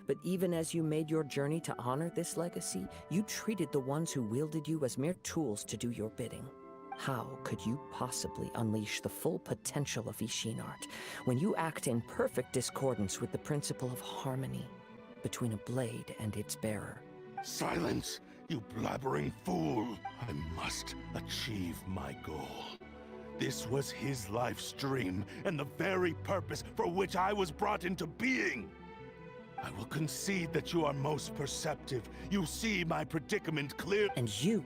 S8: But even as you made your journey to honor this legacy, you treated the ones who wielded you as mere tools to do your bidding. How could you possibly unleash the full potential of Ishin art when you act in perfect discordance with the principle of harmony between a blade and its bearer?
S6: Silence, you blabbering fool. I must achieve my goal. This was his life's dream and the very purpose for which I was brought into being. I will concede that you are most perceptive. You see my predicament clear.
S8: And you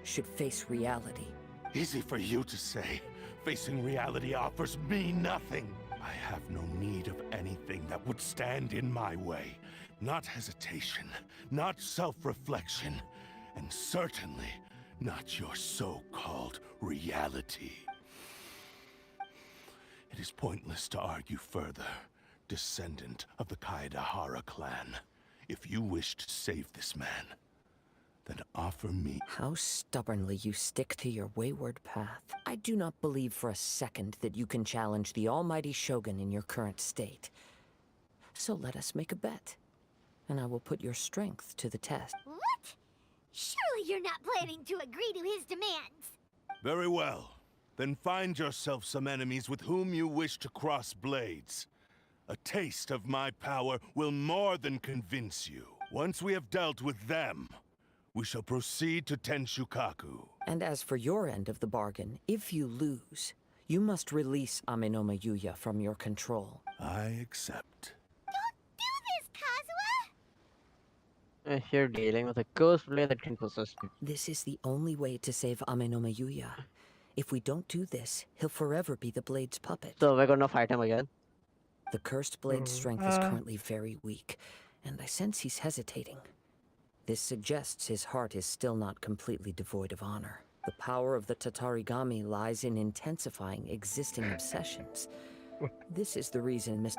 S8: should face reality.
S6: Easy for you to say. Facing reality offers me nothing. I have no need of anything that would stand in my way. Not hesitation, not self-reflection. and certainly not your so-called reality. It is pointless to argue further, descendant of the Kaedahara clan. If you wish to save this man, then offer me...
S8: How stubbornly you stick to your wayward path. I do not believe for a second that you can challenge the almighty Shogun in your current state. So let us make a bet, and I will put your strength to the test.
S5: What? Surely you're not planning to agree to his demands.
S6: Very well. Then find yourself some enemies with whom you wish to cross blades. A taste of my power will more than convince you. Once we have dealt with them, we shall proceed to Tenshukaku.
S8: And as for your end of the bargain, if you lose, you must release Amenoma Yuya from your control.
S6: I accept.
S5: Don't do this, Kazuha!
S4: If you're dealing with a cursed blade that can possess you.
S8: This is the only way to save Amenoma Yuya. If we don't do this, he'll forever be the blade's puppet.
S4: So we're gonna fight him again?
S8: The cursed blade's strength is currently very weak, and I sense he's hesitating. This suggests his heart is still not completely devoid of honor. The power of the Tatarigami lies in intensifying existing obsessions. This is the reason,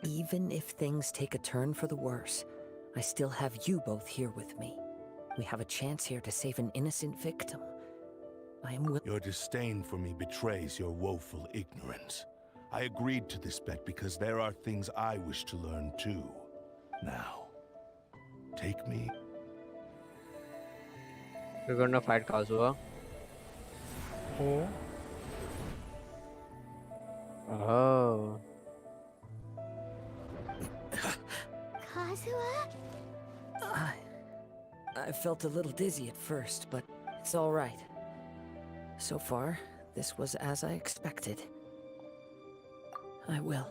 S8: Even if things take a turn for the worse, I still have you both here with me. We have a chance here to save an innocent victim. I am
S6: Your disdain for me betrays your woeful ignorance. I agreed to this bet because there are things I wish to learn too. Now, take me.
S4: We're gonna fight Kazuha.
S3: Oh.
S4: Oh.
S5: Kazuha?
S8: I felt a little dizzy at first, but it's all right. So far, this was as I expected. I will.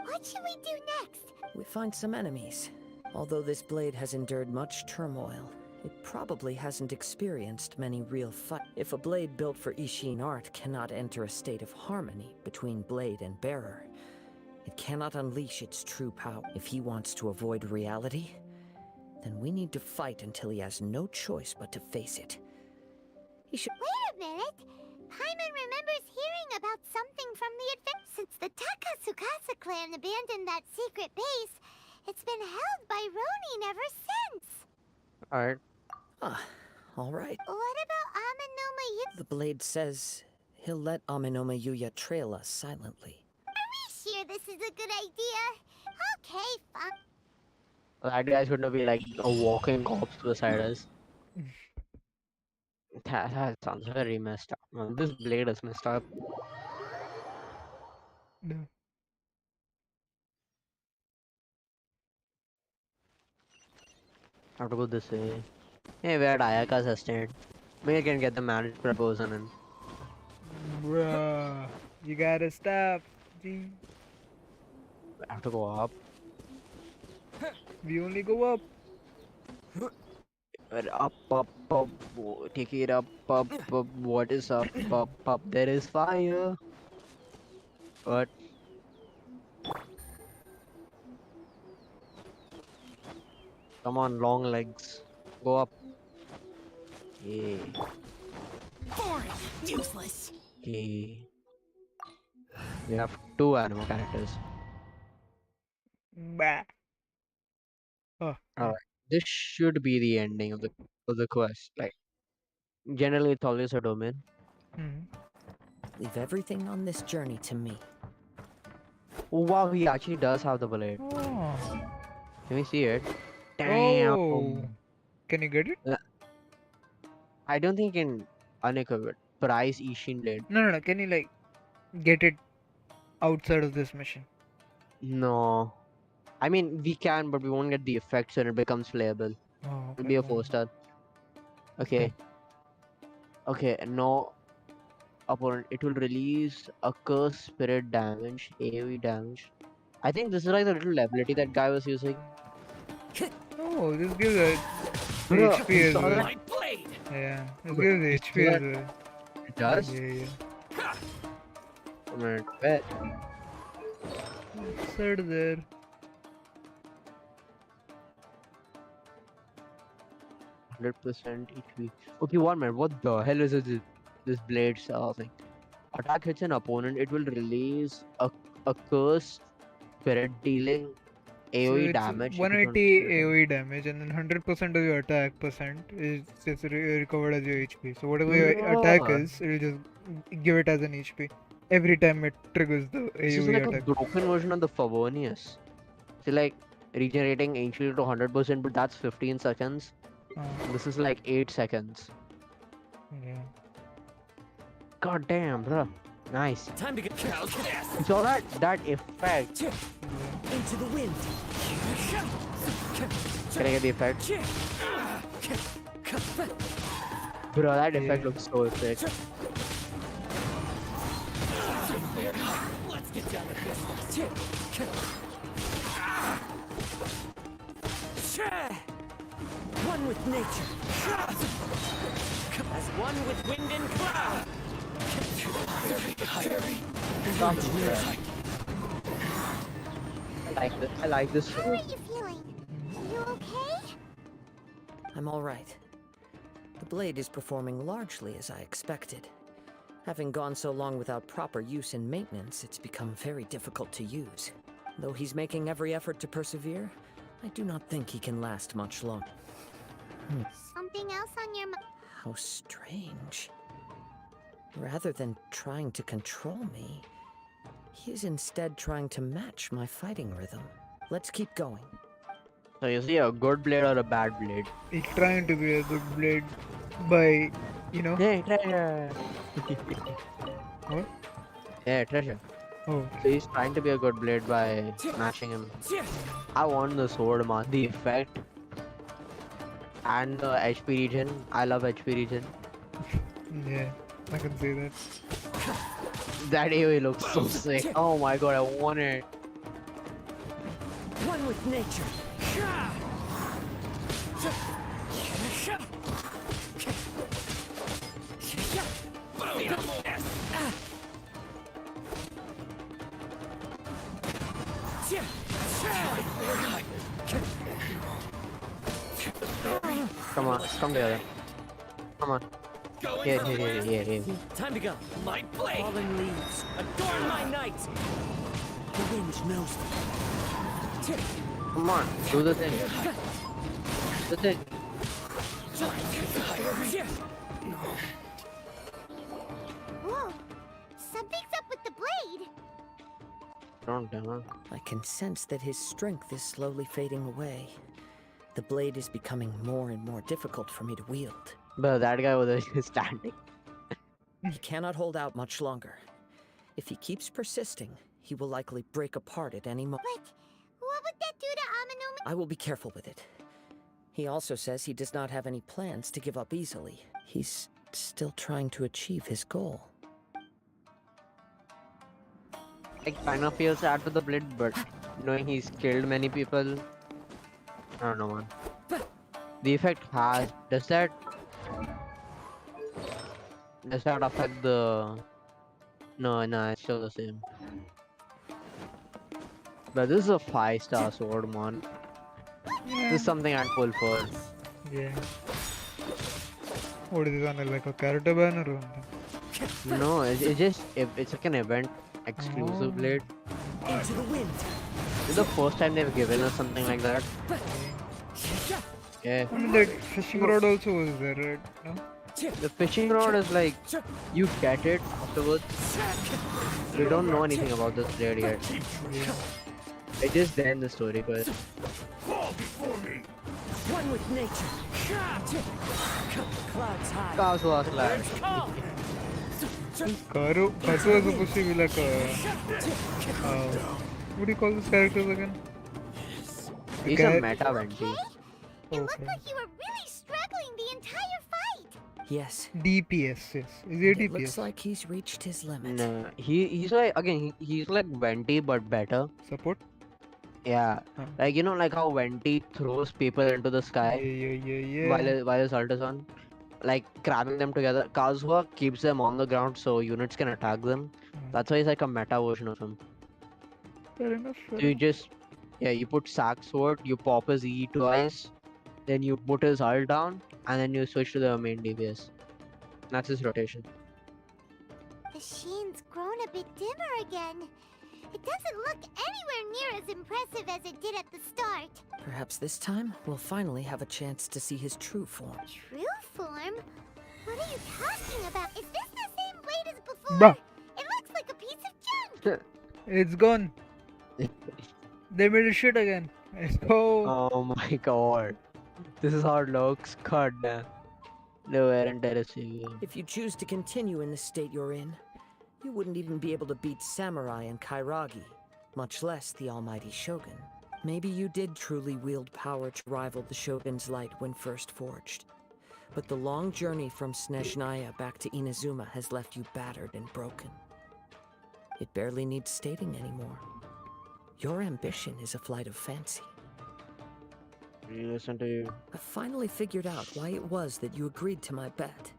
S5: What should we do next?
S8: We find some enemies. Although this blade has endured much turmoil, it probably hasn't experienced many real fights. If a blade built for Ishin art cannot enter a state of harmony between blade and bearer, it cannot unleash its true power. If he wants to avoid reality, then we need to fight until he has no choice but to face it. He should—
S5: Wait a minute! Paimon remembers hearing about something from the adventure. Since the Takasukasa clan abandoned that secret base, it's been held by Ronin ever since.
S4: Alright.
S8: All right.
S5: What about Amenoma Yuya?
S8: The blade says he'll let Amenoma Yuya trail us silently.
S5: Are we sure this is a good idea? Okay, fine.
S4: That guy's gonna be like a walking corpse beside us. That sounds very messed up. Man, this blade is messed up.
S3: No.
S4: I have to go this way. Hey, we're at Ayaka's estate. Maybe I can get the marriage proposal in.
S3: Bruh. You gotta stop. G.
S4: I have to go up.
S3: We only go up.
S4: Up, up, up. Take it up, up, up. What is up, up, up? There is fire. What? Come on, long legs. Go up. Yeah.
S13: Boring. Useless.
S4: Okay. We have 2 animal characters.
S3: Bah. Oh.
S4: Alright. This should be the ending of the quest. Like, generally it's always a domain.
S8: Leave everything on this journey to me.
S4: Oh wow, he actually does have the blade.
S3: Oh.
S4: Can we see it? Damn.
S3: Oh. Can you get it?
S4: I don't think you can unequip it. Price Ishin blade.
S3: No. Can you like get it outside of this mission?
S4: No. I mean, we can, but we won't get the effects and it becomes playable.
S3: Oh,
S4: It'll be a 4-star. Okay. Okay, no. Opponent. It will release a curse spirit damage, AoE damage. I think this is like the little ability that guy was using.
S3: Oh, this gives a
S4: Bro,
S3: HP as
S4: saw
S3: well.
S4: that?
S13: My blade.
S3: Yeah, this gives HP as well.
S4: It does?
S3: Yeah.
S4: A minute, where?
S3: Sit there.
S4: 100% HP. Okay, 1 minute. What the hell is it? This blade thing. Attack hits an opponent. It will release a curse spirit dealing
S3: So
S4: AoE
S3: it's
S4: damage if you don't
S3: 180
S4: kill them.
S3: AoE damage, and then 100% of your attack percent is just recovered as your HP. So whatever your attack
S4: No,
S3: is, it will just give it as an HP every time it triggers the
S4: this is
S3: AoE
S4: like a
S3: attack.
S4: broken version of the Favonius. So like regenerating ancient to 100%, but that's 15 seconds. This is like 8 seconds.
S3: Yeah.
S4: God damn, bro. Nice.
S8: Time to get
S4: You saw that effect?
S8: into the wind.
S4: Can I get the effect? Bro, that effect looks so sick.
S8: Let's get down to business. One with nature. As one with wind and cloud.
S4: I like this.
S5: How are you feeling? Are you okay?
S8: I'm all right. The blade is performing largely as I expected. Having gone so long without proper use and maintenance, it's become very difficult to use. Though he's making every effort to persevere, I do not think he can last much longer.
S5: Something else on your mind?
S8: How strange. Rather than trying to control me, he is instead trying to match my fighting rhythm. Let's keep going.
S4: So you see a good blade or a bad blade?
S3: He's trying to be a good blade by,
S4: Hey, treasure!
S3: What?
S4: Yeah, treasure.
S3: Oh.
S4: So he's trying to be a good blade by smashing him. I want the sword, man. The effect. And the HP regen. I love HP regen.
S3: Yeah, I can say that.
S4: That AoE looks so sick. Oh my god, I want it.
S8: One with nature.
S4: Come on, come together. Come on. Here.
S8: Time to go. My blade. Fallen leaves. Adorn my night. The wind knows me.
S4: Come on, do the thing. The thing.
S5: Whoa! Something's up with the blade!
S4: Don't tell.
S8: I can sense that his strength is slowly fading away. The blade is becoming more and more difficult for me to wield.
S4: But that guy was standing.
S8: He cannot hold out much longer. If he keeps persisting, he will likely break apart at any moment.
S5: But what would that do to Amino?
S8: I will be careful with it. He also says he does not have any plans to give up easily. He's still trying to achieve his goal.
S4: I kind of feel sad for the blade, but knowing he's killed many people, I don't know, man. The effect has. Does that affect the? No, it's still the same. But this is a 5-star sword, man. This is something I'd pull for.
S3: Yeah. What is it on like a character banner or something?
S4: No, it's like an event exclusive blade.
S8: Into the wind.
S4: It's the first time they've given us something like that. Yeah.
S3: I mean, that fishing rod also was there, right? No?
S4: The fishing rod is like, you get it afterwards. You don't know anything about this blade yet.
S3: Yeah.
S4: It's just there in the story, but
S8: One with nature. Clouds high.
S4: Kazuha slash.
S3: Kazuha is supposed to be like a... what do you call this characters again?
S4: He's a meta venti.
S5: It looked like you were really struggling the entire fight!
S8: Yes.
S3: DPS, yes. Is he a
S8: It
S3: DPS?
S8: looks like he's reached his limit.
S4: No, he's like, again, he's like Venti but better.
S3: Support?
S4: Yeah. Like, you know, like how Venti throws people into the sky
S3: Yeah.
S4: while his ult is on. Like cramming them together. Kazuha keeps them on the ground so units can attack them. That's why he's like a meta version of him.
S3: Fair enough.
S4: So you just, you put Sack Sword, you pop his E twice, then you put his ult down, and then you switch to the main DPS. That's his rotation.
S5: The sheen's grown a bit dimmer again. It doesn't look anywhere near as impressive as it did at the start.
S8: Perhaps this time we'll finally have a chance to see his true form.
S5: True form? What are you talking about? Is this the same blade as before?
S3: Bruh.
S5: It looks like a piece of junk.
S3: It's gone. They made it shit again. Oh,
S4: Oh my god. This is how it looks. God damn. The wear and tear is severe.
S8: If you choose to continue in the state you're in, you wouldn't even be able to beat Samurai and Kairagi, much less the almighty Shogun. Maybe you did truly wield power to rival the Shogun's light when first forged. But the long journey from Snezhnaya back to Inazuma has left you battered and broken. It barely needs stating anymore. Your ambition is a flight of fancy.
S4: Listen to you.
S8: I finally figured out why it was that you agreed to my bet.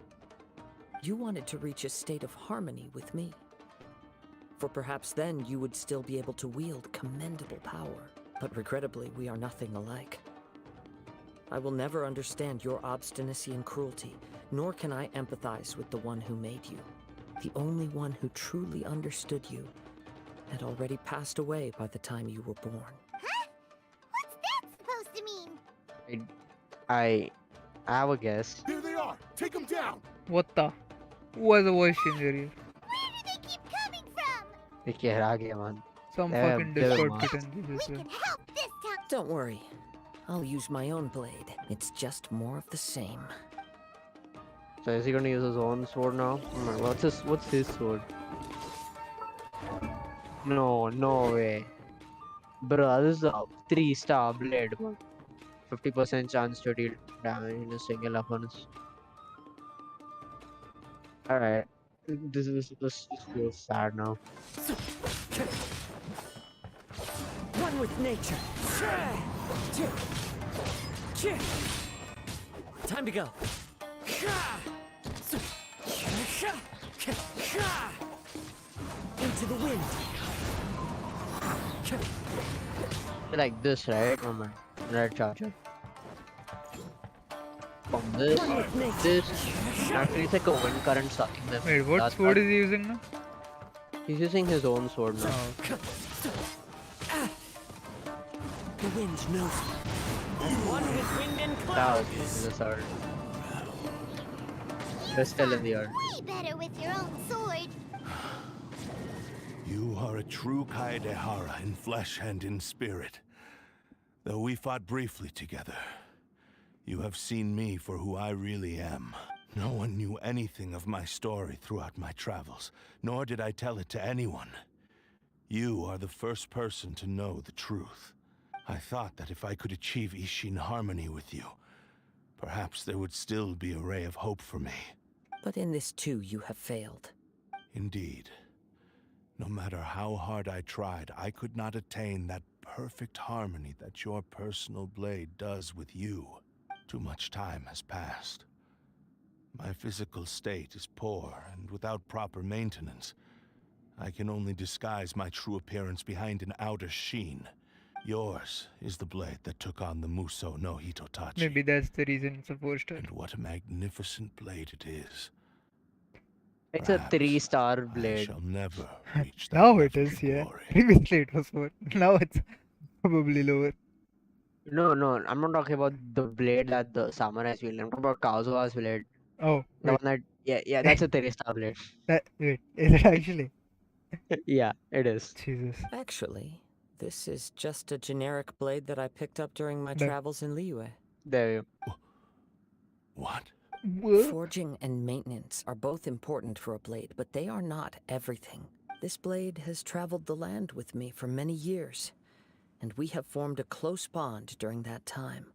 S8: You wanted to reach a state of harmony with me. For perhaps then you would still be able to wield commendable power. But regrettably, we are nothing alike. I will never understand your obstinacy and cruelty, nor can I empathize with the one who made you. The only one who truly understood you had already passed away by the time you were born.
S5: Huh? What's that supposed to mean?
S4: I have a guess.
S6: Here they are! Take them down!
S3: what the? Who was the voice changer here?
S5: Where do they keep coming from?
S4: देखिए आ गया man.
S3: Some
S4: Yeah,
S3: fucking
S4: they're
S3: Discord
S4: masked.
S3: pretenders
S5: We
S3: as well.
S5: can help this time.
S8: Don't worry. I'll use my own blade. It's just more of the same.
S4: So is he gonna use his own sword now? Oh my, what's his sword? No way. Bro, this is a 3-star blade. 50% chance to deal damage in a single offense. Alright. This feels sad now.
S8: One with nature. Time to go. Into the wind.
S4: Like this, right? Oh my. Red charger. From this, actually it's like a wind current sucking them.
S3: Wait, what
S4: That's
S3: sword
S4: not-
S3: is he using now?
S4: He's using his own sword now.
S3: Oh,
S8: The wind knows me. One with wind and
S4: That
S8: cloud.
S4: was the sword. They're still in the earth.
S5: Way better with your own sword.
S6: You are a true Kaedehara in flesh and in spirit. Though we fought briefly together, you have seen me for who I really am. No one knew anything of my story throughout my travels, nor did I tell it to anyone. You are the first person to know the truth. I thought that if I could achieve Ishin harmony with you, perhaps there would still be a ray of hope for me.
S8: But in this too, you have failed.
S6: Indeed. No matter how hard I tried, I could not attain that perfect harmony that your personal blade does with you. Too much time has passed. My physical state is poor, and without proper maintenance, I can only disguise my true appearance behind an outer sheen. Yours is the blade that took on the Muso no Hitotachi.
S3: maybe that's the reason it's a 4-star.
S6: And what a magnificent blade it is.
S4: It's a
S6: Perhaps
S4: 3-star
S6: I
S4: blade.
S6: shall never reach that
S3: Now it
S6: level
S3: is,
S6: of
S3: yeah.
S6: glory.
S3: Previously it was 4. Now it's probably lower.
S4: No, I'm not talking about the blade that the samurais wield. I'm talking about Kazuha's blade.
S3: Oh,
S4: The
S3: wait.
S4: one that, yeah, that's a 3-star blade.
S3: Wait, is it actually?
S4: Yeah, it is.
S3: Jesus.
S8: Actually, this is just a generic blade that I picked up during my
S3: But-
S8: travels in Liyue.
S4: There you
S6: What?
S3: What?
S8: Forging and maintenance are both important for a blade, but they are not everything. This blade has traveled the land with me for many years, and we have formed a close bond during that time.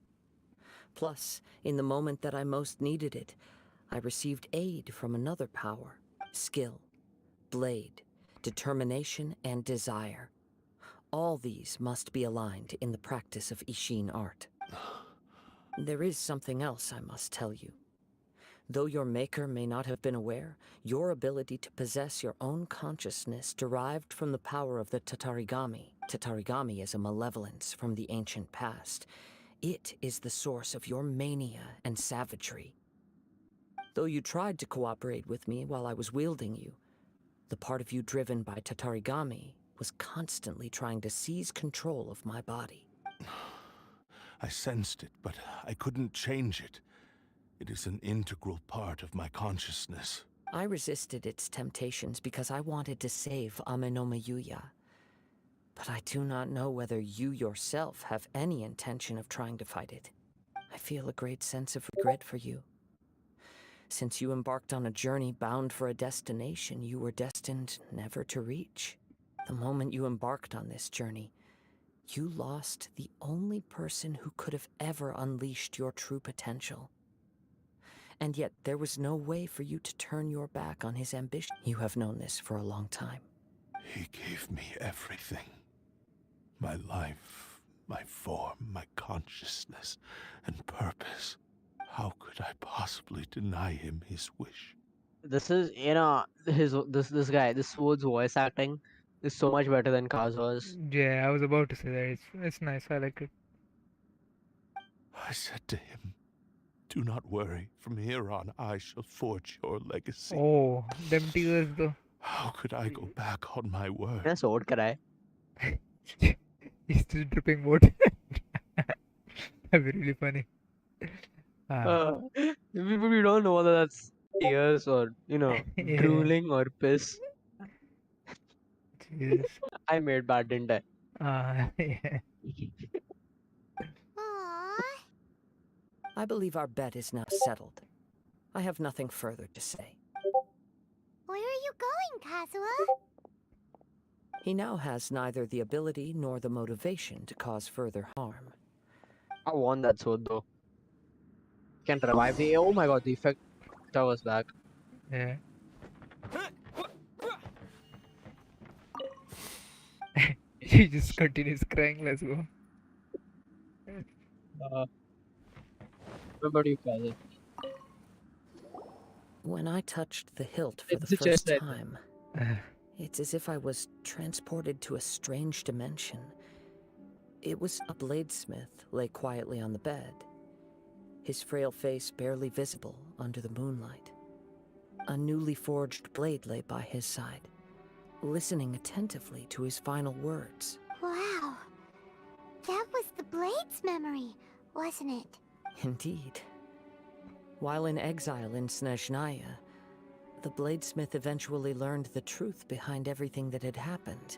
S8: Plus, in the moment that I most needed it, I received aid from another power: skill, blade, determination, and desire. All these must be aligned in the practice of Ishin art. There is something else I must tell you. Though your maker may not have been aware, your ability to possess your own consciousness derived from the power of the Tatarigami. Tatarigami is a malevolence from the ancient past. It is the source of your mania and savagery. Though you tried to cooperate with me while I was wielding you, the part of you driven by Tatarigami was constantly trying to seize control of my body.
S6: I sensed it, but I couldn't change it. It is an integral part of my consciousness.
S8: I resisted its temptations because I wanted to save Amenoma Yuya. But I do not know whether you yourself have any intention of trying to fight it. I feel a great sense of regret for you. Since you embarked on a journey bound for a destination you were destined never to reach. The moment you embarked on this journey, you lost the only person who could have ever unleashed your true potential. And yet there was no way for you to turn your back on his ambition. You have known this for a long time.
S6: He gave me everything. My life, my form, my consciousness, and purpose. How could I possibly deny him his wish?
S4: This is, this guy, this Sword's voice acting is so much better than Kazuha's.
S3: Yeah, I was about to say that. It's nice. I like it.
S6: I said to him, "Do not worry. From here on, I shall forge your legacy."
S3: Oh, them tears though.
S6: How could I go back on my word?
S4: Yeah, Sword cry.
S3: He's still dripping water. That'd be really funny.
S4: We don't know whether that's tears or,
S3: Yeah.
S4: drooling or piss.
S3: Jesus.
S4: I made bad, didn't I?
S3: Yeah.
S5: Aww.
S8: I believe our bet is now settled. I have nothing further to say.
S5: Where are you going, Kazuha?
S8: He now has neither the ability nor the motivation to cause further harm.
S4: I want that sword though. Can revive the. Oh my god, the effect was back.
S3: Yeah. He just continues crying. Let's go.
S4: What about you, Kazu?
S8: When I touched the hilt for
S4: It's
S8: the
S4: a chest
S8: first
S4: right
S8: time,
S3: Uh,
S8: it's as if I was transported to a strange dimension. It was a bladesmith lay quietly on the bed, his frail face barely visible under the moonlight. A newly forged blade lay by his side, listening attentively to his final words.
S5: Wow. That was the Blade's memory, wasn't it?
S8: Indeed. While in exile in Snezhnaya, the bladesmith eventually learned the truth behind everything that had happened.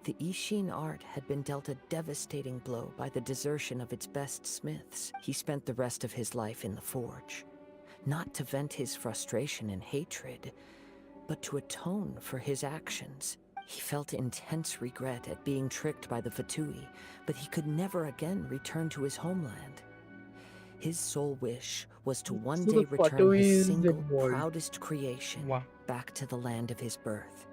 S8: The Ishin art had been dealt a devastating blow by the desertion of its best smiths. He spent the rest of his life in the forge, not to vent his frustration and hatred, but to atone for his actions. He felt intense regret at being tricked by the Fatui, but he could never again return to his homeland. His sole wish was to one
S4: So
S8: day
S4: the
S8: return
S4: Fatui
S8: his
S4: is
S8: single,
S4: involved.
S8: proudest creation
S3: wow.
S8: back to the land of his birth.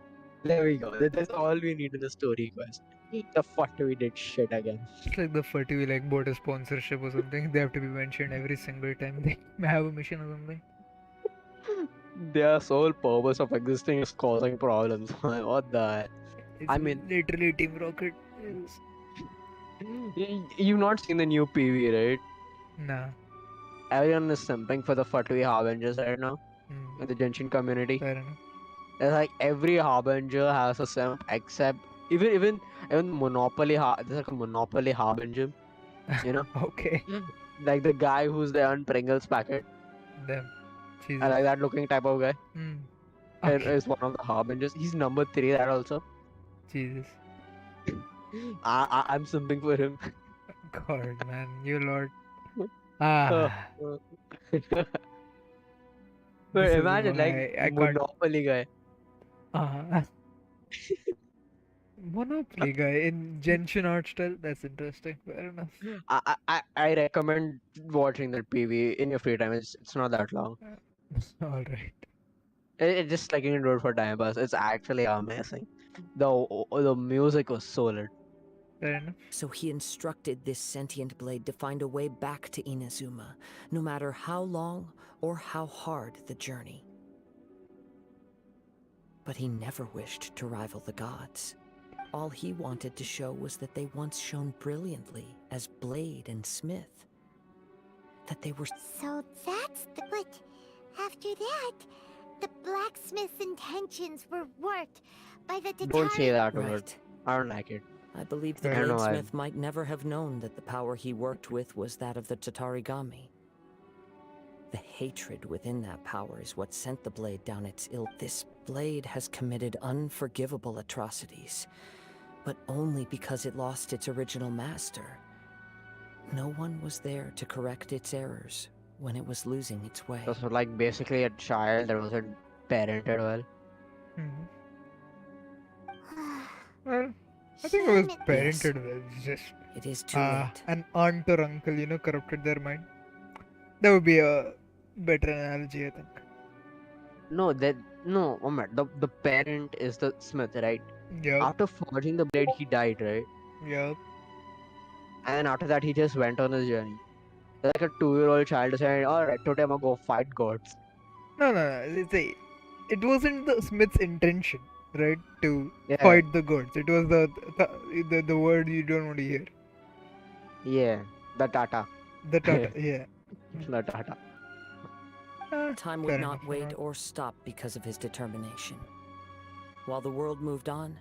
S4: There we go. That's all we need in the story quest. The fuck we did shit again.
S3: It's like the Fatui like bought a sponsorship or something. They have to be mentioned every single time they have a mission or something.
S4: Their sole purpose of existing is causing problems. What the hell?
S3: It's
S4: I mean,
S3: literally Team Rocket. Yes.
S4: you've not seen the new PV, right?
S3: Nah.
S4: Everyone is simping for the Fatui Harbingers right now
S3: Hmm.
S4: in the Genshin community.
S3: Fair enough.
S4: It's like every Harbinger has a simp except even Monopoly. There's like a Monopoly Harbinger, you know,
S3: Okay.
S4: like the guy who's there on Pringles packet.
S3: Them.
S4: I
S3: Jesus.
S4: like that looking type of guy.
S3: Hmm.
S4: And
S3: Okay.
S4: is one of the Harbingers. He's number 3. That also.
S3: Jesus.
S4: I'm simping for him.
S3: God, man. You Lord.
S4: Uh,
S3: Ah.
S4: uh.
S3: This
S4: But
S3: is
S4: imagine like
S3: why I can't.
S4: Monopoly guy.
S3: Monopoly guy in Genshin art style. That's interesting. Fair enough.
S4: I recommend watching that PV in your free time. It's not that long.
S3: All right.
S4: It's just like you can do it for time pass. It's actually amazing. The music was so lit.
S3: Fair enough.
S8: So he instructed this sentient blade to find a way back to Inazuma, no matter how long or how hard the journey. But he never wished to rival the gods. All he wanted to show was that they once shone brilliantly as Blade and Smith. That they were...
S5: So that's the... But after that, the blacksmith's intentions were warped by the
S4: Don't say
S5: Tatari...
S4: that word.
S8: Right.
S4: I don't like it.
S8: I believe the
S3: I
S4: know,
S8: bladesmith might never have known that the power he worked with was that of the Tatarigami. The hatred within that power is what sent the blade down its ill. This blade has committed unforgivable atrocities, but only because it lost its original master. No one was there to correct its errors when it was losing its way.
S4: So like basically a child that wasn't parented well.
S3: Mhm. Well, I think it was
S5: Shame it-
S3: parented well. It's just
S8: It is too late.
S3: an aunt or uncle, corrupted their mind. That would be a better analogy, I think.
S4: No, Omar, the parent is the smith, right?
S3: Yep.
S4: After forging the blade, he died, right?
S3: Yep.
S4: And then after that, he just went on his journey. Like a 2-year-old child decided, alright, today I'm gonna go fight gods.
S3: No. It wasn't the Smith's intention, right, to
S4: Yeah.
S3: fight the gods. It was the word you don't want to hear.
S4: Yeah, the Tata.
S3: The Tata. Yeah.
S4: The Tata.
S8: Time
S3: fair
S8: would not
S3: enough,
S8: wait
S3: alright.
S8: or stop because of his determination. While the world moved on,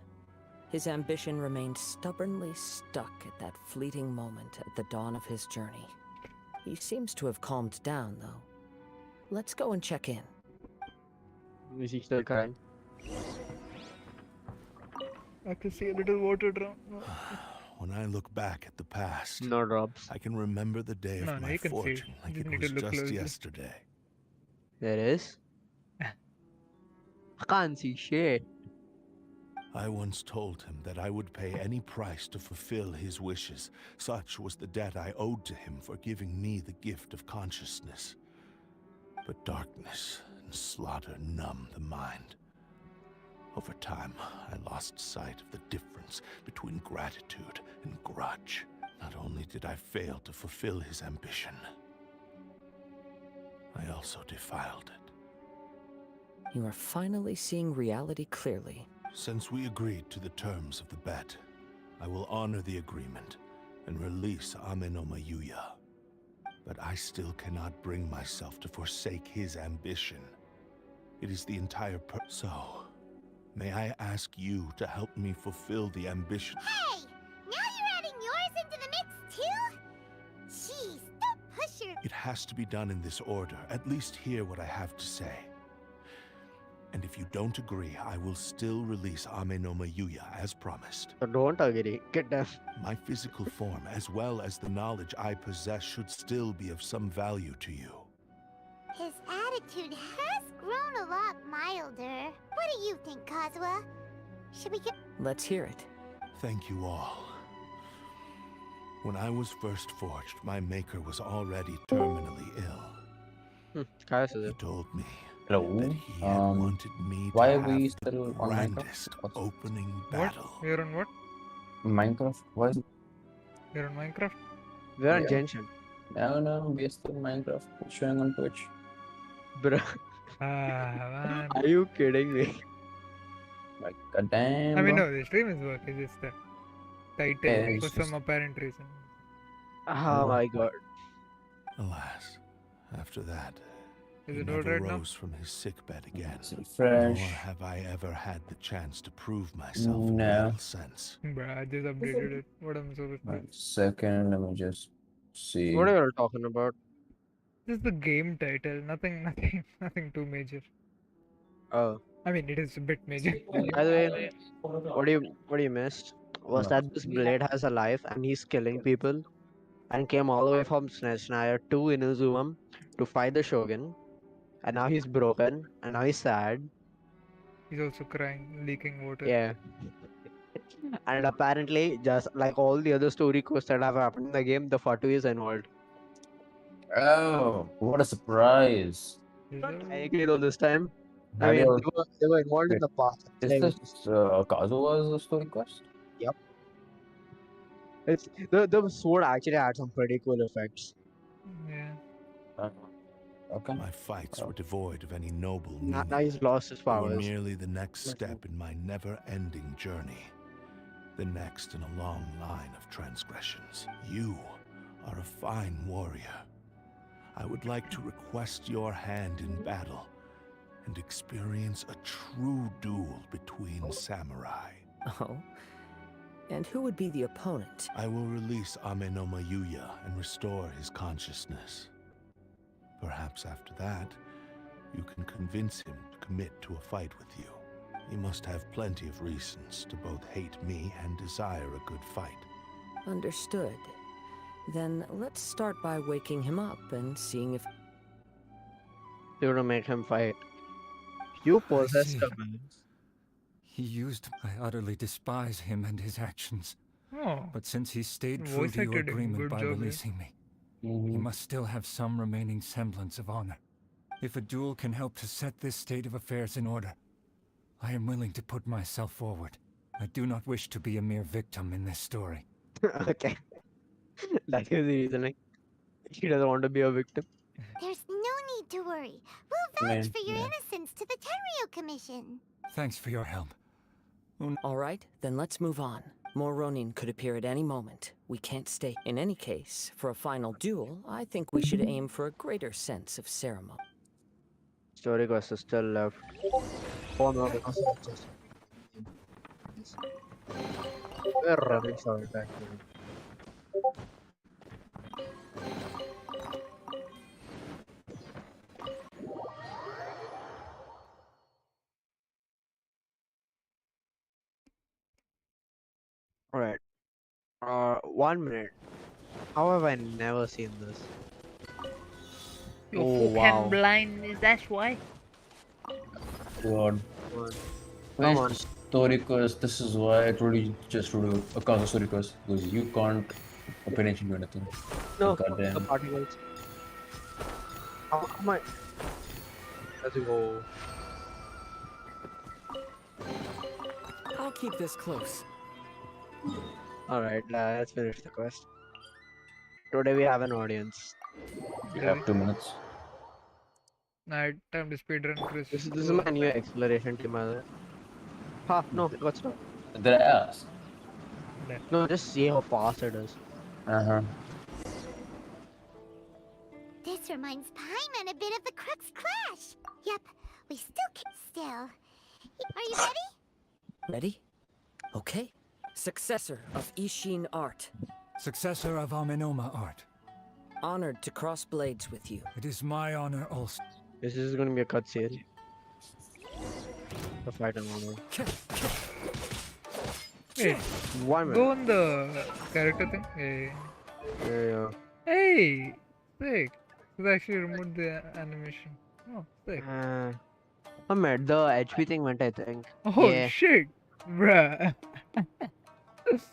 S8: his ambition remained stubbornly stuck at that fleeting moment at the dawn of his journey. He seems to have calmed down, though. Let's go and check in.
S4: Is he still crying?
S3: I can see a little water drop.
S6: When I look back at the past,
S4: No drops.
S6: I can remember the day of
S3: No,
S6: my
S3: you can see it.
S6: fortune like
S3: You
S6: it
S3: need
S6: was
S3: to look
S6: just
S3: closely.
S6: yesterday.
S4: There is? I can't see shit.
S6: I once told him that I would pay any price to fulfill his wishes. Such was the debt I owed to him for giving me the gift of consciousness. But darkness and slaughter numb the mind. Over time, I lost sight of the difference between gratitude and grudge. Not only did I fail to fulfill his ambition, I also defiled it.
S8: You are finally seeing reality clearly.
S6: Since we agreed to the terms of the bet, I will honor the agreement and release Amenoma Yuya. But I still cannot bring myself to forsake his ambition. It is the entire So, may I ask you to help me fulfill the ambition?
S5: Hey! Now you're adding yours into the mix, too? Jeez, don't push your...
S6: It has to be done in this order. At least hear what I have to say. And if you don't agree, I will still release Amenoma Yuya as promised.
S4: So don't agree. Get down.
S6: My physical form, as well as the knowledge I possess, should still be of some value to you.
S5: His attitude has grown a lot milder. What do you think, Kazuha? Should we get...
S8: Let's hear it.
S6: Thank you all. When I was first forged, my maker was already terminally ill. He told me
S14: Hello.
S6: that he had wanted me to
S14: Why are
S6: have
S14: we
S6: the
S14: still on Minecraft?
S6: grandest
S14: What's-
S6: opening
S3: What?
S6: battle.
S3: You're on what?
S14: Minecraft? Why is
S3: You're on Minecraft?
S4: We're on
S14: Yeah.
S4: Genshin.
S14: No, we're still Minecraft. It's showing on Twitch.
S4: Bro,
S3: Man.
S4: are you kidding me?
S14: Like, goddamn.
S3: I mean,
S14: bro.
S3: no, the stream is working. It's the title
S14: Yeah,
S3: for
S14: it's
S3: some
S14: just-
S3: apparent reason.
S4: Oh my god.
S6: Alas, after that,
S3: Is
S6: he
S3: it
S6: never
S3: alright now?
S6: rose from his sickbed again.
S14: It's
S6: Nor
S14: refresh.
S6: have I ever had the chance to prove myself in a
S14: No.
S6: real sense.
S3: Bruh, I just updated it. What am I supposed to do?
S14: 1 second, let me just see.
S4: What are you talking about?
S3: This is the game title. Nothing too major.
S4: Oh.
S3: I mean, it is a bit major.
S4: By the way, what you missed was
S14: No.
S4: that this blade has a life and he's killing people and came all the way from Snezhnaya to Inazumam to fight the Shogun, and now he's broken and now he's sad.
S3: He's also crying, leaking water.
S4: Yeah. And apparently, just like all the other story quests that have happened in the game, the Fatu is involved.
S14: Oh, what a surprise.
S3: Is
S4: I
S3: there-
S4: agree though this time. I
S14: Have
S4: mean,
S14: you al-
S4: they were involved in
S14: Wait,
S4: the past.
S14: Is
S4: Like,
S14: this Kazuha's story quest?
S4: it's the sword actually had some pretty cool effects.
S3: Yeah.
S14: Okay.
S6: My fights were devoid of any noble
S4: Now
S6: meaning.
S4: he's lost his
S6: They were
S4: powers.
S6: merely the next
S4: Listen.
S6: step in my never-ending journey. the next in a long line of transgressions. You are a fine warrior. I would like to request your hand in battle and experience a true duel between samurai.
S8: Oh? And who would be the opponent?
S6: I will release Amenoma Yuya and restore his consciousness. Perhaps after that, you can convince him to commit to a fight with you. He must have plenty of reasons to both hate me and desire a good fight.
S8: Understood. Then let's start by waking him up and seeing if...
S4: You're gonna make him fight. You possessed
S10: see.
S4: a man.
S10: He used. I utterly despise him and his actions.
S3: Oh,
S10: But since he stayed true
S3: voice
S10: to your
S3: acted him.
S10: agreement
S3: Good
S10: by
S3: job, yeah.
S10: releasing me, he must still have some remaining semblance of honor. If a duel can help to set this state of affairs in order, I am willing to put myself forward. I do not wish to be a mere victim in this story.
S4: Okay. That is the reasoning. He doesn't want to be a victim.
S5: There's no need to worry. We'll vouch
S14: Man,
S5: for your
S14: yeah.
S5: innocence to the Terrio Commission.
S10: Thanks for your help.
S8: All right, then let's move on. More Ronin could appear at any moment. We can't stay. In any case, for a final duel, I think we should aim for a greater sense of ceremony.
S4: Story quest is still left. Oh no, because of just. We're running short actually. Alright. 1 minute. How have I never seen this?
S3: You're
S4: Oh,
S3: fucking
S4: wow.
S3: blind, is that why?
S14: God.
S4: Come
S14: Where's
S4: on.
S14: the story quest? This is why I told you just to do a Kazuha story quest because you can't open into anything.
S4: No,
S14: Goddamn.
S4: the particles. How come I? Let's go.
S12: I'll keep this close.
S4: Alright, let's finish the quest. Today we have an audience.
S14: You have 2 minutes.
S3: Night time to speedrun, Chris.
S4: This is my new exploration team. Ha, no, got stuck.
S14: Did I ask?
S4: No, just see how fast it is.
S14: Uh-huh.
S5: This reminds Paimon a bit of the Crux Clash. Yep, we still can. Still. Are you ready?
S8: Ready? Okay. Successor of Ishin art.
S10: Successor of Amenoma art.
S8: Honored to cross blades with you.
S10: It is my honor also.
S4: This is gonna be a cutscene. The fight and one.
S3: Wait,
S4: 1 minute.
S3: go on the character thing. Hey,
S4: Yeah.
S3: hey, sick. It actually removed the animation. Oh, sick.
S4: I met the HP thing went, I think.
S3: Oh
S4: Yeah.
S3: shit, bruh.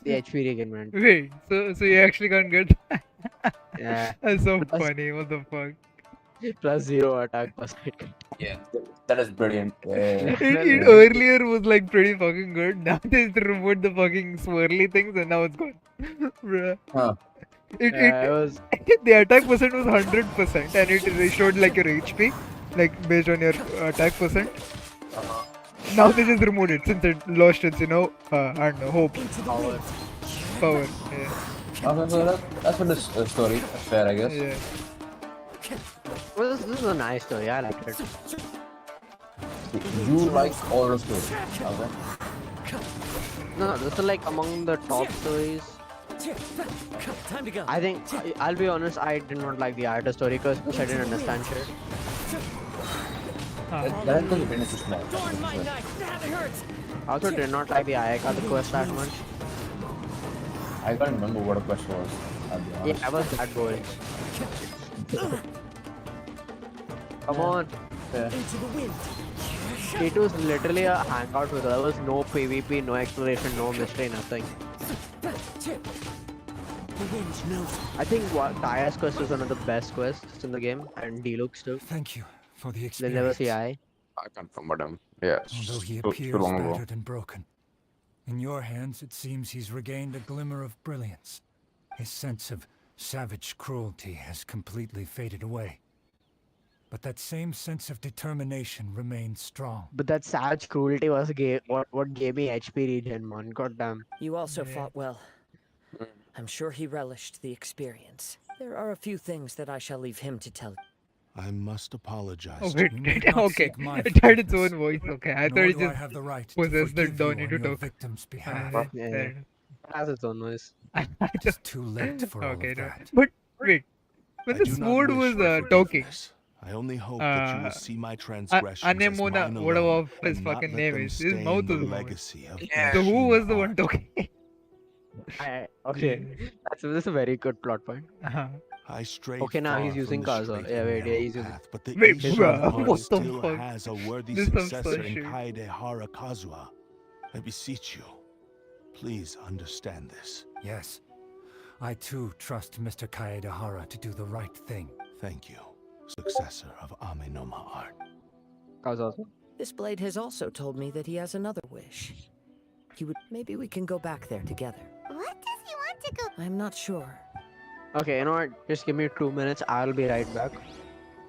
S4: The HP regen went.
S3: Wait, so you actually can't get that?
S4: Yeah.
S3: That's so
S4: Plus-
S3: funny. What the fuck?
S4: Plus 0 attack percent.
S14: Yeah, that is brilliant.
S3: It earlier was like pretty fucking good. Now they removed the fucking swirly things and now it's gone. Bruh.
S14: Huh.
S3: It
S4: was
S3: the attack percent was 100% and it showed like your HP, like based on your attack percent. Now they just removed it since it lost its, I don't know, hope.
S4: power.
S3: Power. Yeah.
S14: Okay, so that's for this story. That's fair, I guess.
S3: Yeah.
S4: Well, this is a nice story. I liked it.
S14: You like all the stories. Okay.
S4: No, this is like among the top stories.
S8: Time to go.
S4: I think, I'll be honest, I did not like the Ayata story because I didn't understand shit.
S14: That because the finish is small.
S4: I also did not like the Ayaka, the quest that much.
S14: I can't remember what a quest was. I'll be honest.
S4: Yeah, I was that boring. Come on.
S14: Yeah.
S4: It was literally a hangout with there was no PvP, no exploration, no mystery, nothing. I think Kaya's quest is one of the best quests in the game, and Deluxe too.
S10: Thank you for the
S4: They
S10: experience.
S4: never see eye.
S15: I can't remember them. Yeah,
S10: Although he
S15: too
S10: appears
S15: long ago.
S10: battered and broken. In your hands, it seems he's regained a glimmer of brilliance. His sense of savage cruelty has completely faded away. but that same sense of determination remains strong.
S4: But that savage cruelty was what gave me HP regen, man. Goddamn.
S8: You also fought well. I'm sure he relished the experience. There are a few things that I shall leave him to tell.
S6: I must apologize.
S3: Oh
S6: to
S3: wait,
S10: You need not
S3: okay.
S10: seek my
S3: It had its
S10: forgiveness,
S3: own voice. Okay, I thought
S10: nor
S3: it
S10: do I
S3: just
S10: have the right to
S3: possessed the
S10: forgive you
S3: Donnie
S10: on
S3: to
S10: your
S3: talk.
S10: victim's behalf.
S4: Yeah.
S3: Fair
S4: It has its own noise.
S3: enough.
S10: It is too late for all
S3: Okay,
S10: of
S3: no.
S10: that.
S3: But wait, when
S6: I
S3: the
S6: do not
S3: sword
S6: wish
S3: was
S6: for
S3: talking,
S6: forgiveness. I only hope that you will see my transgressions as
S3: Anemona,
S6: mine
S3: whatever
S6: alone,
S3: his
S6: and not
S3: fucking
S6: let
S3: name
S6: them
S3: is, his
S6: stain
S3: mouth
S6: the
S3: was moving.
S6: legacy of
S3: So who
S6: Ishin
S3: was the one
S6: art.
S3: talking?
S4: Okay, this is a very good plot point.
S3: Uh-huh.
S6: I strayed
S4: Okay, now he's
S6: far
S4: using
S6: from the
S4: Kazuha.
S6: straight
S4: Yeah,
S6: and
S4: wait, yeah,
S6: narrow
S4: he's using.
S6: path, but the
S3: Wait,
S6: Ishin
S4: bruh,
S6: art
S3: what the
S6: still
S3: fuck?
S6: has a worthy
S3: This is
S6: successor
S3: some
S6: in
S3: shit.
S6: Kaedehara Kazuha. I beseech you, please understand this.
S10: Yes, I too trust Mr. Kaedehara to do the right thing.
S6: Thank you, successor of Amenoma art.
S4: Kazuha.
S8: This blade has also told me that he has another wish. He would. Maybe we can go back there together.
S5: What does he want to go?
S8: I'm not sure.
S4: Okay, you know what? Just give me 2 minutes. I'll be right back.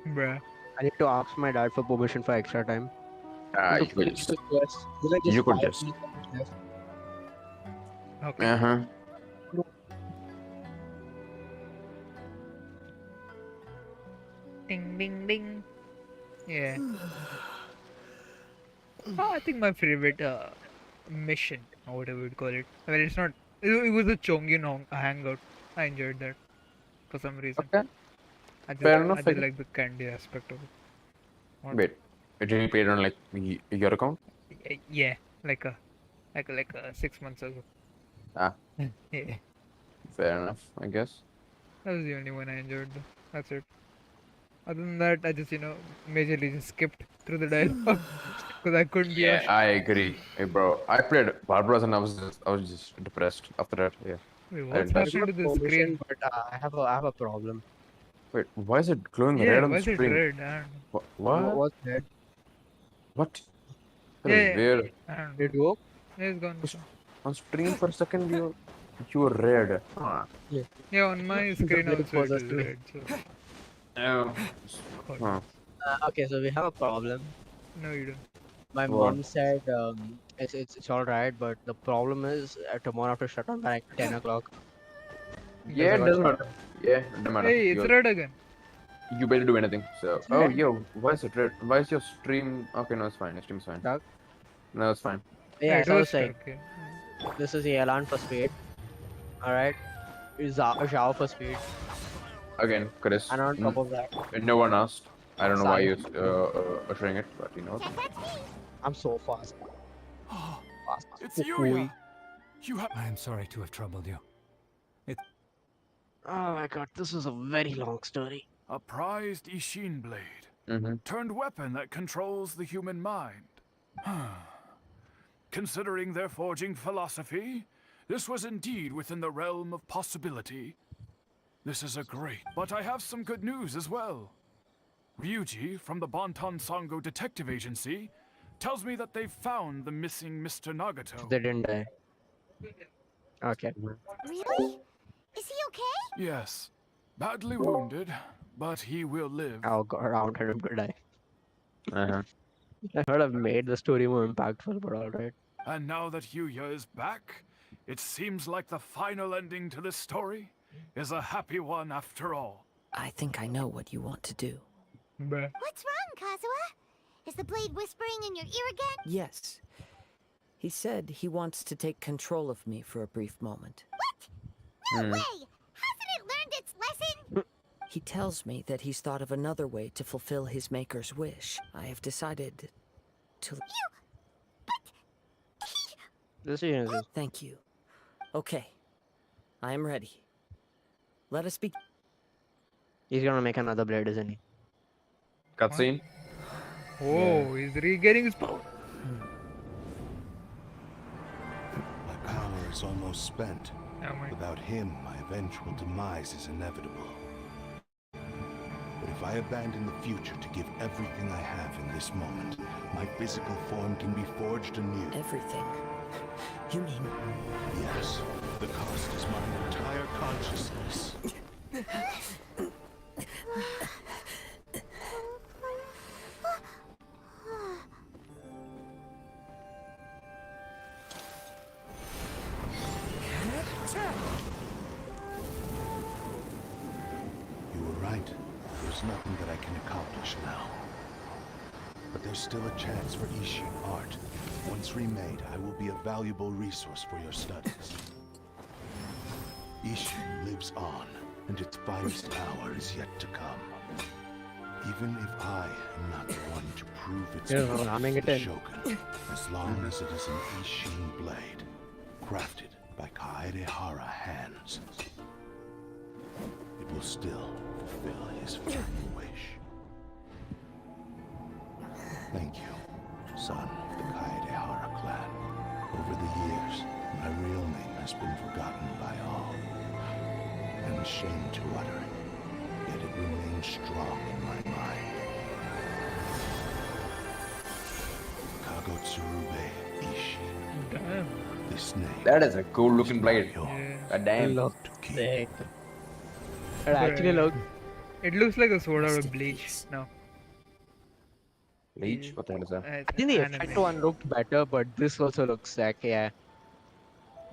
S3: Bruh.
S4: I need to ask my dad for permission for extra time.
S15: You could just.
S4: There's like just
S15: You could
S4: 5
S15: just.
S4: minutes left.
S3: Okay.
S15: Uh-huh.
S3: Ding ding ding. Yeah. I think my favorite mission, or whatever you call it. Well, it's not. It was a Chongyun hangout. I enjoyed that for some reason.
S15: Okay.
S3: I just,
S15: Fair
S3: I
S15: enough,
S3: just
S15: I guess.
S3: like the candy aspect of it. What?
S15: Wait, did you pay it on like your account?
S3: Yeah, like a 6 months ago.
S15: Ah,
S3: Yeah,
S15: fair enough, I guess.
S3: that was the only one I enjoyed though. That's it. Other than that, I just majorly just skipped through the dialogue because I couldn't be
S15: Yeah,
S3: asked.
S15: I agree. Hey, bro, I played Barbaros and I was just depressed after that. Yeah.
S3: Wait,
S15: I
S3: what's
S15: didn't touch
S3: happening
S15: it.
S3: to the screen?
S4: But I have a problem.
S15: Wait, why is it glowing
S3: Yeah,
S15: red on
S3: why
S15: the
S3: is it
S15: screen?
S3: red? I don't know.
S15: What?
S4: What's that?
S15: What? That
S3: Yeah,
S15: is
S3: yeah,
S15: weird.
S3: I don't know.
S4: Did it work?
S3: Yeah, it's gone.
S15: On stream for a second, you were red. Huh.
S3: Yeah, on my screen
S4: very
S3: also it is
S4: positive.
S3: red. So.
S15: Oh.
S3: God.
S15: Huh.
S4: Okay, so we have a problem.
S3: No, you don't.
S4: My
S15: What?
S4: mom said it's all right, but the problem is tomorrow I have to shut down by like 10 o'clock.
S15: Yeah, it doesn't matter. Yeah, it doesn't matter.
S3: Hey, it's red again.
S15: You better do anything. So,
S4: Yeah.
S15: oh, yo, why is it red? Why is your stream? Okay, no, it's fine. Your stream's fine.
S4: Stuck?
S15: No, it's fine.
S4: Yeah,
S3: it
S4: so I
S3: was
S4: was saying,
S3: stuck. Yeah.
S4: this is Yelan for speed. Alright. Zhao for speed.
S15: Again, Chris.
S4: And on top of that,
S15: No one asked. I don't know why
S4: Sorry.
S15: you're uttering it, but you know.
S4: I'm so fast. Fast.
S11: It's Yuya. You have.
S10: I am sorry to have troubled you.
S4: Oh my god, this is a very long story.
S11: A prized Ishin blade.
S15: Mm-hmm.
S11: Turned weapon that controls the human mind. Considering their forging philosophy, this was indeed within the realm of possibility. This is a great, but I have some good news as well. Ryuji from the Bonton Sango Detective Agency tells me that they've found the missing Mr. Nagato.
S4: They didn't die. Okay.
S5: Really? Is he okay?
S11: Yes, badly wounded, but he will live.
S4: Oh god, I wanted him to die.
S15: Uh-huh.
S4: I would have made the story more impactful, but alright.
S11: And now that Yuya is back, it seems like the final ending to this story is a happy one after all.
S8: I think I know what you want to do.
S3: Bruh.
S5: What's wrong, Kazuha? Is the blade whispering in your ear again?
S8: Yes. He said he wants to take control of me for a brief moment.
S5: What? No way! Hasn't it learned its lesson?
S8: He tells me that he's thought of another way to fulfill his maker's wish. I have decided to...
S4: This is
S8: Thank you. Okay. I am ready. Let us be...
S4: He's gonna make another blade, isn't he?
S15: Cutscene.
S3: Oh, he's regaining his power.
S6: My power is almost spent.
S3: Oh my.
S6: Without him, my eventual demise is inevitable. But if I abandon the future to give everything I have in this moment, my physical form can be forged anew.
S8: Everything. You mean...
S6: Yes, the cost is my entire consciousness. nothing that I can accomplish now. But there's still a chance for Ishin art. Once remade, I will be a valuable resource for your studies. Ishin lives on, and its finest hour is yet to come. Even if I am not the one to prove its worth to the Shogun, as long as it is an Ishin blade, crafted by Kaedehara hands, it will still fulfill his final wish. Thank you, son of the Kaedehara clan. Over the years, my real name has been forgotten by all. I'm ashamed to utter it, yet it remains strong in my mind. Kagotsurube Ishi.
S3: Damn.
S6: This name.
S15: That is a cool looking blade.
S3: Yeah.
S15: God damn.
S4: It actually looks.
S3: It looks like a sword out
S8: Rest
S3: of
S8: in
S3: Bleach
S8: peace.
S3: now.
S15: Bleach? What the hell is that?
S3: It's
S4: I think the
S3: an
S4: effect
S3: anime.
S4: one looked better, but this also looks like, yeah.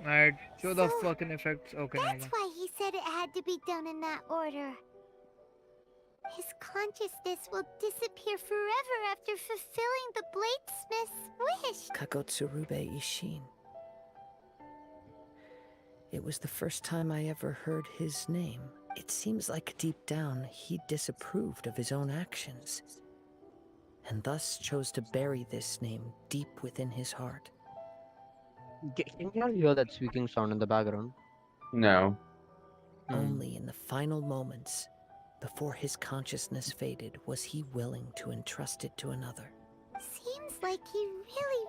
S3: Alright, show the
S5: So,
S3: fucking effects. Okay,
S5: That's
S3: Naga.
S5: why he said it had to be done in that order. His consciousness will disappear forever after fulfilling the bladesmith's wish.
S8: Kagotsurube Ishin. It was the first time I ever heard his name. It seems like deep down he disapproved of his own actions, and thus chose to bury this name deep within his heart.
S4: Can you not hear that squeaking sound in the background?
S15: No.
S8: Only in the final moments, before his consciousness faded, was he willing to entrust it to another.
S5: Seems like he really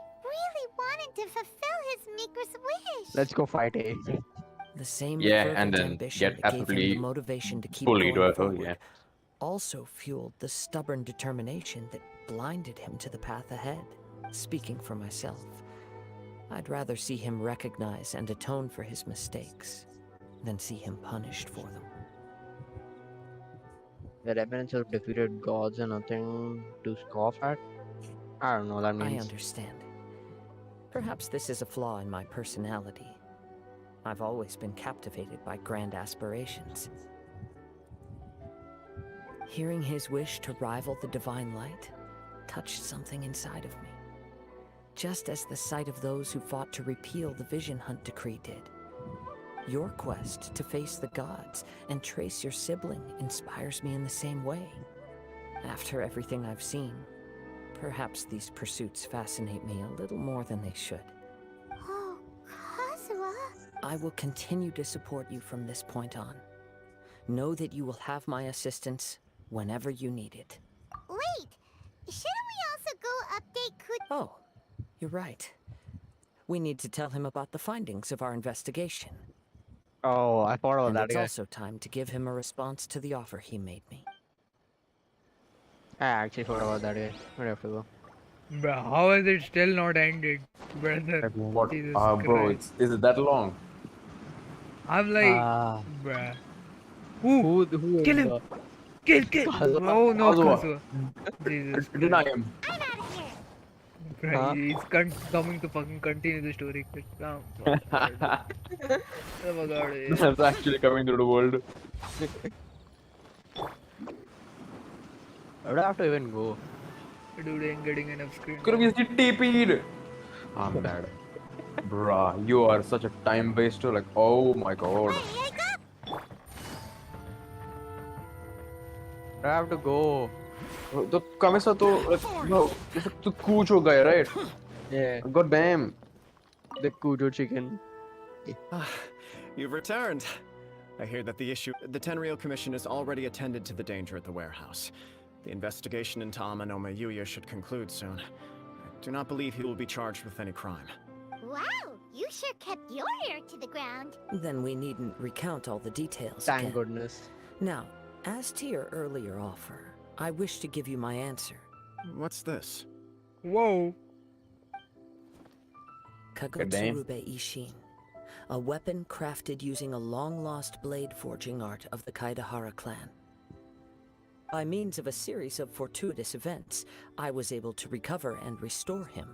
S5: wanted to fulfill his maker's wish.
S4: Let's go fight A.
S8: The same
S15: Yeah,
S8: fervent
S15: and then
S8: ambition
S15: get
S8: that gave him the
S15: absolutely
S8: motivation to keep
S15: bullied.
S8: going
S15: Oh,
S8: forward
S15: yeah.
S8: also fueled the stubborn determination that blinded him to the path ahead. Speaking for myself, I'd rather see him recognize and atone for his mistakes than see him punished for them.
S4: The remnants of defeated gods are nothing to scoff at? I don't know what that
S8: I
S4: means.
S8: understand. Perhaps this is a flaw in my personality. I've always been captivated by grand aspirations. Hearing his wish to rival the divine light touched something inside of me, just as the sight of those who fought to repeal the Vision Hunt decree did. Your quest to face the gods and trace your sibling inspires me in the same way. After everything I've seen, perhaps these pursuits fascinate me a little more than they should.
S5: Oh, Kazuha.
S8: I will continue to support you from this point on. Know that you will have my assistance whenever you need it.
S5: Wait, shouldn't we also go update
S8: Oh, you're right. We need to tell him about the findings of our investigation.
S4: Oh, I thought about
S8: And
S4: that
S8: it's
S4: guy.
S8: also time to give him a response to the offer he made me.
S4: I actually thought about that guy. I have to go.
S3: Bruh, how is it still not ended, brother?
S15: Like what?
S3: Jesus
S15: Bro,
S3: Christ.
S15: is it that long?
S3: I'm like, bruh. Who?
S4: Who
S3: Kill
S4: is
S3: him!
S4: the...
S3: Kill!
S4: Kazuha.
S3: Oh no,
S15: Kazuha.
S3: Kazuha. Jesus
S15: Deny
S3: Christ.
S15: him.
S3: Bruh,
S4: Huh?
S3: he's coming to fucking continue the story. Come, fuck out. Oh my god.
S15: That's actually coming through the world.
S4: I would have to even go.
S3: Dude ain't getting enough screen.
S15: Could have easily TP'd. I'm bad. Bruh, you are such a time waster. Like, oh my god.
S4: I have to go.
S15: तो कमेसा तो no, तो कूच हो गया, right?
S4: Yeah.
S15: God damn.
S4: The Kujo chicken.
S9: You've returned. I hear that the Tenryou Commission has already attended to the danger at the warehouse. The investigation into Amanoma Yuya should conclude soon. I do not believe he will be charged with any crime.
S5: Wow, you sure kept your ear to the ground.
S8: Then we needn't recount all the details
S4: Thank
S8: again.
S4: goodness.
S8: Now, as to your earlier offer, I wish to give you my answer.
S9: What's this?
S3: Whoa.
S8: Kagotsurube Ishin. A weapon crafted using a long-lost blade forging art of the Kaedehara clan. By means of a series of fortuitous events, I was able to recover and restore him.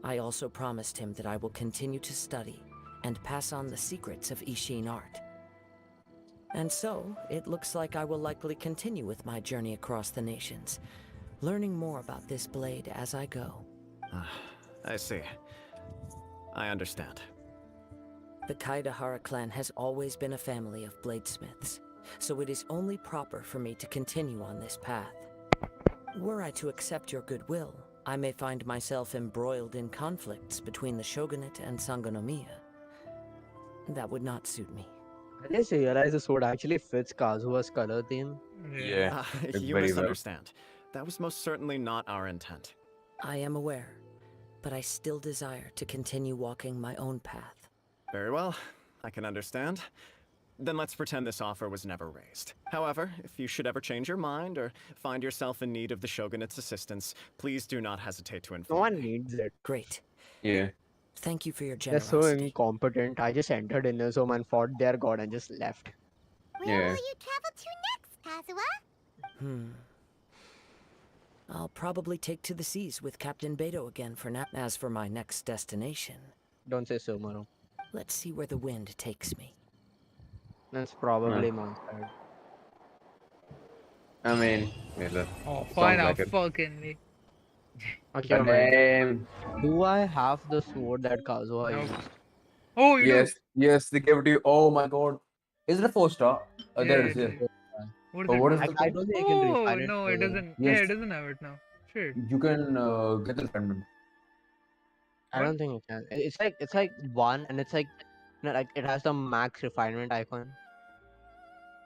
S8: I also promised him that I will continue to study and pass on the secrets of Ishin art. And so, it looks like I will likely continue with my journey across the nations, learning more about this blade as I go.
S9: I see. I understand.
S8: The Kaidahara clan has always been a family of bladesmiths, so it is only proper for me to continue on this path. Were I to accept your goodwill, I may find myself embroiled in conflicts between the shogunate and Sangonomiya. That would not suit me.
S4: I just realized this sword actually fits Kazuha's color theme.
S3: Yeah.
S15: it's
S9: You
S15: very well.
S9: misunderstand. That was most certainly not our intent.
S8: I am aware, but I still desire to continue walking my own path.
S9: Very well. I can understand. Then let's pretend this offer was never raised. However, if you should ever change your mind or find yourself in need of the shogunate's assistance, please do not hesitate to
S4: No
S9: inform
S4: one
S9: me.
S4: needs it.
S8: Great.
S14: Yeah.
S8: Thank you for your
S4: They're so
S8: generosity.
S4: incompetent. I just entered in this home and fought their god and just left.
S5: Where will you travel to next, Kazuha?
S8: I'll probably take to the seas with Captain Beto again for now. As for my next destination,
S4: Don't say so, Maro.
S8: let's see where the wind takes me.
S4: That's probably Monster.
S14: I mean, yeah, that
S3: Oh,
S14: sounds
S3: fine,
S14: like
S3: now
S14: it.
S3: fucking me.
S4: Okay,
S14: But
S4: man.
S14: damn.
S4: Do I have the sword that Kazuha
S3: No.
S4: used?
S3: Oh, you
S14: Yes, yes, they gave it to you. Oh my god. Is it a 4-star?
S3: do?
S14: There
S3: Yeah,
S14: it is,
S3: it
S14: yeah.
S3: is. What is
S14: Oh,
S3: it?
S14: what is
S4: I
S14: the
S4: don't
S14: thing?
S4: think I can
S3: Oh,
S4: refine it.
S3: no, it doesn't.
S14: Yes.
S3: Yeah, it doesn't have it now. Shit.
S14: You can get the refinement.
S4: I don't think it can. It's like one, and it's like, like it has the max refinement icon.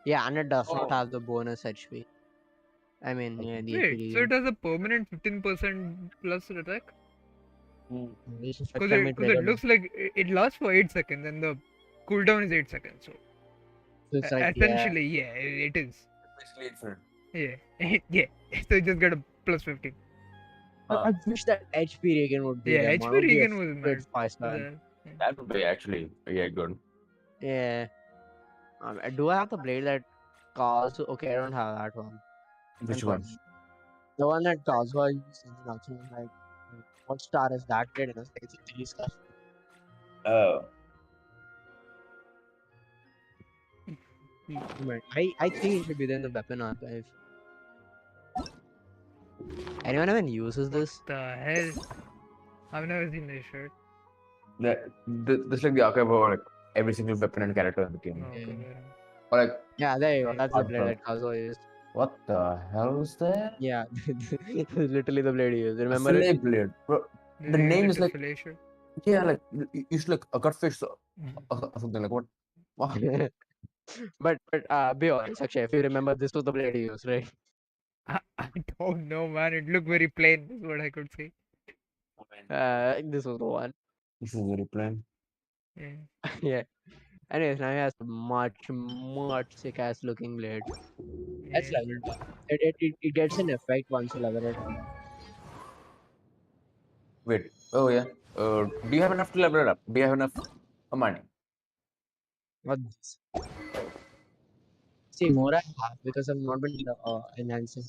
S4: Yeah, and it does not have the bonus HP. I mean, yeah, the HP
S3: Wait, so
S4: regen.
S3: it has a permanent 15% plus attack?
S4: This is
S3: Because
S4: damage
S3: it looks like it lasts for 8 seconds and the cooldown is 8 seconds. So
S4: it's like,
S3: essentially, yeah, it is.
S14: Basically infinite.
S3: Yeah, yeah. So you just get a plus 15.
S4: I wish that HP regen would be
S3: Yeah,
S4: there.
S3: HP
S4: Would be a
S3: regen was
S4: great
S3: mad.
S4: 5-star.
S14: That would be actually, yeah, good.
S4: Yeah. Do I have the blade that Kazu? Okay, I don't have that one.
S14: Which one?
S4: The one that Kazuha used in Naruto, like, what star is that blade? And it's like, it's a 3-star.
S14: Oh.
S4: I think it should be there in the weapon archive. Anyone even uses this?
S3: The hell? I've never seen this shirt.
S14: This like the archive of like every single weapon and character in the game.
S3: Okay.
S14: Or like,
S4: Yeah, there you go. That's the blade
S14: Hardcore.
S4: that Kazuha used.
S14: what the hell is that?
S4: Yeah, it's literally the blade he used.
S14: A
S4: Remember
S14: fillet
S4: it?
S14: blade. Bro,
S3: Did
S14: the
S3: you use
S14: name
S3: it
S14: is
S3: to
S14: like,
S3: fillet shirt?
S14: yeah, like you should like a cutfish or something like what? Wow.
S4: but be honest, Akshay, if you remember, this was the blade he used, right?
S3: I don't know, man. It looked very plain. Is what I could say.
S4: This was the one.
S14: This is very plain.
S3: Yeah.
S4: Yeah. Anyways, now he has a much sick ass looking blade. That's
S3: Yeah.
S4: leveled up. It gets an effect once you level it.
S14: Wait. Oh yeah. Do you have enough to level it up? Do you have enough money?
S4: What? See, more I have because I've not been enhancing.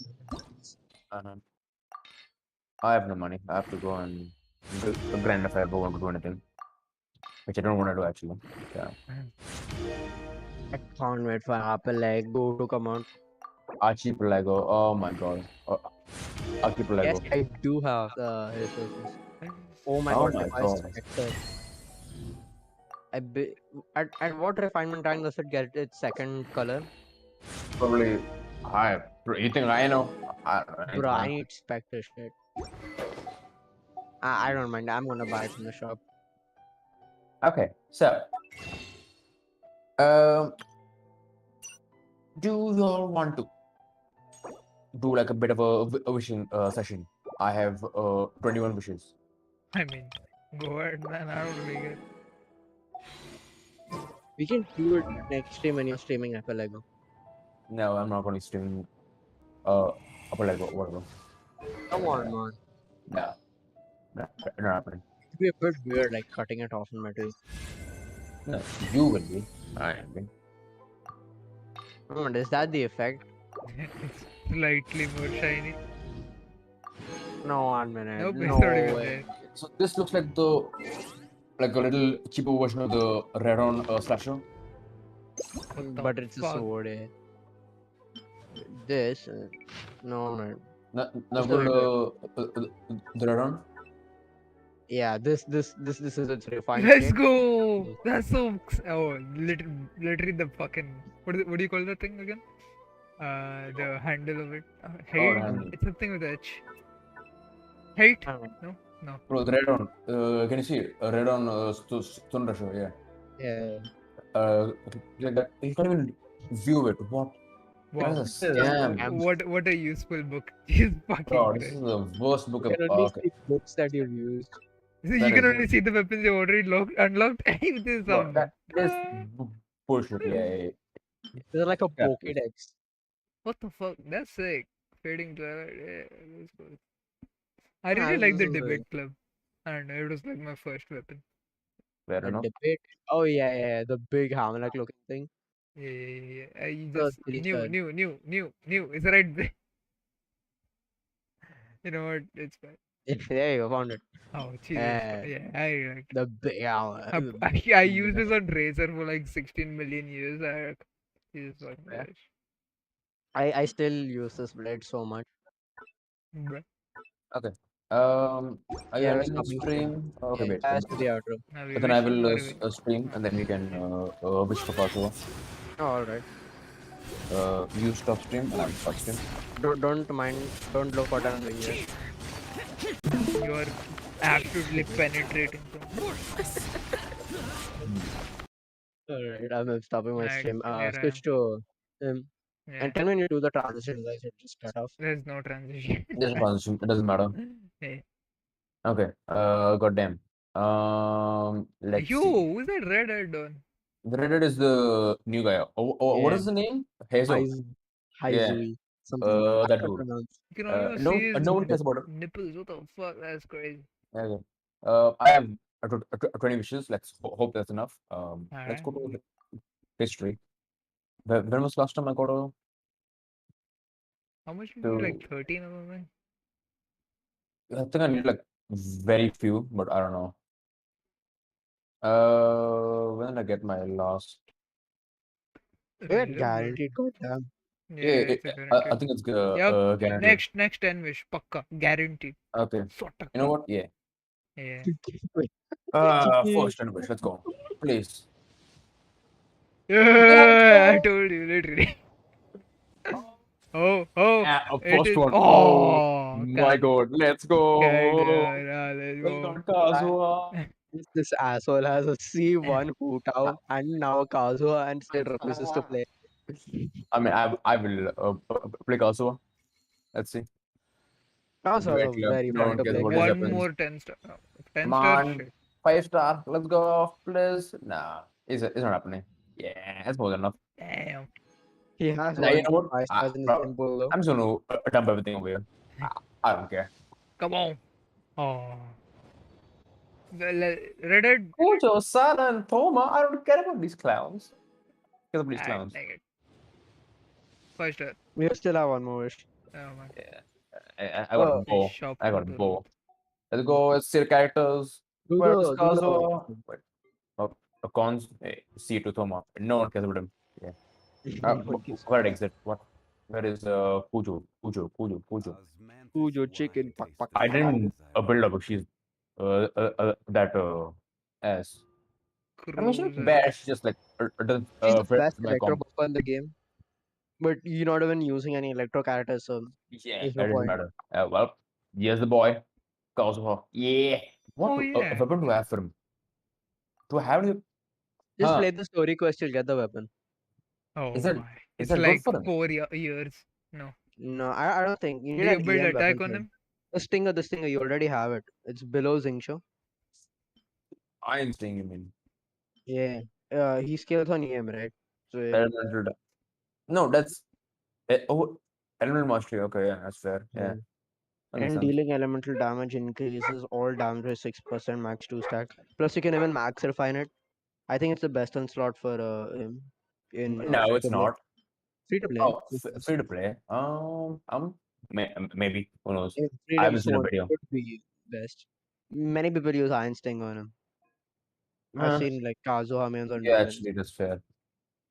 S14: Uh-huh. I have no money. I have to go and grind if I ever want to do anything. Which I don't want to do actually. Yeah.
S4: I can't wait for Apple Lego to come out.
S14: Archipelago. Oh my god. Archipelago.
S4: Yes, I do have the resources. Oh my
S14: Oh
S4: god,
S14: my
S4: device
S14: god.
S4: selector. At what refinement rank does it get its second color?
S14: Probably high. Bro, you think I know?
S4: Bro, I need Spectre shit. I don't mind. I'm gonna buy it from the shop.
S14: Okay, so do you all want to do like a bit of a wishing session? I have 21 wishes.
S3: I mean, go ahead, man. I don't really get.
S4: We can do it next stream when you're streaming Apple Lego.
S14: No, I'm not going to stream Upper Lego, whatever.
S4: Come on, man.
S14: No. No, not happening.
S4: It'd be a bit weird, like cutting it off in metal.
S14: No, you will be. I am being.
S4: Oh, is that the effect?
S3: It's slightly more shiny.
S4: No, 1 minute.
S3: Nope,
S4: no
S3: it's not even
S4: way.
S3: there.
S14: So this looks like a little cheaper version of the Red-On slasher.
S3: What the
S4: But it's a
S3: fuck?
S4: sword, eh? This, no, man.
S14: Now
S4: Just a
S14: go
S4: regular.
S14: the red one.
S4: Yeah, this is its refined
S3: Let's
S4: state.
S3: go! That's so. Oh, literally the fucking. What do you call that thing again? The handle of it.
S14: Oh,
S3: Height?
S14: handle.
S3: It's something with H. Height?
S4: Uh,
S3: No? No.
S14: Bro, the red one. Can you see it? Red on Stone Rusher, yeah.
S4: yeah.
S14: Like that. You can't even view it. What?
S3: Wow.
S14: That's a
S4: Yeah,
S14: scam.
S3: What a useful book. Jesus fucking
S14: Bro, this
S3: Christ.
S14: is the worst book
S4: You
S14: of.
S4: can only
S14: Okay,
S4: see books that you've used.
S3: So you
S14: that
S3: can
S14: is.
S3: only see the weapons you already unlocked. This is
S14: Bro,
S3: some.
S14: that is bullshit. Yeah.
S4: They're like a
S14: Yeah.
S4: Pokédex.
S3: What the fuck? That's sick. Fading Twilight. Yeah, that's cool. I
S4: Ah,
S3: really like
S4: this
S3: the
S4: is
S3: debate club, and it was like my first weapon.
S14: Fair
S4: a
S14: enough.
S4: debate. Oh yeah, the big hammer looking thing.
S3: Yeah. I
S4: The
S3: just
S4: three
S3: new,
S4: star.
S3: new, new, new, new. Is the right? You know what? It's fine.
S4: There you go, found it.
S3: Oh, Jesus. Yeah, I like.
S4: The big hammer.
S3: I used this on Razer for like 16 million years. Jesus fucking
S4: Yeah.
S3: Christ.
S4: I still use this blade so much.
S3: Bruh.
S14: Okay. Are you
S4: Yeah, I'm
S14: ending the
S4: stopping stream.
S14: stream? Okay,
S4: Yeah,
S14: wait.
S4: that's the outro.
S3: Are we
S14: But then I
S3: wishing
S14: will
S3: or are we?
S14: stream, and then you can wish for Kazuha.
S4: Oh, all right.
S14: You stop stream, and I will stop stream.
S4: Don't mind. Don't look what I'm doing here.
S3: You're absolutely penetrating.
S4: All right, I'm stopping my
S3: Right,
S4: stream.
S3: here I am.
S4: Switch to him.
S3: Yeah.
S4: And tell me when you do the transition, guys. It just cut off.
S3: There's no transition.
S14: There's a transition. It doesn't matter.
S3: Hey.
S14: Okay. Goddamn. Let's
S3: Yo,
S14: see.
S3: who's that redhead on?
S14: The Reddit is the new guy. What
S4: Yeah.
S14: is the name? Hazel. Yeah.
S4: Haizui. Something like that.
S14: That
S4: I can't
S14: dude.
S4: pronounce.
S3: You can almost
S14: No,
S3: see his
S14: no one cares about it.
S3: nipples. What the fuck? That's crazy.
S14: Okay. I have 20 wishes. Let's hope that's enough. Let's go to history. When was last time I got a
S3: How much did you like? 13 or something?
S14: I think I need like very few, but I don't know. When did I get my last?
S4: We're guaranteed, goddamn.
S3: Yeah,
S14: I think it's
S3: Yep.
S14: guaranteed.
S3: Next 10 wish. Pakka. Guaranteed.
S14: Okay.
S3: Sorta
S14: You know what? Yeah.
S3: Yeah.
S14: First 10 wish. Let's go. Please.
S3: Yeah, I told you, literally. Oh, it
S14: First
S3: is.
S14: one.
S3: Oh,
S14: My God. Let's go.
S3: Let's
S14: We
S3: go.
S14: got Kazuha.
S4: This asshole has a C1 Hutao and now Kazuha and still refuses to play.
S14: I mean, I will play Kazuha. Let's see.
S4: Kazuha is a very
S14: No
S4: fun
S14: one
S4: to
S14: cares
S4: play.
S14: about his
S3: One
S14: weapons.
S3: more 10 star. 10
S14: Come
S3: star
S14: on.
S3: shit.
S14: 5-star. Let's go, please. Nah, it's not happening. Yeah, that's more than enough.
S3: Damn.
S4: He has
S14: Now, you know what?
S4: 5 stars in his temple though.
S14: I'm just gonna dump everything over here. I don't care.
S3: Come on. Oh. Reddit.
S14: Kojo, Sara, and Thoma, I don't care about these clowns. Care about these
S3: I
S14: clowns.
S3: like it. 5 star.
S4: We still have one more wish.
S3: Oh man.
S14: Yeah, I got a bow.
S3: Shop
S14: I got a
S3: to the
S14: bow. Let's go. Let's see the characters.
S4: Do
S14: Where's
S4: the- do the-
S14: Kazuha? Wait. Cons. C2 Thoma. No one cares about him. Yeah. Where did exit? What? Where is Pujo?
S4: Pujo chicken. Pak.
S14: I didn't build up. She's that as. I mean, she's
S3: Cruiser.
S14: bad. She's just like doesn't
S4: She's the
S14: fit
S4: best
S14: my
S4: electro
S14: comp.
S4: buffer in the game. But you're not even using any electro characters, so
S14: Yeah,
S4: there's
S14: it
S4: no
S14: doesn't
S4: point.
S14: matter. Well, here's the boy. Kazuha. Yeah. What
S3: Oh, yeah.
S14: weapon do I have for him? Do I have any?
S4: Just play the story quest, you'll get the weapon.
S3: Oh
S14: Is that
S3: my.
S14: is
S3: It's
S14: that good
S3: like
S14: for him?
S3: 4 years. No.
S4: No, I don't think. You need
S3: Do you
S4: an
S3: build
S4: EM
S3: attack
S4: weapon
S3: on
S4: for
S3: him?
S4: The stinger, you already have it. It's below Zingsho.
S14: Iron Sting, you mean?
S4: Yeah. He scales on EM, right? So yeah.
S14: Elemental. No, that's elemental mastery. Okay, yeah, that's fair. Yeah. That makes
S4: And
S14: sense.
S4: dealing elemental damage increases all damage by 6% max 2 stack. Plus you can even max refine it. I think it's the best slot for him in
S14: No,
S4: free
S14: it's
S4: to play.
S14: not.
S4: Free to play.
S14: Oh, free to play. Maybe who knows?
S4: In free
S14: I
S4: to
S14: haven't seen a
S4: play
S14: video.
S4: would be best. Many people use Iron Sting on him. I've seen like Kazuha mains on
S14: Yeah,
S4: dual.
S14: actually, that's fair.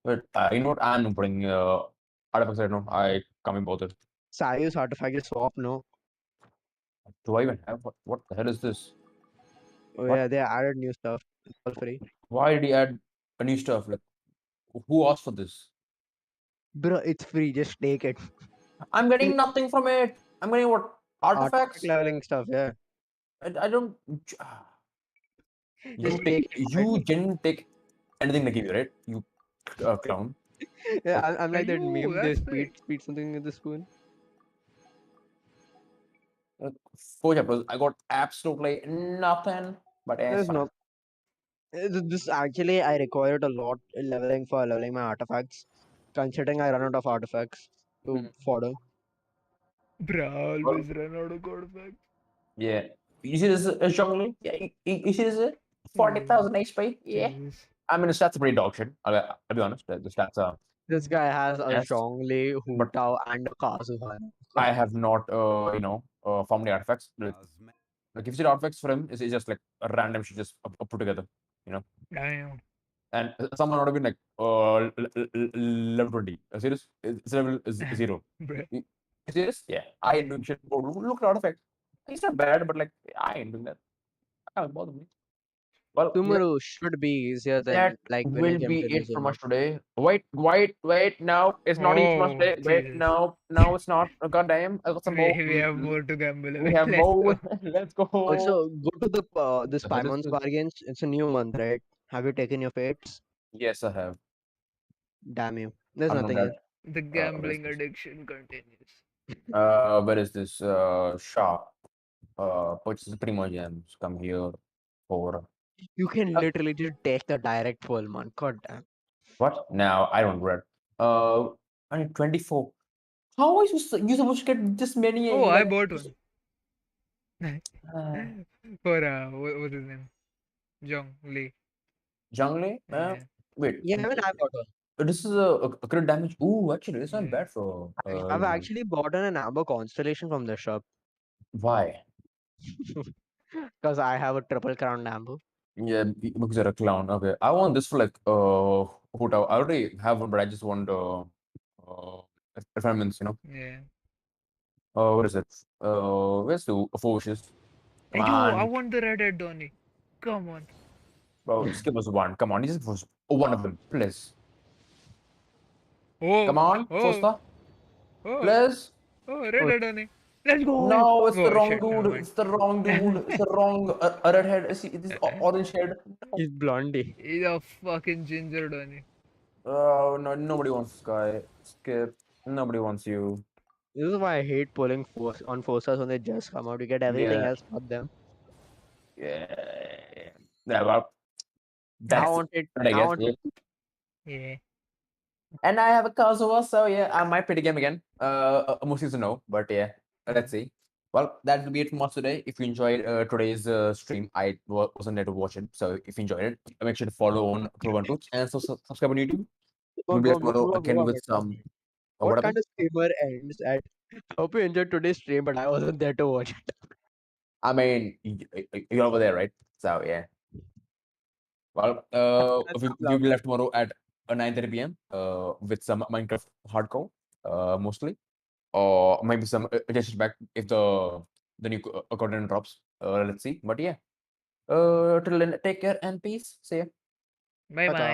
S15: But you know what? I'm not putting artifacts right now. I can't be bothered.
S4: Sayus artifact is swap, no?
S15: Do I even have what the hell is this?
S4: Oh
S15: What?
S4: yeah, they added new stuff. It's all free.
S15: Why did he add a new stuff? Like, who asked for this?
S4: Bro, it's free. Just take it.
S15: I'm getting nothing from it. I'm getting what?
S4: Artifact
S15: Artifacts?
S4: leveling stuff, yeah.
S15: I don't.
S4: Just
S15: You
S4: take it.
S15: you didn't take anything they give you, right? You clown.
S4: Yeah,
S15: Like,
S4: I'm like that
S3: Yo,
S4: meme. They
S3: that's
S4: speed
S3: sick.
S4: speed something with the spoon.
S15: like 4 chapters. I got absolutely nothing. But yeah, it's
S4: There's
S15: fine.
S4: no. This actually I required a lot in leveling for leveling my artifacts. Considering I run out of artifacts to fodder.
S3: Bruh,
S15: Well,
S3: always run out of code facts.
S15: yeah. You see this jungle? Yeah. You see this? 40,000 HP? Yeah.
S3: Jesus.
S15: I mean, the stats are pretty dog shit. I'll be honest. The stats are
S4: This guy has a
S15: yes,
S4: strongly
S15: but
S4: Hutao and a Kazuha.
S15: I have not, found the artifacts. Like if you see the artifacts for him, it's just like a random shit just put together, you know.
S3: Damn.
S15: And someone would have been like, level 20. Serious? It's level 0.
S3: Bruh.
S15: Serious? Yeah. I ain't doing shit. Oh, look at artifact. It's not bad, but like I ain't doing that. I can't bother me. Well, yeah,
S4: Tomorrow should be easier than
S15: that
S4: like when you
S15: will
S4: came
S15: be
S4: to
S15: it
S4: this
S15: from us
S4: one.
S15: today. Wait. No, it's not each from us
S3: Oh,
S15: today. Wait,
S3: Jesus.
S15: no, it's not. Oh, God damn, I got some more.
S3: We have more to gamble
S15: We
S3: away.
S15: have
S3: Let's
S15: more.
S3: go.
S15: Let's go.
S4: Also, go to the this
S15: The hell is
S4: Paimon's
S15: this?
S4: bargains. It's a new month, right? Have you taken your fates?
S15: Yes, I have.
S4: Damn you. There's
S15: I'm not
S4: nothing
S15: that.
S4: here.
S3: The
S15: What is
S3: gambling
S15: this?
S3: addiction continues.
S15: Where is this shop? Purchase Primo gems. Come here for
S4: You can
S15: uh,
S4: literally just take the direct full man. God damn.
S15: what? Now I don't read. I need 24. How are you supposed to get this many?
S3: Oh, I
S15: Like,
S3: bought one.
S15: uh,
S3: For, what's his name? Jong Lee.
S15: Jungle?
S3: Yeah.
S15: Wait.
S4: Yeah, even I bought one.
S15: This is a crit damage. Ooh, actually, it's not
S3: Yeah.
S15: bad for
S4: I've actually bought an amber constellation from the shop
S15: why?
S4: because I have a triple crown amber.
S15: Yeah, because you're a clown. Okay, I want this for like Hoot. I already have one, but I just want refinements.
S3: Yeah.
S15: What is it? Where's the 4 wishes? Come
S3: Hey, yo, I
S15: on,
S3: want the red head Donny. Come on.
S15: bro. Just give us one. Come on, just give us one of them, please.
S3: Oh,
S15: Come on,
S3: oh,
S15: Fosta,
S3: oh,
S15: please.
S3: oh, red
S4: Oh,
S3: head Donny. Let's go.
S15: No, it's the
S3: Oh,
S15: wrong
S3: shit, never
S15: dude.
S3: mind.
S15: It's the wrong dude. It's the wrong redhead. It's this orange head. No.
S4: he's blondie.
S3: He's a fucking ginger Donny.
S15: Oh no, nobody wants this guy. Skip. Nobody wants you.
S4: This is why I hate pulling force on forces when they just come out. You get everything
S15: Yeah.
S4: else but them.
S15: Yeah. Yeah, well,
S4: I
S15: that's
S4: wanted,
S15: what I
S4: I
S15: guess.
S4: want,
S15: Yeah.
S3: Yeah.
S15: And I have a Kazuha, so yeah, I might play the game again. Mostly to know, but yeah, let's see. Well, that will be it from us today. If you enjoyed today's stream, I wasn't there to watch it. So if you enjoyed it, make sure to follow on Proven Roots and subscribe on YouTube. We'll be back tomorrow again with some. What
S4: what kind
S15: happened?
S4: of streamer ends at? Hope you enjoyed today's stream, but I wasn't there to watch it.
S15: I mean, you're over there, right? So yeah. Well,
S4: That's
S15: we will be
S4: lovely.
S15: left tomorrow at 9:30 p.m. With some Minecraft hardcore, mostly, or maybe some adjustments back if the new content drops. Let's see. But yeah. Till then, take care and peace. See ya.
S3: Bye
S4: Ta-ta.
S3: bye.